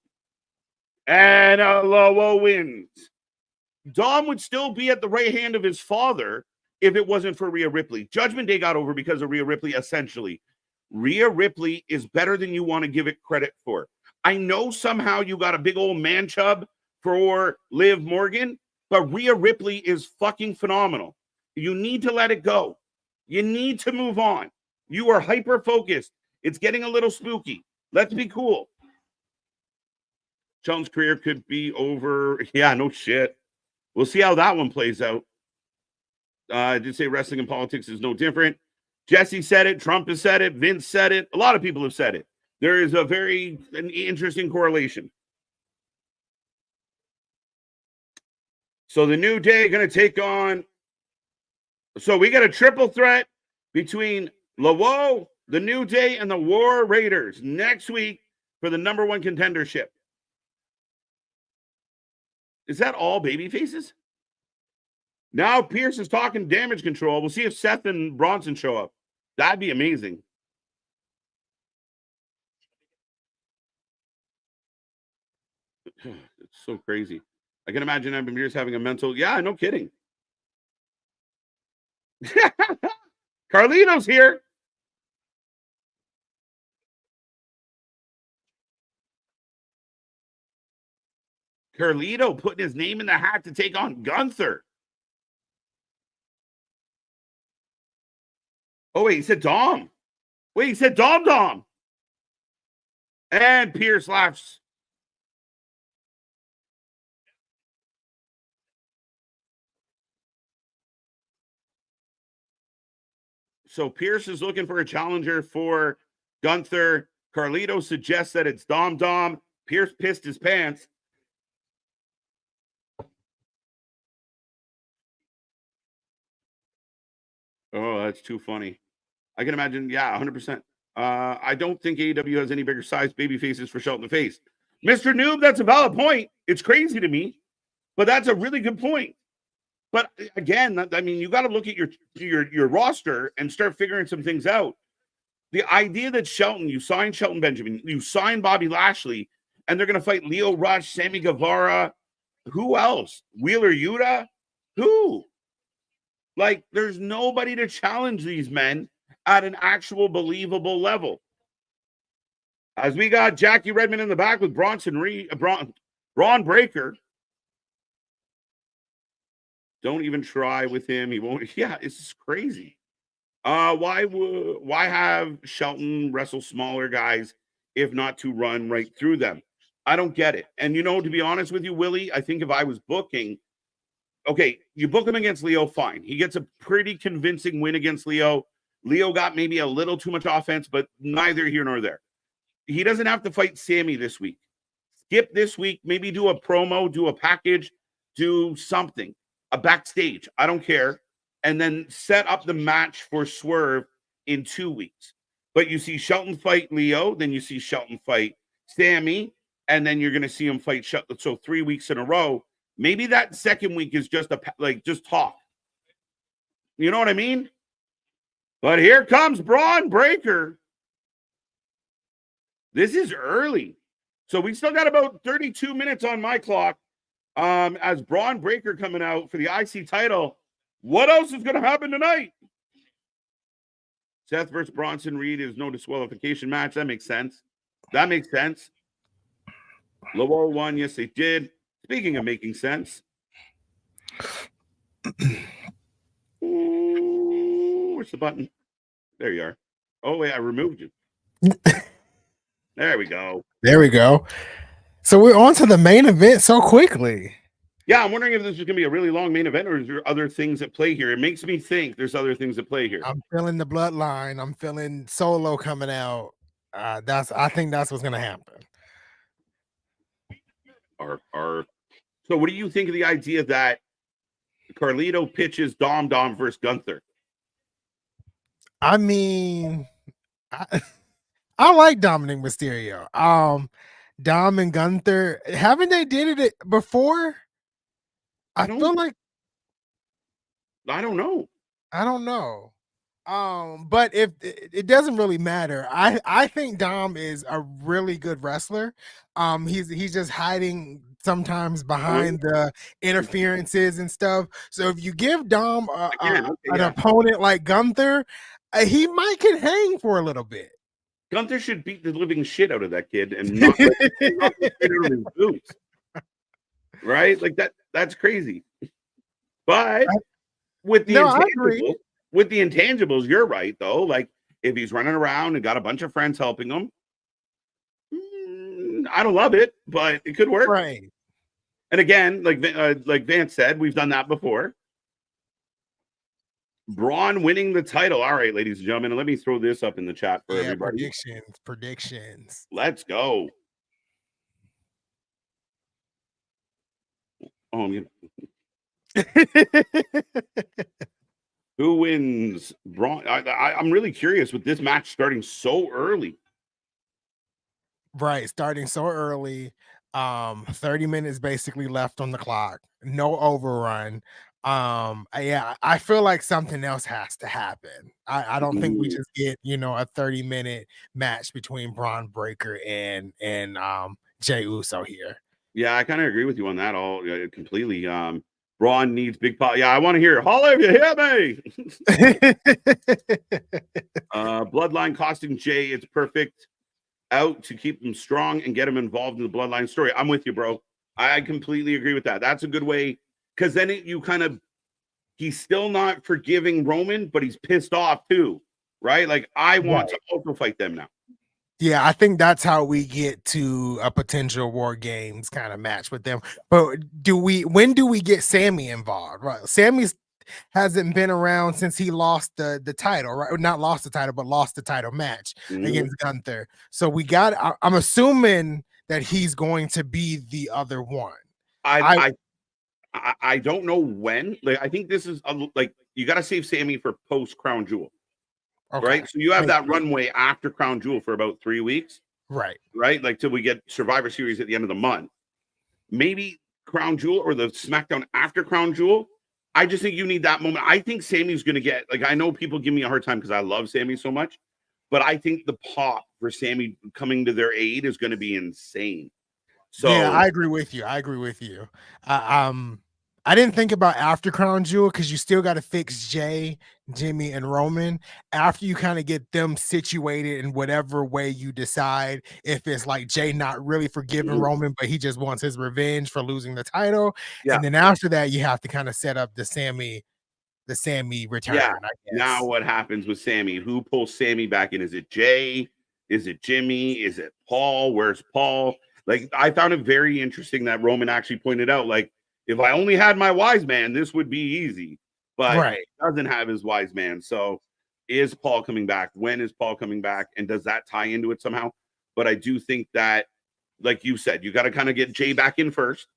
And Lowo wins. Dom would still be at the right hand of his father if it wasn't for Rhea Ripley. Judgment Day got over because of Rhea Ripley, essentially. Rhea Ripley is better than you want to give it credit for. I know somehow you got a big old man chub for Liv Morgan, but Rhea Ripley is fucking phenomenal. You need to let it go. You need to move on. You are hyper-focused. It's getting a little spooky. Let's be cool. Shelton's career could be over. Yeah, no shit. We'll see how that one plays out. I did say wrestling and politics is no different. Jesse said it. Trump has said it. Vince said it. A lot of people have said it. There is an interesting correlation. So the New Day going to take on. So we got a triple threat between Lawo, the New Day, and the War Raiders next week for the #1 contendership. Is that all baby faces? Now Pierce is talking damage control. We'll see if Seth and Bronson show up. That'd be amazing. It's so crazy. I can imagine Evan Pierce having a mental. Yeah, no kidding. Carlito's here. Carlito putting his name in the hat to take on Gunther. Oh, wait, he said Dom. Wait, he said Dom. And Pierce laughs. So Pierce is looking for a challenger for Gunther. Carlito suggests that it's Dom. Pierce pissed his pants. Oh, that's too funny. I can imagine. Yeah, 100%. I don't think AEW has any bigger size baby faces for Shelton to face. Mr. Noob, that's a valid point. It's crazy to me, but that's a really good point. But again, I mean, you got to look at your roster and start figuring some things out. The idea that you signed Shelton Benjamin, you signed Bobby Lashley, and they're going to fight Lio Rush, Sammy Guevara. Who else? Wheeler Yuta? Who? Like, there's nobody to challenge these men at an actual believable level. As we got Jackie Redmond in the back with Braun Breaker. Don't even try with him. He won't. Yeah, it's crazy. Why have Shelton wrestle smaller guys if not to run right through them? I don't get it. And to be honest with you, Willie, I think if I was booking, okay, you book him against Leo, fine. He gets a pretty convincing win against Leo. Leo got maybe a little too much offense, but neither here nor there. He doesn't have to fight Sammy this week. Skip this week, maybe do a promo, do a package, do something, a backstage. I don't care. And then set up the match for Swerve in 2 weeks. But you see Shelton fight Leo, then you see Shelton fight Sammy, and then you're going to see him fight Shelton. So 3 weeks in a row. Maybe that second week is just just talk. You know what I mean? But here comes Braun Breaker. This is early. So we still got about 32 minutes on my clock. As Braun Breaker coming out for the IC title. What else is going to happen tonight? Seth versus Bronson Reed is no disqualification match. That makes sense. Lobo won. Yes, they did. Speaking of making sense. Ooh, where's the button? There you are. Oh, wait, I removed you. There we go. So we're on to the main event so quickly. Yeah, I'm wondering if this is going to be a really long main event or is there other things at play here? It makes me think there's other things at play here. I'm feeling the bloodline. I'm feeling Solo coming out. I think that's what's going to happen. So what do you think of the idea that Carlito pitches Dom versus Gunther? I mean, I like Dominic Mysterio. Dom and Gunther, haven't they did it before? I feel like I don't know. But if it doesn't really matter, I think Dom is a really good wrestler. He's just hiding sometimes behind the interferences and stuff. So if you give Dom an opponent like Gunther, he might get hang for a little bit. Gunther should beat the living shit out of that kid and knock the shit out of his boots. Right? Like that's crazy. But with the intangibles, you're right though. Like if he's running around and got a bunch of friends helping him, I don't love it, but it could work. Right. And again, like Vance said, we've done that before. Braun winning the title. All right, ladies and gentlemen, let me throw this up in the chat for everybody. Predictions. Let's go. Oh, who wins? Braun. I'm really curious with this match starting so early. Right, starting so early. 30 minutes basically left on the clock. No overrun. I feel like something else has to happen. I don't think we just get a 30-minute match between Braun Breaker and Jey Uso here. Yeah, I kind of agree with you on that all completely. Braun needs big pop. Yeah, I want to hear it. Holla if you hear me. Bloodline costing Jey. It's perfect out to keep him strong and get him involved in the bloodline story. I'm with you, bro. I completely agree with that. That's a good way because then he's still not forgiving Roman, but he's pissed off too. right? Like I want to also fight them now. Yeah, I think that's how we get to a potential War Games kind of match with them. But when do we get Sammy involved? Right. Sammy's hasn't been around since he lost the title, right? Not lost the title, but lost the title match against Gunther. So I'm assuming that he's going to be the other one. I don't know when. Like I think this is like you got to save Sammy for post Crown Jewel. Okay. Right. So you have that runway after Crown Jewel for about 3 weeks. Right. Right. Like till we get Survivor Series at the end of the month. Maybe Crown Jewel or the SmackDown after Crown Jewel. I just think you need that moment. I think Sammy's going to get, like, I know people give me a hard time because I love Sammy so much, but I think the pop for Sammy coming to their aid is going to be insane. So yeah, I agree with you. I didn't think about after Crown Jewel because you still got to fix Jay, Jimmy, and Roman after you kind of get them situated in whatever way you decide. If it's like Jay not really forgiving Roman, but he just wants his revenge for losing the title. Yeah. And then after that, you have to kind of set up the Sammy return. Yeah. I guess. Now what happens with Sammy? Who pulls Sammy back in? Is it Jay? Is it Jimmy? Is it Paul? Where's Paul? Like, I found it very interesting that Roman actually pointed out, like, if I only had my wise man, this would be easy. But he doesn't have his wise man. So is Paul coming back? When is Paul coming back? And does that tie into it somehow? But I do think that, like you said, you got to kind of get Jay back in first.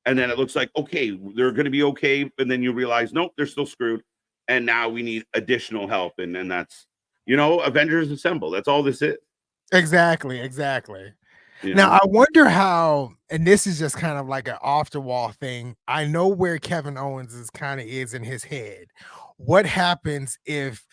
And then it looks like, okay, they're going to be okay. And then you realize, nope, they're still screwed. And now we need additional help. And that's, Avengers Assemble. That's all this is. Exactly. Now, I wonder how, and this is just kind of like an off the wall thing. I know where Kevin Owens is in his head. What happens if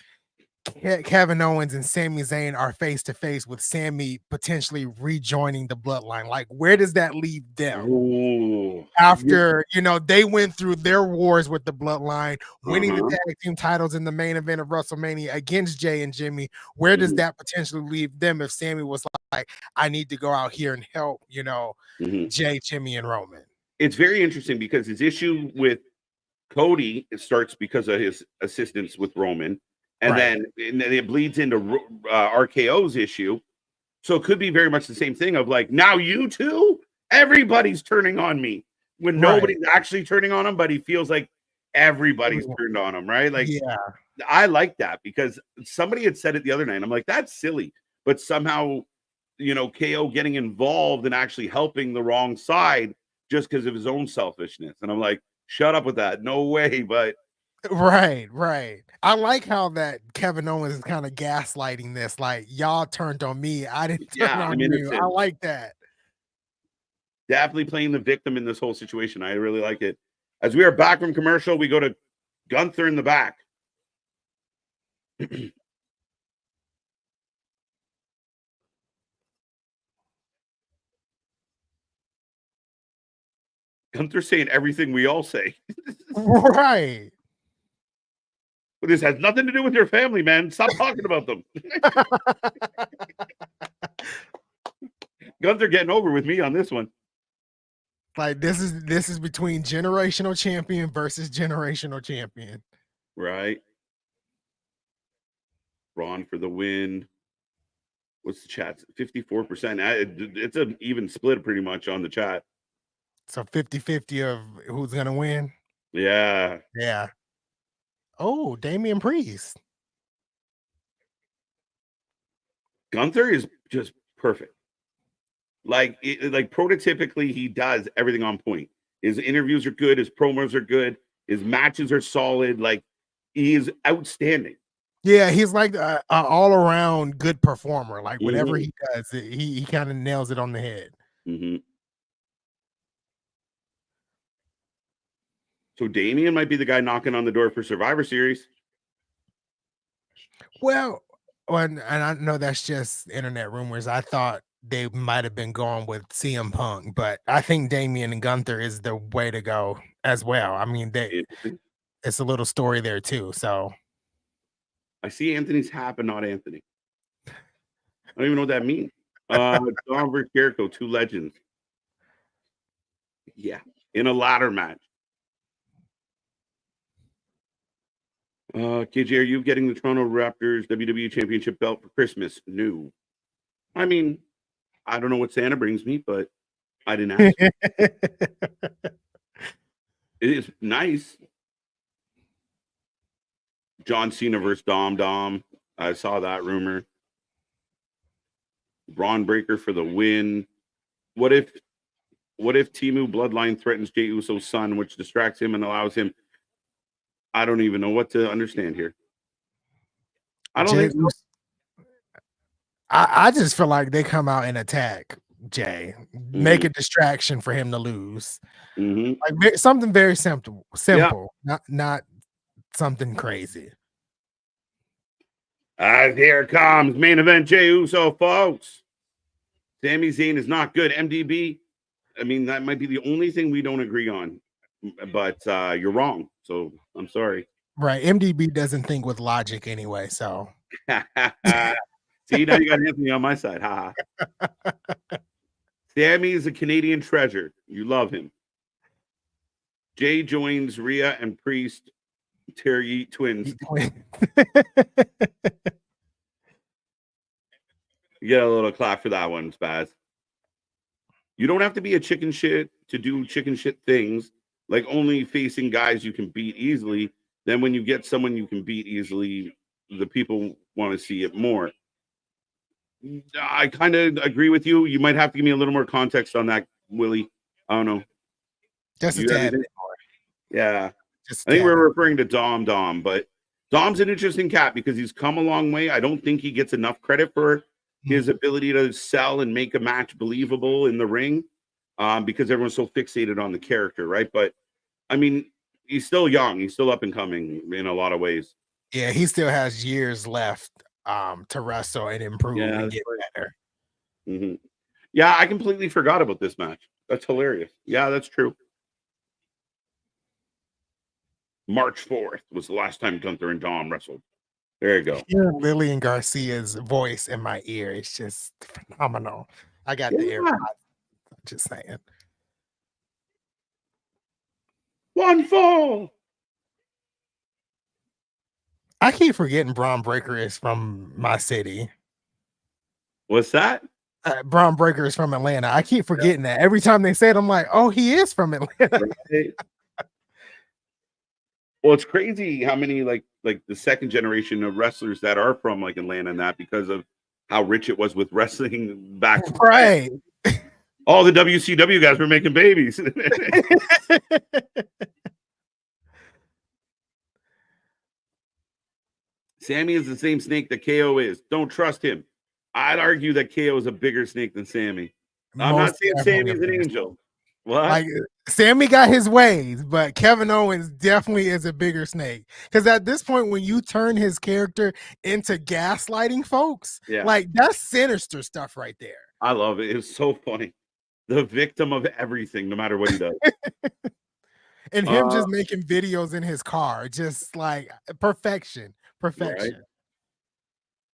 Kevin Owens and Sami Zayn are face to face with Sammy potentially rejoining the bloodline? Like, where does that leave them? Ooh. After, they went through their wars with the bloodline, winning the tag team titles in the main event of WrestleMania against Jay and Jimmy. Where does that potentially leave them if Sammy was like, I need to go out here and help, Jay, Jimmy, and Roman? It's very interesting because his issue with Cody starts because of his assistance with Roman. And then it bleeds into RKO's issue. So it could be very much the same thing of like, now you two, everybody's turning on me when nobody's actually turning on him, but he feels like everybody's turned on him, right? Like, I like that because somebody had said it the other night. I'm like, that's silly. But somehow, KO getting involved and actually helping the wrong side just because of his own selfishness. And I'm like, shut up with that. No way. But Right. I like how that Kevin Owens is kind of gaslighting this. Like, y'all turned on me. I didn't turn on you. I like that. Definitely playing the victim in this whole situation. I really like it. As we are back from commercial, we go to Gunther in the back. Gunther saying everything we all say. Right. But this has nothing to do with your family, man. Stop talking about them. Gunther getting over with me on this one. Like, this is between generational champion versus generational champion. Right. Bron for the win. What's the chat? 54%. It's an even split pretty much on the chat. So 50-50 of who's going to win? Yeah. Oh, Damian Priest. Gunther is just perfect. Like prototypically, he does everything on point. His interviews are good. His promos are good. His matches are solid. Like, he is outstanding. Yeah, he's like an all-around good performer. Like, whatever he does, he kind of nails it on the head. So Damian might be the guy knocking on the door for Survivor Series. Well, and I know that's just internet rumors. I thought they might have been going with CM Punk, but I think Damian and Gunther is the way to go as well. I mean, it's a little story there too. So I see Anthony's hat, but not Anthony. I don't even know what that means. Don versus Jericho, two legends. Yeah, in a ladder match. KJ, are you getting the Toronto Raptors WWE Championship belt for Christmas? No. I mean, I don't know what Santa brings me, but I didn't ask. It is nice. John Cena versus Dom. I saw that rumor. Braun Breaker for the win. What if Timu Bloodline threatens Jey Uso's son, which distracts him and allows him? I don't even know what to understand here. I don't think so. I just feel like they come out and attack Jay, make a distraction for him to lose. Like something very simple, not something crazy. Here comes main event Jey Uso, folks. Sami Zayn is not good. MDB, I mean, that might be the only thing we don't agree on, but you're wrong. So I'm sorry. Right. MDB doesn't think with logic anyway. So see, now you got Anthony on my side. Ha. Sammy is a Canadian treasure. You love him. Jay joins Rhea and Priest. Terry twins. You get a little clap for that one, Spaz. You don't have to be a chicken shit to do chicken shit things, like only facing guys you can beat easily. Then when you get someone you can beat easily, the people want to see it more. I kind of agree with you. You might have to give me a little more context on that, Willie. I don't know. Just a tad. Yeah. I think we're referring to Dom, but Dom's an interesting cat because he's come a long way. I don't think he gets enough credit for his ability to sell and make a match believable in the ring because everyone's so fixated on the character, right? But, I mean, he's still young. He's still up and coming in a lot of ways. Yeah, he still has years left to wrestle and improve and get better. Yeah, I completely forgot about this match. That's hilarious. Yeah, that's true. March 4th was the last time Gunther and Dom wrestled. There you go. Hearing Lillian Garcia's voice in my ear, it's just phenomenal. I got the AirPods. Just saying. One fall. I keep forgetting Bron Breakker is from my city. What's that? Bron Breakker is from Atlanta. I keep forgetting that. Every time they say it, I'm like, oh, he is from Atlanta. Right. Well, it's crazy how many like the second generation of wrestlers that are from like Atlanta and that because of how rich it was with wrestling back. Right. All the WCW guys were making babies. Sammy is the same snake that KO is. Don't trust him. I'd argue that KO is a bigger snake than Sammy. I'm not saying Sammy's an angel. What? Like Sammy got his ways, but Kevin Owens definitely is a bigger snake. Because at this point, when you turn his character into gaslighting folks, like that's sinister stuff right there. I love it. It's so funny. The victim of everything, no matter what he does. And him just making videos in his car, just like perfection. Right.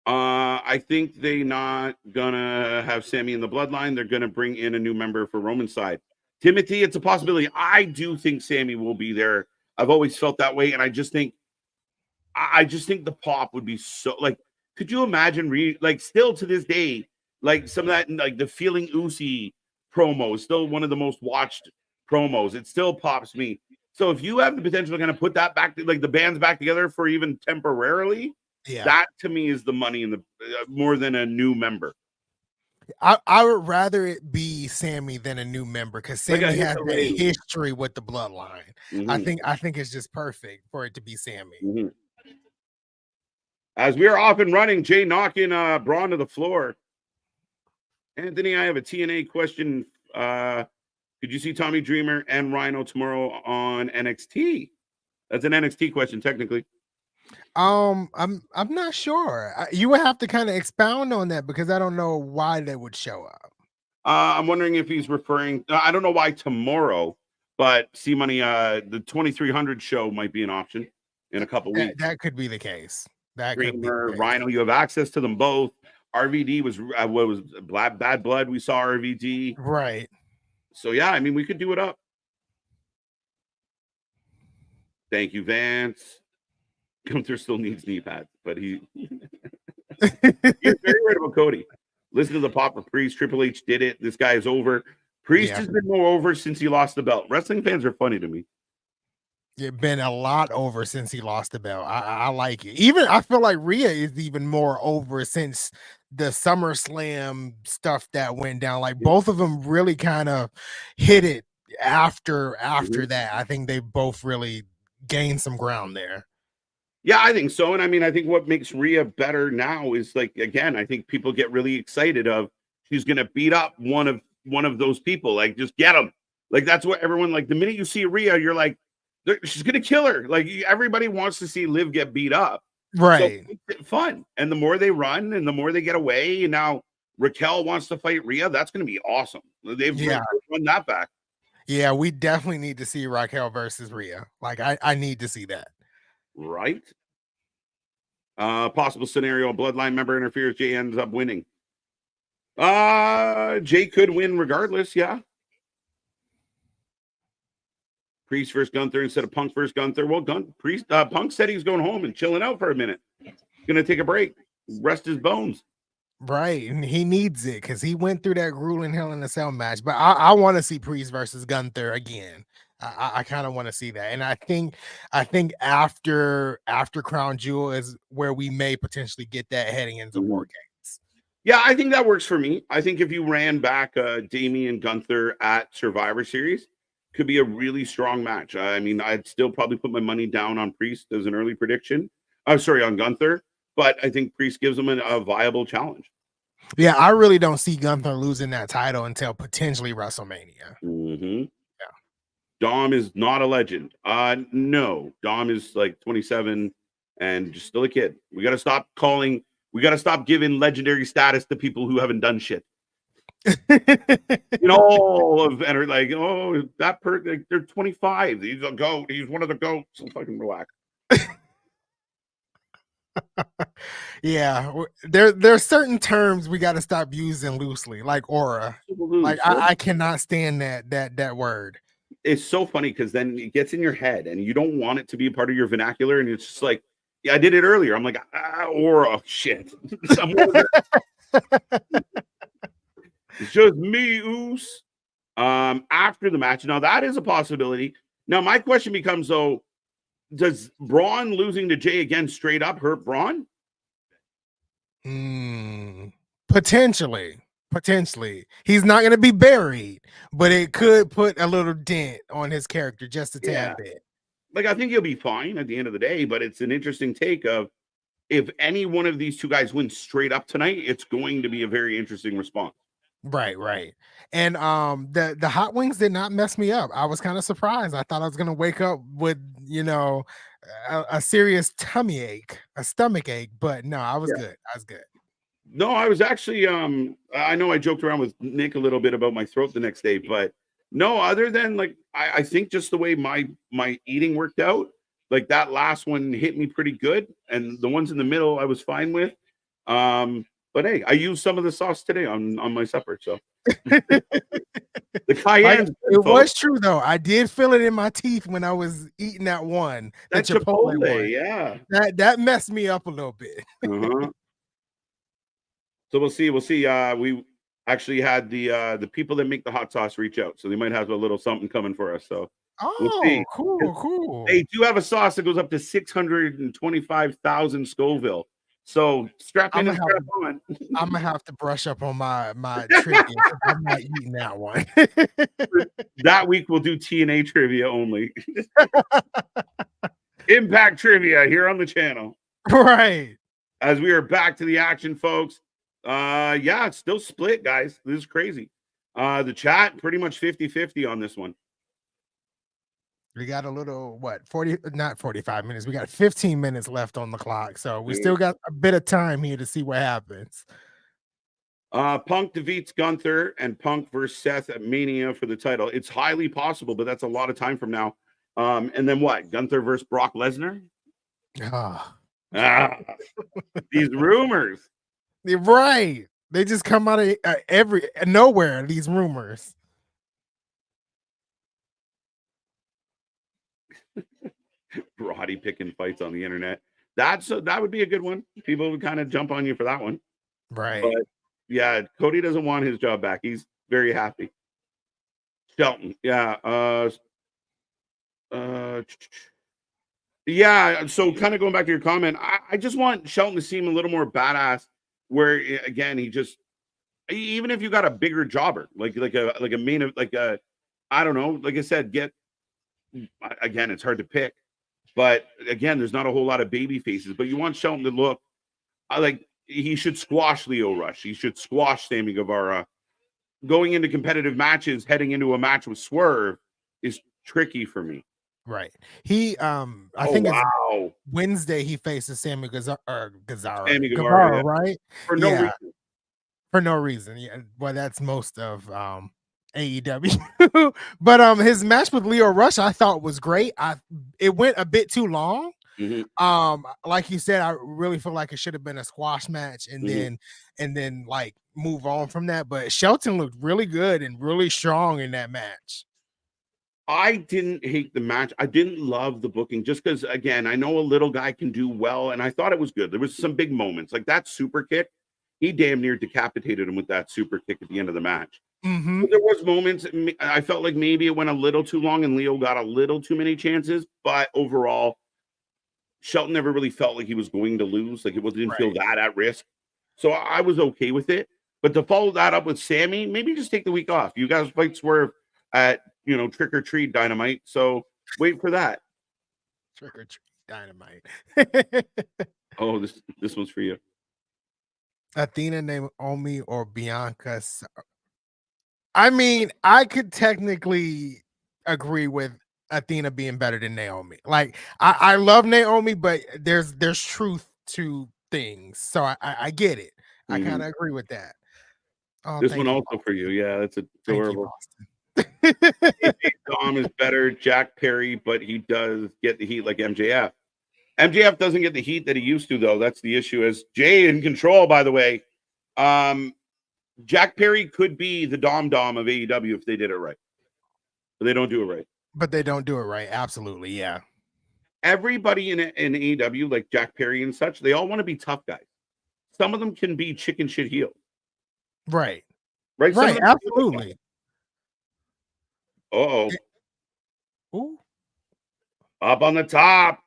I think they're not gonna have Sammy in the bloodline. They're gonna bring in a new member for Roman's side. Timothy, it's a possibility. I do think Sammy will be there. I've always felt that way, and I just think the pop would be so like. Could you imagine? Still to this day, like some of that, like the Feeling Uzi promo is still one of the most watched promos. It still pops me. So if you have the potential to kind of put that back, like the bands back together for even temporarily, that to me is the money in the more than a new member. I would rather it be Sammy than a new member because Sammy has a history with the bloodline. I think it's just perfect for it to be Sammy. As we are off and running, Jay knocking Bron to the floor. Anthony, I have a TNA question. Could you see Tommy Dreamer and Rhino tomorrow on NXT? That's an NXT question, technically. I'm not sure. You would have to kind of expound on that because I don't know why they would show up. I'm wondering if he's referring. I don't know why tomorrow, but see money. The 2300 show might be an option in a couple weeks. That could be the case. Dreamer, Rhino, you have access to them both. RVD was what was Bad Blood. We saw RVD. Right. So yeah, I mean we could do it up. Thank you, Vance. Gunther still needs knee pads, but he's very right about Cody. Listen to the pop of Priest. Triple H did it. This guy is over. Priest has been more over since he lost the belt. Wrestling fans are funny to me. It's been a lot over since he lost the belt. I like it. Even I feel like Rhea is even more over since the SummerSlam stuff that went down. Like both of them really kind of hit it after that. I think they both really gained some ground there. Yeah, I think so. And I mean, I think what makes Rhea better now is like, again, I think people get really excited of she's gonna beat up one of those people. Like, just get them. Like, that's what everyone, like, the minute you see Rhea, you're like, she's gonna kill her. Like, everybody wants to see Liv get beat up, right? So it's fun, and the more they run and the more they get away, and now Raquel wants to fight Rhea. That's gonna be awesome. They've run that back. Yeah, we definitely need to see Raquel versus Rhea. Like, I need to see that. Right. Possible scenario: a bloodline member interferes. Jay ends up winning. Jay could win regardless. Yeah. Priest versus Gunther instead of Punk versus Gunther. Well, Punk said he's going home and chilling out for a minute. Gonna take a break, rest his bones. Right, and he needs it because he went through that grueling Hell in a Cell match. But I want to see Priest versus Gunther again. I kind of want to see that, and I think after Crown Jewel is where we may potentially get that heading into War Games. Yeah, I think that works for me. I think if you ran back Damian Gunther at Survivor Series, could be a really strong match. I mean, I'd still probably put my money down on Priest as an early prediction. Sorry, on Gunther, but I think Priest gives him a viable challenge. Yeah, I really don't see Gunther losing that title until potentially WrestleMania. Yeah. Dom is not a legend. No, Dom is like 27 and just still a kid. We got to stop giving legendary status to people who haven't done shit. All of and are like, oh, that like, they're 25. He's a goat. He's one of the goats. So fucking relax. Yeah, there's certain terms we got to stop using loosely, like aura. Like I cannot stand that word. It's so funny because then it gets in your head and you don't want it to be a part of your vernacular, and it's just like, yeah, I did it earlier. I'm like, aura, shit. It's just me, Oos. After the match. Now, that is a possibility. Now, my question becomes, though, does Bron losing to Jay again straight up hurt Bron? Potentially. He's not going to be buried, but it could put a little dent on his character just a tad bit. Like, I think he'll be fine at the end of the day, but it's an interesting take of if any one of these two guys wins straight up tonight, it's going to be a very interesting response. Right. And the hot wings did not mess me up. I was kind of surprised. I thought I was gonna wake up with a serious tummy ache, a stomach ache, but no, I was good. No, I was actually I know I joked around with Nick a little bit about my throat the next day, but no, other than like I think just the way my eating worked out, like that last one hit me pretty good, and the ones in the middle I was fine with. But hey, I used some of the sauce today on my supper. So the cayenne. It was true though. I did feel it in my teeth when I was eating that one. That Chipotle one. Yeah. That messed me up a little bit. So we'll see. We actually had the people that make the hot sauce reach out, so they might have a little something coming for us. So we'll see. Cool. They do have a sauce that goes up to 625,000 Scoville. So strap in and strap on. I'm gonna have to brush up on my trivia. I'm not eating that one. That week we'll do TNA trivia only. Impact trivia here on the channel. Right. As we are back to the action, folks. It's still split, guys. This is crazy. The chat pretty much 50-50 on this one. We got a little, not 45 minutes. We got 15 minutes left on the clock. So we still got a bit of time here to see what happens. Punk defeats Gunther and Punk versus Seth at Mania for the title. It's highly possible, but that's a lot of time from now. And then what? Gunther versus Brock Lesnar? These rumors. You're right. They just come out of nowhere, these rumors. Roddy picking fights on the internet. that would be a good one. People would kind of jump on you for that one. Right. But yeah, Cody doesn't want his job back. He's very happy. Shelton, yeah. Yeah, so kind of going back to your comment, I just want Shelton to seem a little more badass. Where again, even if you got a bigger jobber, like a main, like a, I don't know, like I said, again, it's hard to pick, but again, there's not a whole lot of baby faces. But you want Shelton to look like he should squash Lio Rush. He should squash Sammy Guevara. Going into competitive matches, heading into a match with Swerve is tricky for me. Right. He I think it's Wednesday he faces Sammy Guevara, yeah. right? For no reason. For no reason. Yeah. Well, that's most of AEW. But his match with Lio Rush I thought was great. It went a bit too long. Like you said, I really feel like it should have been a squash match and then like move on from that. But Shelton looked really good and really strong in that match. I didn't hate the match. I didn't love the booking just because, again, I know a little guy can do well, and I thought it was good. There was some big moments, like that super kick. He damn near decapitated him with that super kick at the end of the match. But there was moments. I felt like maybe it went a little too long, and Leo got a little too many chances. But overall, Shelton never really felt like he was going to lose. Like didn't feel that at risk. So I was okay with it. But to follow that up with Sammy, maybe just take the week off. You guys fight Swerve at Trick or Treat Dynamite. So wait for that. Trick or Treat Dynamite. Oh, this one's for you. Athena, Naomi, or Bianca. I mean, I could technically agree with Athena being better than Naomi. Like I love Naomi, but there's truth to things. So I get it. I kind of agree with that. Oh, this one also for you. Yeah, that's adorable. Dom is better, Jack Perry, but he does get the heat like MJF. MJF doesn't get the heat that he used to, though. That's the issue. As Jay in control, by the way, Jack Perry could be the Dom of AEW if they did it right. But they don't do it right. But they don't do it right. Absolutely, yeah. Everybody in AEW, like Jack Perry and such, they all want to be tough guys. Some of them can be chicken shit heel. Right. Right. Right. Absolutely. Uh-oh. Ooh. Up on the top.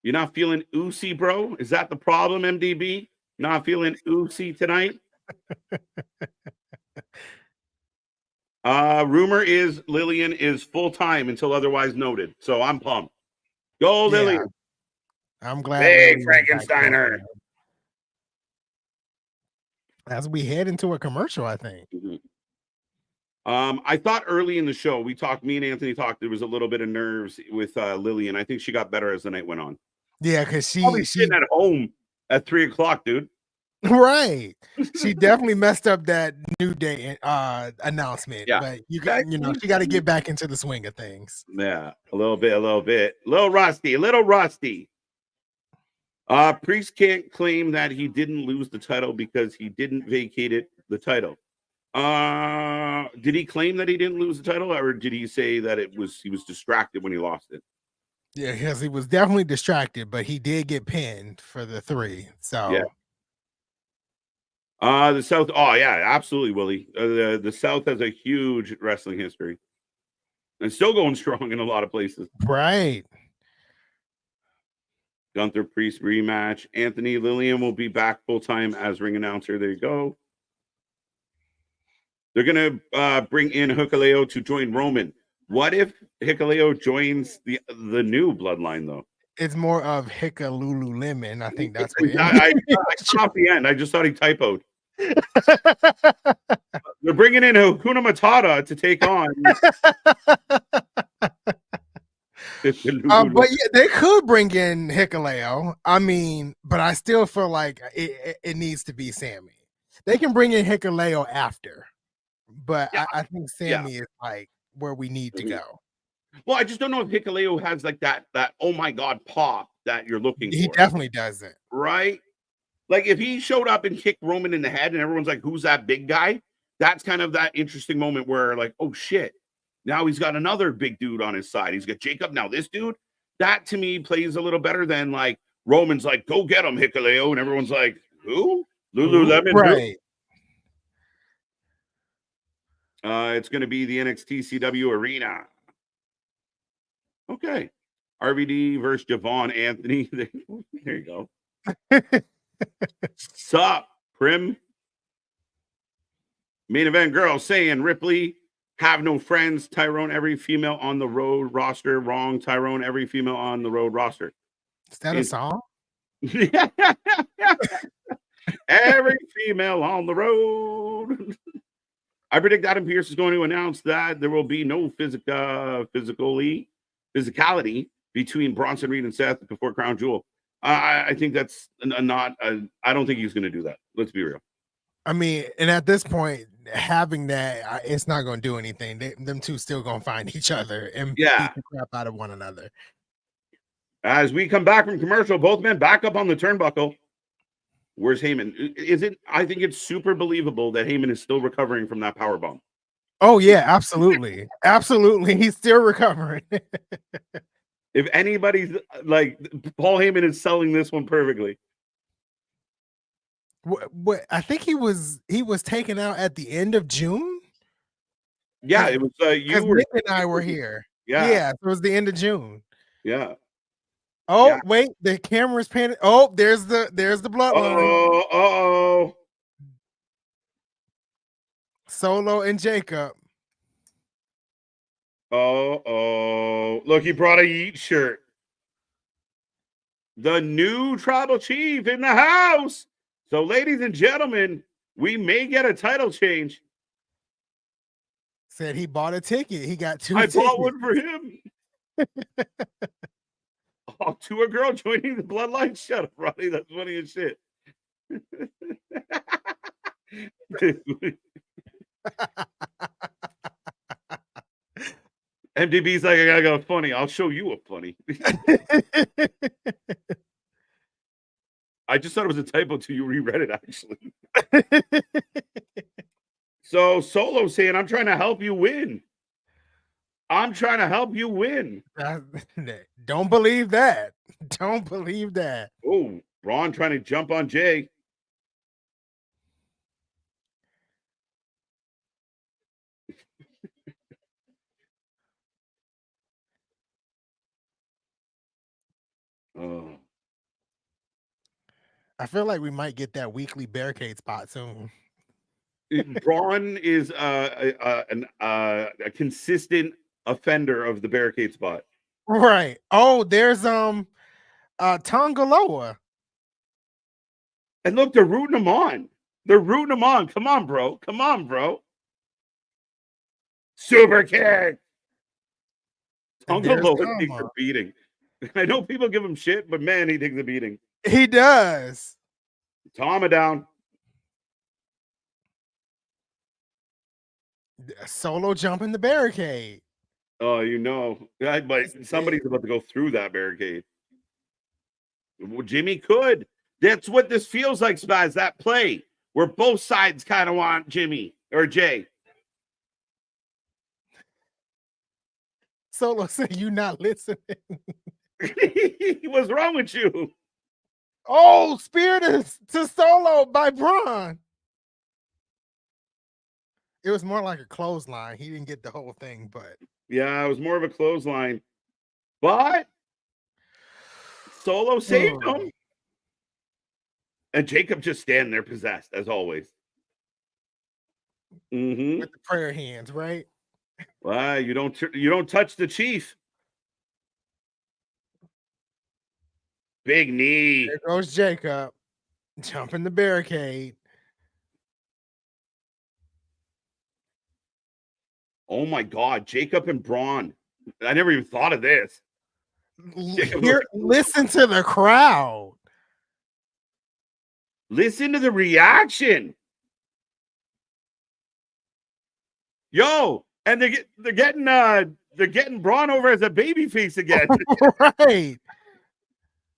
You're not feeling oozy, bro? Is that the problem, MDB? Not feeling oozy tonight? Rumor is Lillian is full-time until otherwise noted. So I'm pumped. Go, Lillian. I'm glad. Hey, Frankensteiner. As we head into a commercial, I think. I thought early in the show, me and Anthony talked, there was a little bit of nerves with Lillian. I think she got better as the night went on. Yeah, because she's sitting at home at 3:00, dude. Right. She definitely messed up that New Day announcement. Yeah. But she got to get back into the swing of things. Yeah, a little bit. A little rusty. Priest can't claim that he didn't lose the title because he didn't vacate the title. Did he claim that he didn't lose the title, or did he say that he was distracted when he lost it? Yeah, because he was definitely distracted, but he did get pinned for the 3. So yeah. The South. Oh yeah, absolutely, Willie. The South has a huge wrestling history, and still going strong in a lot of places. Right. Gunther Priest rematch. Anthony Lillian will be back full time as ring announcer. There you go. They're gonna bring in Hikuleo to join Roman. What if Hikuleo joins the new bloodline though? It's more of Hikalululemon. I think that's what I saw off the end. I just thought he typoed. They're bringing in Hakuna Matata to take on. But yeah, they could bring in Hikuleo. I mean, but I still feel like it needs to be Sammy. They can bring in Hikuleo after, but yeah. I think Sammy is like where we need to go. Well, I just don't know if Hikuleo has like that oh my god pop that you're looking for. He definitely doesn't. Right? Like if he showed up and kicked Roman in the head and everyone's like, who's that big guy? That's kind of that interesting moment where like, oh shit, now he's got another big dude on his side. He's got Jacob, now this dude. That to me plays a little better than like Roman's like, go get him, Hikuleo. And everyone's like, who? Lululemon, right. who? It's going to be the NXT CW arena. Okay. RVD versus Javon Anthony. There you go. Sup, Prim? Main event girl saying Ripley, have no friends. Tyrone, every female on the road roster. Wrong. Tyrone, every female on the road roster. Is that a song? Every female on the road. I predict Adam Pearce is going to announce that there will be no physicality between Bronson Reed and Seth before Crown Jewel. I think that's not. I don't think he's going to do that. Let's be real. I mean, and at this point, having that, it's not going to do anything. Them two still going to find each other and beat the crap out of one another. As we come back from commercial, both men back up on the turnbuckle. Where's Heyman? Is it? I think it's super believable that Heyman is still recovering from that power bomb. Oh yeah, absolutely, absolutely. He's still recovering. If anybody's like, Paul Heyman is selling this one perfectly. What I think he was taken out at the end of June. Yeah, it was. Nick and I were here. Yeah, so it was the end of June. Yeah. Oh yeah. Wait, the camera's panning. Oh, there's the bloodline. Oh. Solo and Jacob. Oh. Look, he brought a Yeet shirt. The new tribal chief in the house. So, ladies and gentlemen, we may get a title change. Said he bought a ticket. He got 2 tickets. I bought one for him. Oh, to a girl joining the bloodline. Shut up, Ronnie. That's funny as shit. MDB's like, I gotta go funny. I'll show you a funny. I just thought it was a typo till you reread it, actually. So Solo saying, I'm trying to help you win. I'm trying to help you win. Don't believe that. Don't believe that. Oh, Bron trying to jump on Jay. Oh. I feel like we might get that weekly barricade spot soon. Braun is a consistent offender of the barricade spot. Right. Oh, there's Tongaloa. And look, they're rooting him on. Come on, bro. Super kick. Tongaloa takes a beating. I know people give him shit, but man, he takes a beating. He does. Tama down. Solo jumping the barricade. Oh, but somebody's about to go through that barricade. Well, Jimmy could. That's what this feels like, Spaz. That play where both sides kind of want Jimmy or Jay. Solo said, "You not listening." What's wrong with you? Oh, spear to Solo by Bron. It was more like a clothesline. He didn't get the whole thing, but yeah, it was more of a clothesline. But Solo saved him. And Jacob just standing there possessed, as always. Mm-hmm. With the prayer hands, right? Well, you don't touch the chief. Big knee. There goes Jacob. Jumping the barricade. Oh my God, Jacob and Braun. I never even thought of this. Listen to the crowd. Listen to the reaction. Yo, and they're getting Braun over as a babyface again. Right.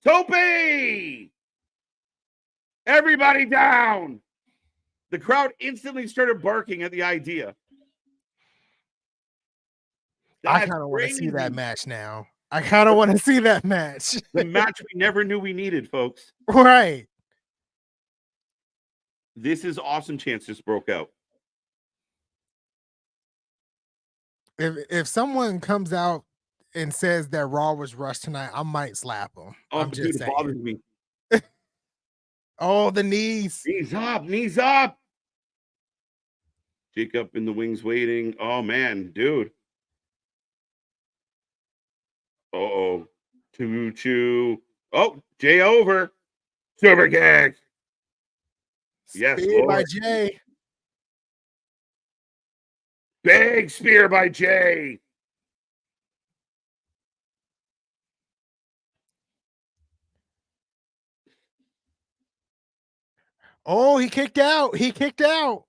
Tope! Everybody down. The crowd instantly started barking at the idea. I kind of want to see that match now. I kind of want to see that match. The match we never knew we needed, folks. Right. This is awesome. Chance just broke out. If someone comes out and says that Raw was rushed tonight, I might slap them. Oh, I'm dude, just it saying. bothers me. Oh, the knees. Knees up, knees up. Jacob in the wings waiting. Oh, man, dude. Uh-oh. Choo. Oh, Jay over. Super kick. Yes, Spear by Lord. Jay. Big spear by Jay. Oh, he kicked out. He kicked out.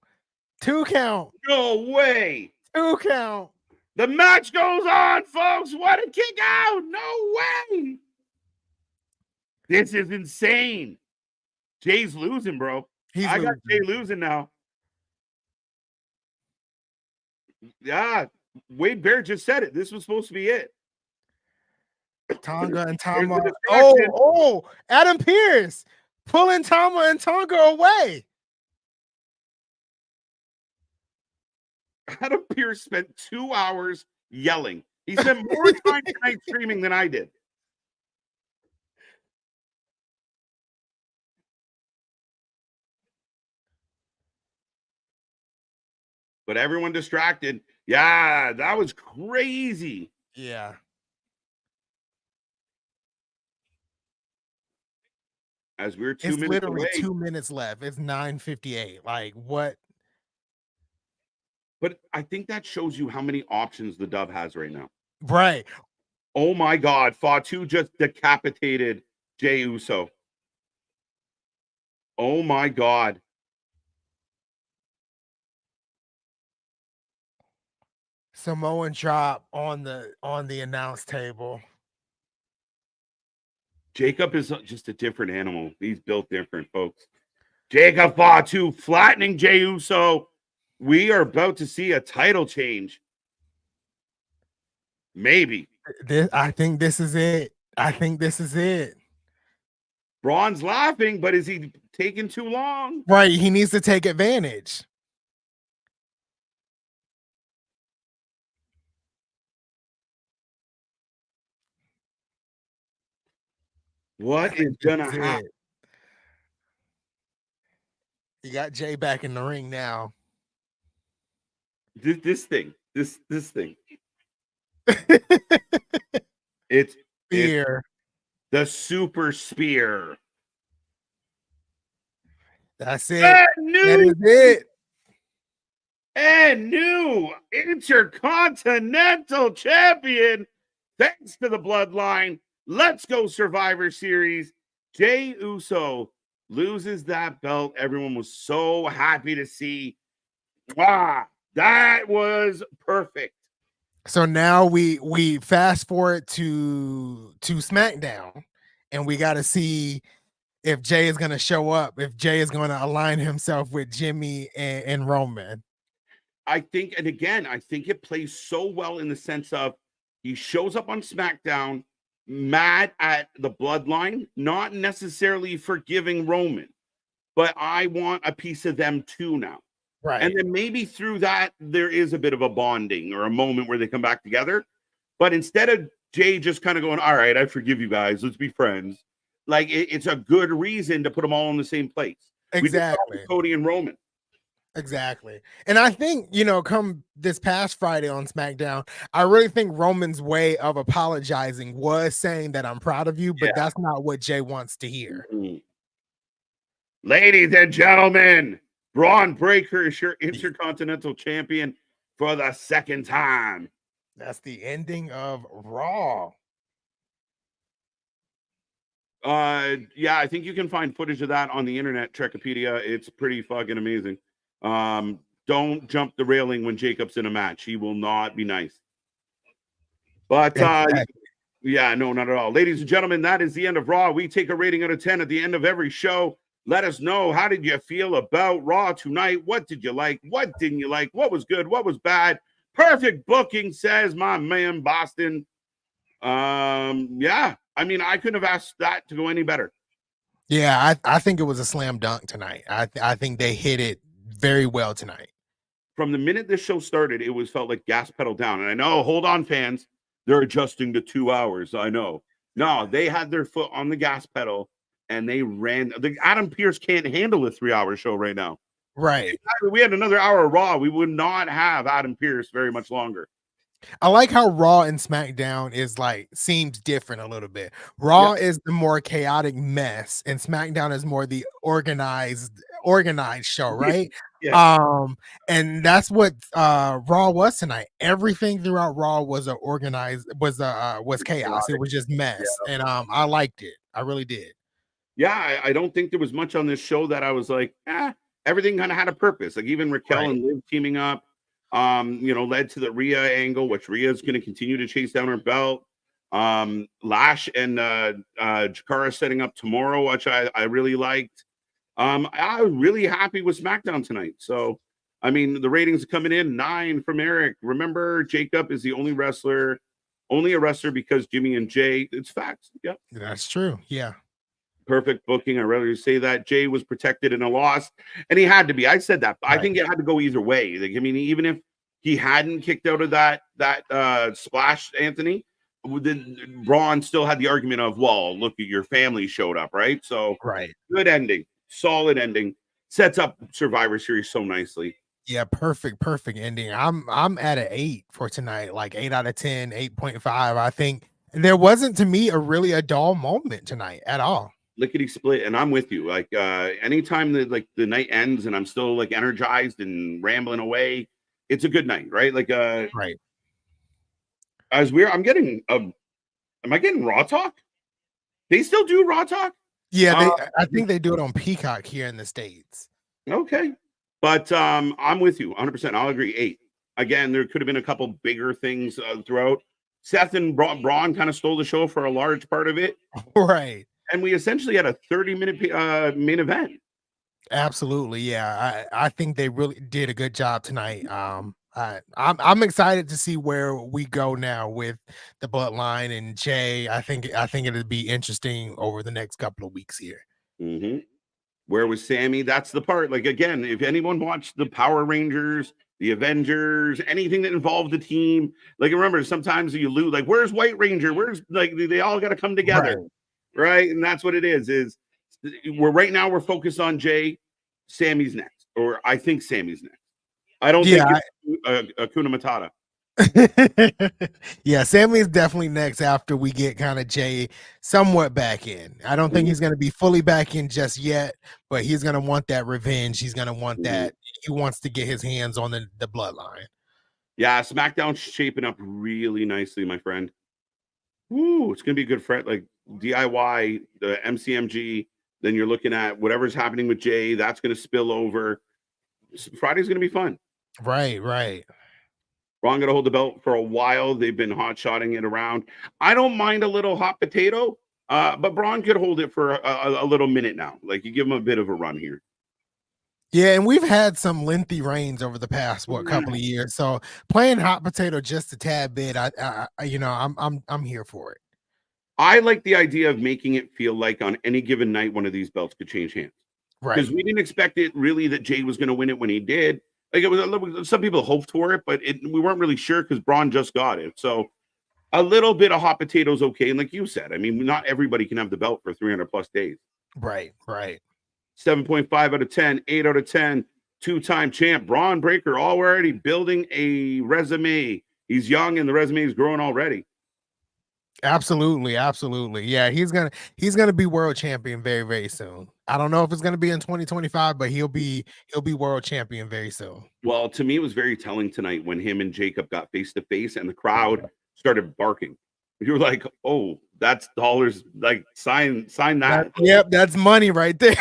2 count. No way. 2 count. The match goes on, folks. What a kick out. No way. This is insane. Jay's losing, bro. I got Jay losing now. Yeah. Wade Bear just said it. This was supposed to be it. Tonga and Tama. Oh, Adam Pearce pulling Tama and Tonga away. Adam Pearce spent 2 hours yelling. He spent more time tonight screaming than I did. But everyone distracted. Yeah, that was crazy. Yeah. As we're 2 It's minutes literally away. 2 minutes left. It's 9:58. Like what? But I think that shows you how many options the Dove has right now. Right. Oh my God. Fatu just decapitated Jey Uso. Oh my God. Samoan drop on the announce table. Jacob is just a different animal. He's built different, folks. Jacob Fatu flattening Jey Uso. We are about to see a title change. Maybe. I think this is it. I think this is it. Bron's laughing, but is he taking too long? Right. He needs to take advantage. What is gonna happen? You got Jay back in the ring now. This thing. It's Spear. The super spear. That's it. That is it. And new Intercontinental Champion. Thanks to the bloodline. Let's go Survivor Series. Jey Uso loses that belt. Everyone was so happy to see. Wow, that was perfect. So now we fast forward to SmackDown, and we got to see if Jay is going to show up, if Jay is going to align himself with Jimmy and Roman. I think, and again, I think it plays so well in the sense of he shows up on SmackDown mad at the bloodline, not necessarily forgiving Roman, but I want a piece of them too now. Right. And then maybe through that, there is a bit of a bonding or a moment where they come back together. But instead of Jay just kind of going, all right, I forgive you guys, let's be friends. Like it's a good reason to put them all in the same place. Exactly. Cody and Roman. Exactly. And I think, come this past Friday on SmackDown, I really think Roman's way of apologizing was saying that I'm proud of you, but that's not what Jay wants to hear. Mm-hmm. Ladies and gentlemen, Bron Breakker is your Intercontinental Champion for the second time. That's the ending of Raw. Yeah, I think you can find footage of that on the internet, Trekopedia. It's pretty fucking amazing. Don't jump the railing when Jacob's in a match. He will not be nice. But yeah, no, not at all. Ladies and gentlemen, that is the end of Raw. We take a rating out of 10 at the end of every show. Let us know, how did you feel about Raw tonight? What did you like? What didn't you like? What was good? What was bad? Perfect booking, says my man Boston. Yeah. I mean, I couldn't have asked that to go any better. Yeah, I think it was a slam dunk tonight. I think they hit it very well tonight. From the minute this show started, it was felt like gas pedal down. And I know, hold on, fans, they're adjusting to 2 hours. I know. No, they had their foot on the gas pedal and they ran. Adam Pearce can't handle a 3-hour show right now. Right. If we had another hour of Raw, we would not have Adam Pearce very much longer. I like how Raw and SmackDown is like seems different a little bit. Raw is the more chaotic mess, and SmackDown is more the organized show, right? And that's what Raw was tonight. Everything throughout Raw was was chaos. It was just mess. And I liked it. I really did. Yeah, I don't think there was much on this show that I was like, everything kind of had a purpose. Like even Raquel and Liv teaming up, led to the Rhea angle, which Rhea is going to continue to chase down her belt. Lash and Jakara setting up tomorrow, which I really liked. I was really happy with SmackDown tonight. So, I mean, the ratings are coming in 9 from Eric. Remember, Jacob is the only a wrestler because Jimmy and Jay. It's facts. Yep, that's true. Yeah. Perfect booking. I'd rather say that Jay was protected in a loss, and he had to be. I said that. I think it had to go either way. Like, I mean, even if he hadn't kicked out of that splash, Anthony, then Bron still had the argument of, well, look, your family showed up, right? So, good ending, solid ending, sets up Survivor Series so nicely. Yeah, perfect ending. I'm at an 8 for tonight, like 8 out of 10, 8.5. I think there wasn't to me a dull moment tonight at all. Lickety split, and I'm with you. Like anytime that like the night ends and I'm still like energized and rambling away, it's a good night, right? Like as we're I'm getting am I getting Raw Talk? They still do Raw Talk? Yeah, I think they do it on Peacock here in the States. Okay. But I'm with you 100%. I'll agree 8. Again, there could have been a couple bigger things throughout. Seth and Braun kind of stole the show for a large part of it. Right. And we essentially had a 30-minute main event. Absolutely, yeah. I think they really did a good job tonight. I'm excited to see where we go now with the Bloodline and Jay. I think it'll be interesting over the next couple of weeks here. Mm-hmm. Where was Sammy? That's the part. Like again, if anyone watched the Power Rangers, the Avengers, anything that involved the team, like remember sometimes you lose. Like where's White Ranger? Where's like they all got to come together. Right, and that's what it is we're focused on Jay. Sammy's next, or I think Sammy's next. I don't think it's Hakuna Matata. Yeah, Sammy is definitely next after we get kind of Jay somewhat back in. I don't think he's going to be fully back in just yet, but he's going to want that revenge. He's going to want that. He wants to get his hands on the Bloodline. Yeah, SmackDown's shaping up really nicely, my friend. Ooh, it's going to be a good friend. Like DIY, the MCMG, then you're looking at whatever's happening with Jay. That's going to spill over. Friday's going to be fun. Right. Ron got to hold the belt for a while. They've been hot-shotting it around. I don't mind a little hot potato, but Bron could hold it for a little minute now. Like you give him a bit of a run here. Yeah, and we've had some lengthy reigns over the past couple of years. So playing hot potato just a tad bit, I'm here for it. I like the idea of making it feel like on any given night one of these belts could change hands. Right. Because we didn't expect it really that Jay was going to win it when he did. Like it was some people hoped for it, but we weren't really sure because Bron just got it. So a little bit of hot potatoes okay. And like you said, I mean, not everybody can have the belt for 300 plus days. Right. 7.5 out of 10, 8 out of 10, 2-time champ, Bron Breakker, already building a resume. He's young and the resume is growing already. Absolutely. Yeah, he's gonna be world champion very, very soon. I don't know if it's gonna be in 2025, but he'll be world champion very soon. Well, to me, it was very telling tonight when him and Jacob got face to face and the crowd started barking. You were like, oh, that's dollars. Like sign that. Yep, that's money right there.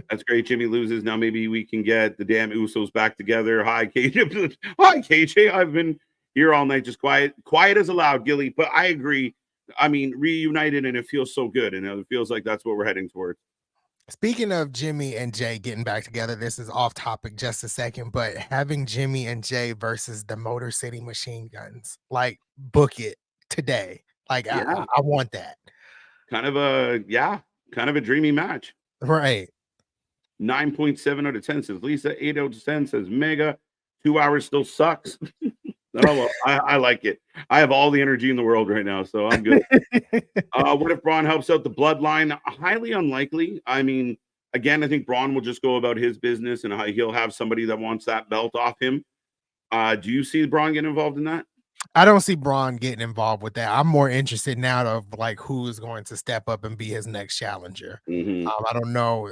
That's great. Jimmy loses. Now maybe we can get the damn Usos back together. Hi, KJ. Hi, KJ. I've been here all night, just quiet as allowed, Gilly. But I agree. I mean, reunited, and it feels so good, and it feels like that's what we're heading towards. Speaking of Jimmy and Jay getting back together, this is off topic just a second, but having Jimmy and Jay versus the Motor City Machine Guns, like book it. today. Like Yeah, I want that. kind of a dreamy match. Right. 9.7 out of 10 says Lisa. 8 out of 10 says Mega. 2 hours still sucks. Oh, well, I like it. I have all the energy in the world right now, so I'm good. What if Bron helps out the bloodline? Highly unlikely. I mean, again, I think Bron will just go about his business and he'll have somebody that wants that belt off him. Do you see Bron get involved in that? I don't see Bron getting involved with that. I'm more interested now of like who is going to step up and be his next challenger. Mm-hmm. I don't know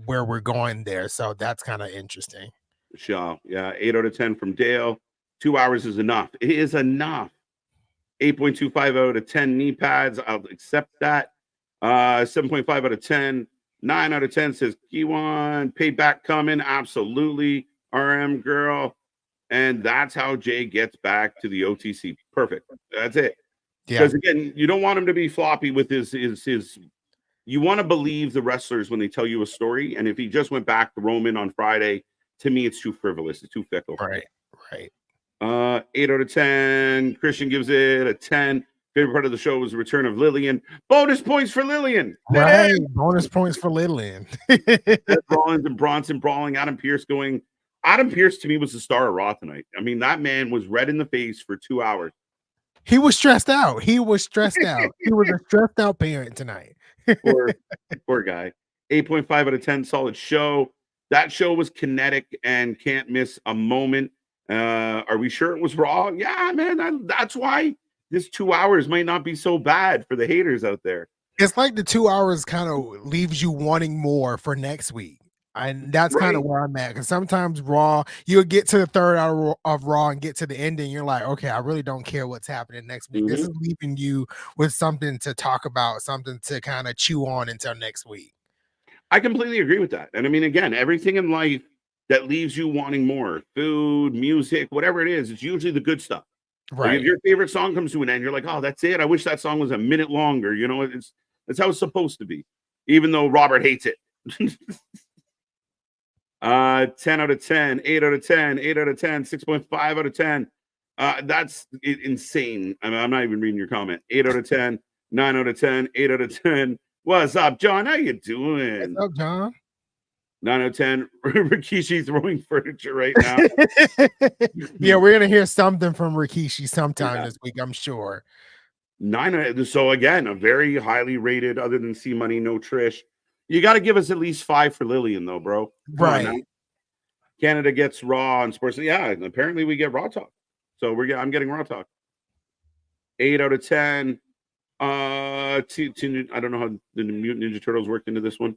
where we're going there, so that's kind of interesting. Sure. Yeah, 8 out of 10 from Dale. 2 hours is enough. It is enough. 8.25 out of 10 knee pads. I'll accept that. 7.5 out of 10. 9 out of 10 says Kiwan. Payback coming. Absolutely. RM girl. And that's how Jay gets back to the OTC. Perfect. That's it. Yeah. Because again, you don't want him to be floppy with his you want to believe the wrestlers when they tell you a story. And if he just went back to Roman on Friday, to me, it's too frivolous. It's too fickle. Right. 8 out of 10. Christian gives it a 10. Favorite part of the show was the return of Lillian. Bonus points for Lillian. Right. Bonus points for Lillian. Rollins and Bronson brawling. Adam Pearce going. Adam Pearce to me was the star of Raw tonight. I mean, that man was red in the face for 2 hours. He was stressed out. He was a stressed out parent tonight. Poor guy. 8.5 out of 10. Solid show. That show was kinetic and can't miss a moment. Are we sure it was Raw? Yeah, man. That's why this 2 hours might not be so bad for the haters out there. It's like the 2 hours kind of leaves you wanting more for next week. And that's kind of where I'm at. Because sometimes Raw, you'll get to the third hour of Raw and get to the ending. You're like, okay, I really don't care what's happening next week. This is leaving you with something to talk about, something to kind of chew on until next week. I completely agree with that. And I mean, again, everything in life that leaves you wanting more, food, music, whatever it is, it's usually the good stuff. Right. Like if your favorite song comes to an end, you're like, oh, that's it. I wish that song was a minute longer. You know, that's how it's supposed to be, even though Robert hates it. 10 out of 10, 8 out of 10, 8 out of 10, 6.5 out of 10. That's insane. I mean, I'm not even reading your comment. 8 out of 10, 9 out of 10, 8 out of 10. What's up, John? How you doing? What's up, John? 9 out of 10. Rikishi throwing furniture right now. Yeah, we're gonna hear something from Rikishi sometime this week, I'm sure. 9. So again, a very highly rated, other than C Money, no Trish. You got to give us at least 5 for Lillian, though, bro. Right. Canada gets Raw and sports. Yeah, apparently we get Raw talk. So I'm getting Raw talk. 8 out of 10. I don't know how the Mutant Ninja Turtles worked into this one.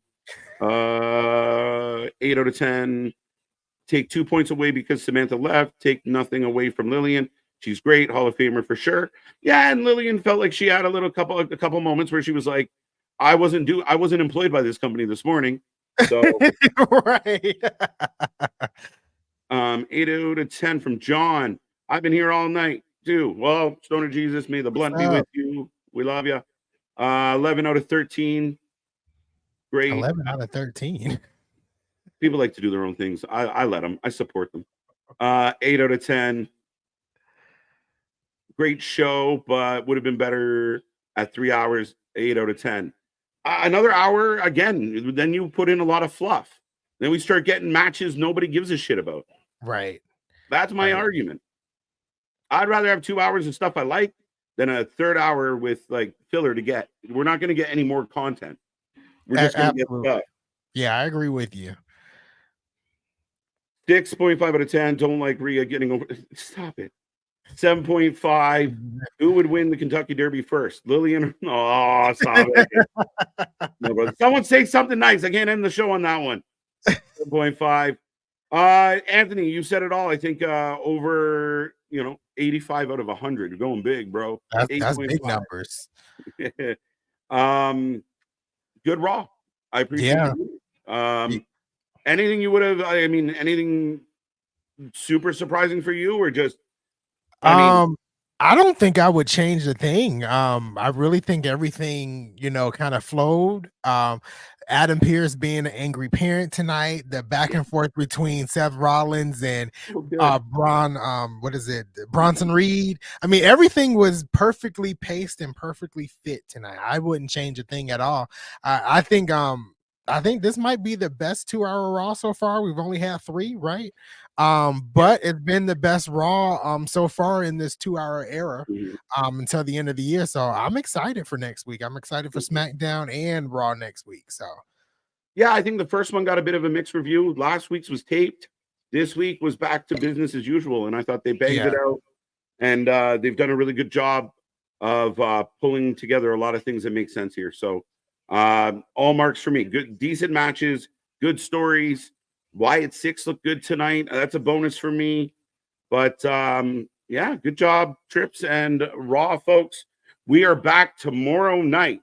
8 out of 10. Take 2 points away because Samantha left. Take nothing away from Lillian. She's great, Hall of Famer for sure. Yeah, and Lillian felt like she had a couple moments where she was like, I wasn't employed by this company this morning. So right. 8 out of 10 from John. I've been here all night too. Well, Stoner Jesus, may the blunt be with you. We love you. 11 out of 13. Great. 11 out of 13. People like to do their own things. I let them. I support them. 8 out of 10. Great show, but would have been better at 3 hours. 8 out of 10. Another hour again. Then you put in a lot of fluff. Then we start getting matches nobody gives a shit about. Right. That's my argument. I'd rather have 2 hours of stuff I like than a third hour with like filler to get. We're not going to get any more content. We're just going to get stuff. Yeah, I agree with you. 6.5 out of 10. Don't like Rhea getting over. Stop it. 7.5. Who would win the Kentucky Derby first? Lillian? Oh, stop it. No, brother. Someone say something nice. I can't end the show on that one. 7.5. Anthony, you said it all. I think over 85 out of 100. You're going big, bro. That's big numbers. Good Raw. I appreciate it. Anything you would have, anything super surprising for you, or just I don't think I would change the thing. I really think everything, kind of flowed. Adam Pearce being an angry parent tonight, the back and forth between Seth Rollins and Bron, Bronson Reed. I mean, everything was perfectly paced and perfectly fit tonight. I wouldn't change a thing at all. I think this might be the best 2-hour Raw so far. We've only had 3, right? But it's been the best Raw so far in this 2-hour era until the end of the year. So I'm excited for next week. I'm excited for SmackDown and Raw next week. So yeah, I think the first one got a bit of a mixed review. Last week's was taped. This week was back to business as usual, and I thought they banged it out. And they've done a really good job of pulling together a lot of things that make sense here. So all marks for me. Good, decent matches, good stories. Wyatt Sicks looked good tonight. That's a bonus for me. But yeah, good job, Trips and Raw, folks. We are back tomorrow night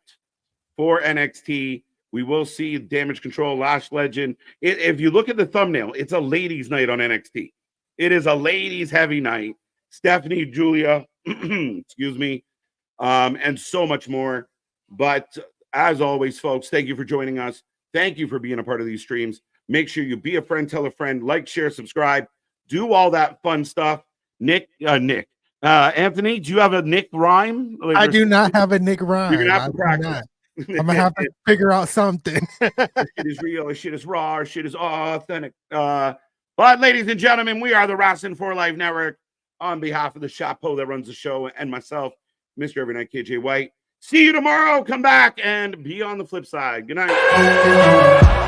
for NXT. We will see Damage Control, Lash Legend. If you look at the thumbnail, it's a ladies' night on NXT. It is a ladies' heavy night. Stephanie, Julia, excuse me, and so much more. But as always, folks, thank you for joining us. Thank you for being a part of these streams. Make sure you be a friend, tell a friend, like, share, subscribe, do all that fun stuff. Anthony, do you have a Nick rhyme? I do not have a Nick rhyme. You're gonna have to practice. I'm gonna have to figure out something. Shit is real, shit is raw, shit is authentic. But ladies and gentlemen, we are the Wrestling for Life Network. On behalf of the chapeau that runs the show and myself, Mr. Every Night KJ White. See you tomorrow. Come back and be on the flip side. Good night.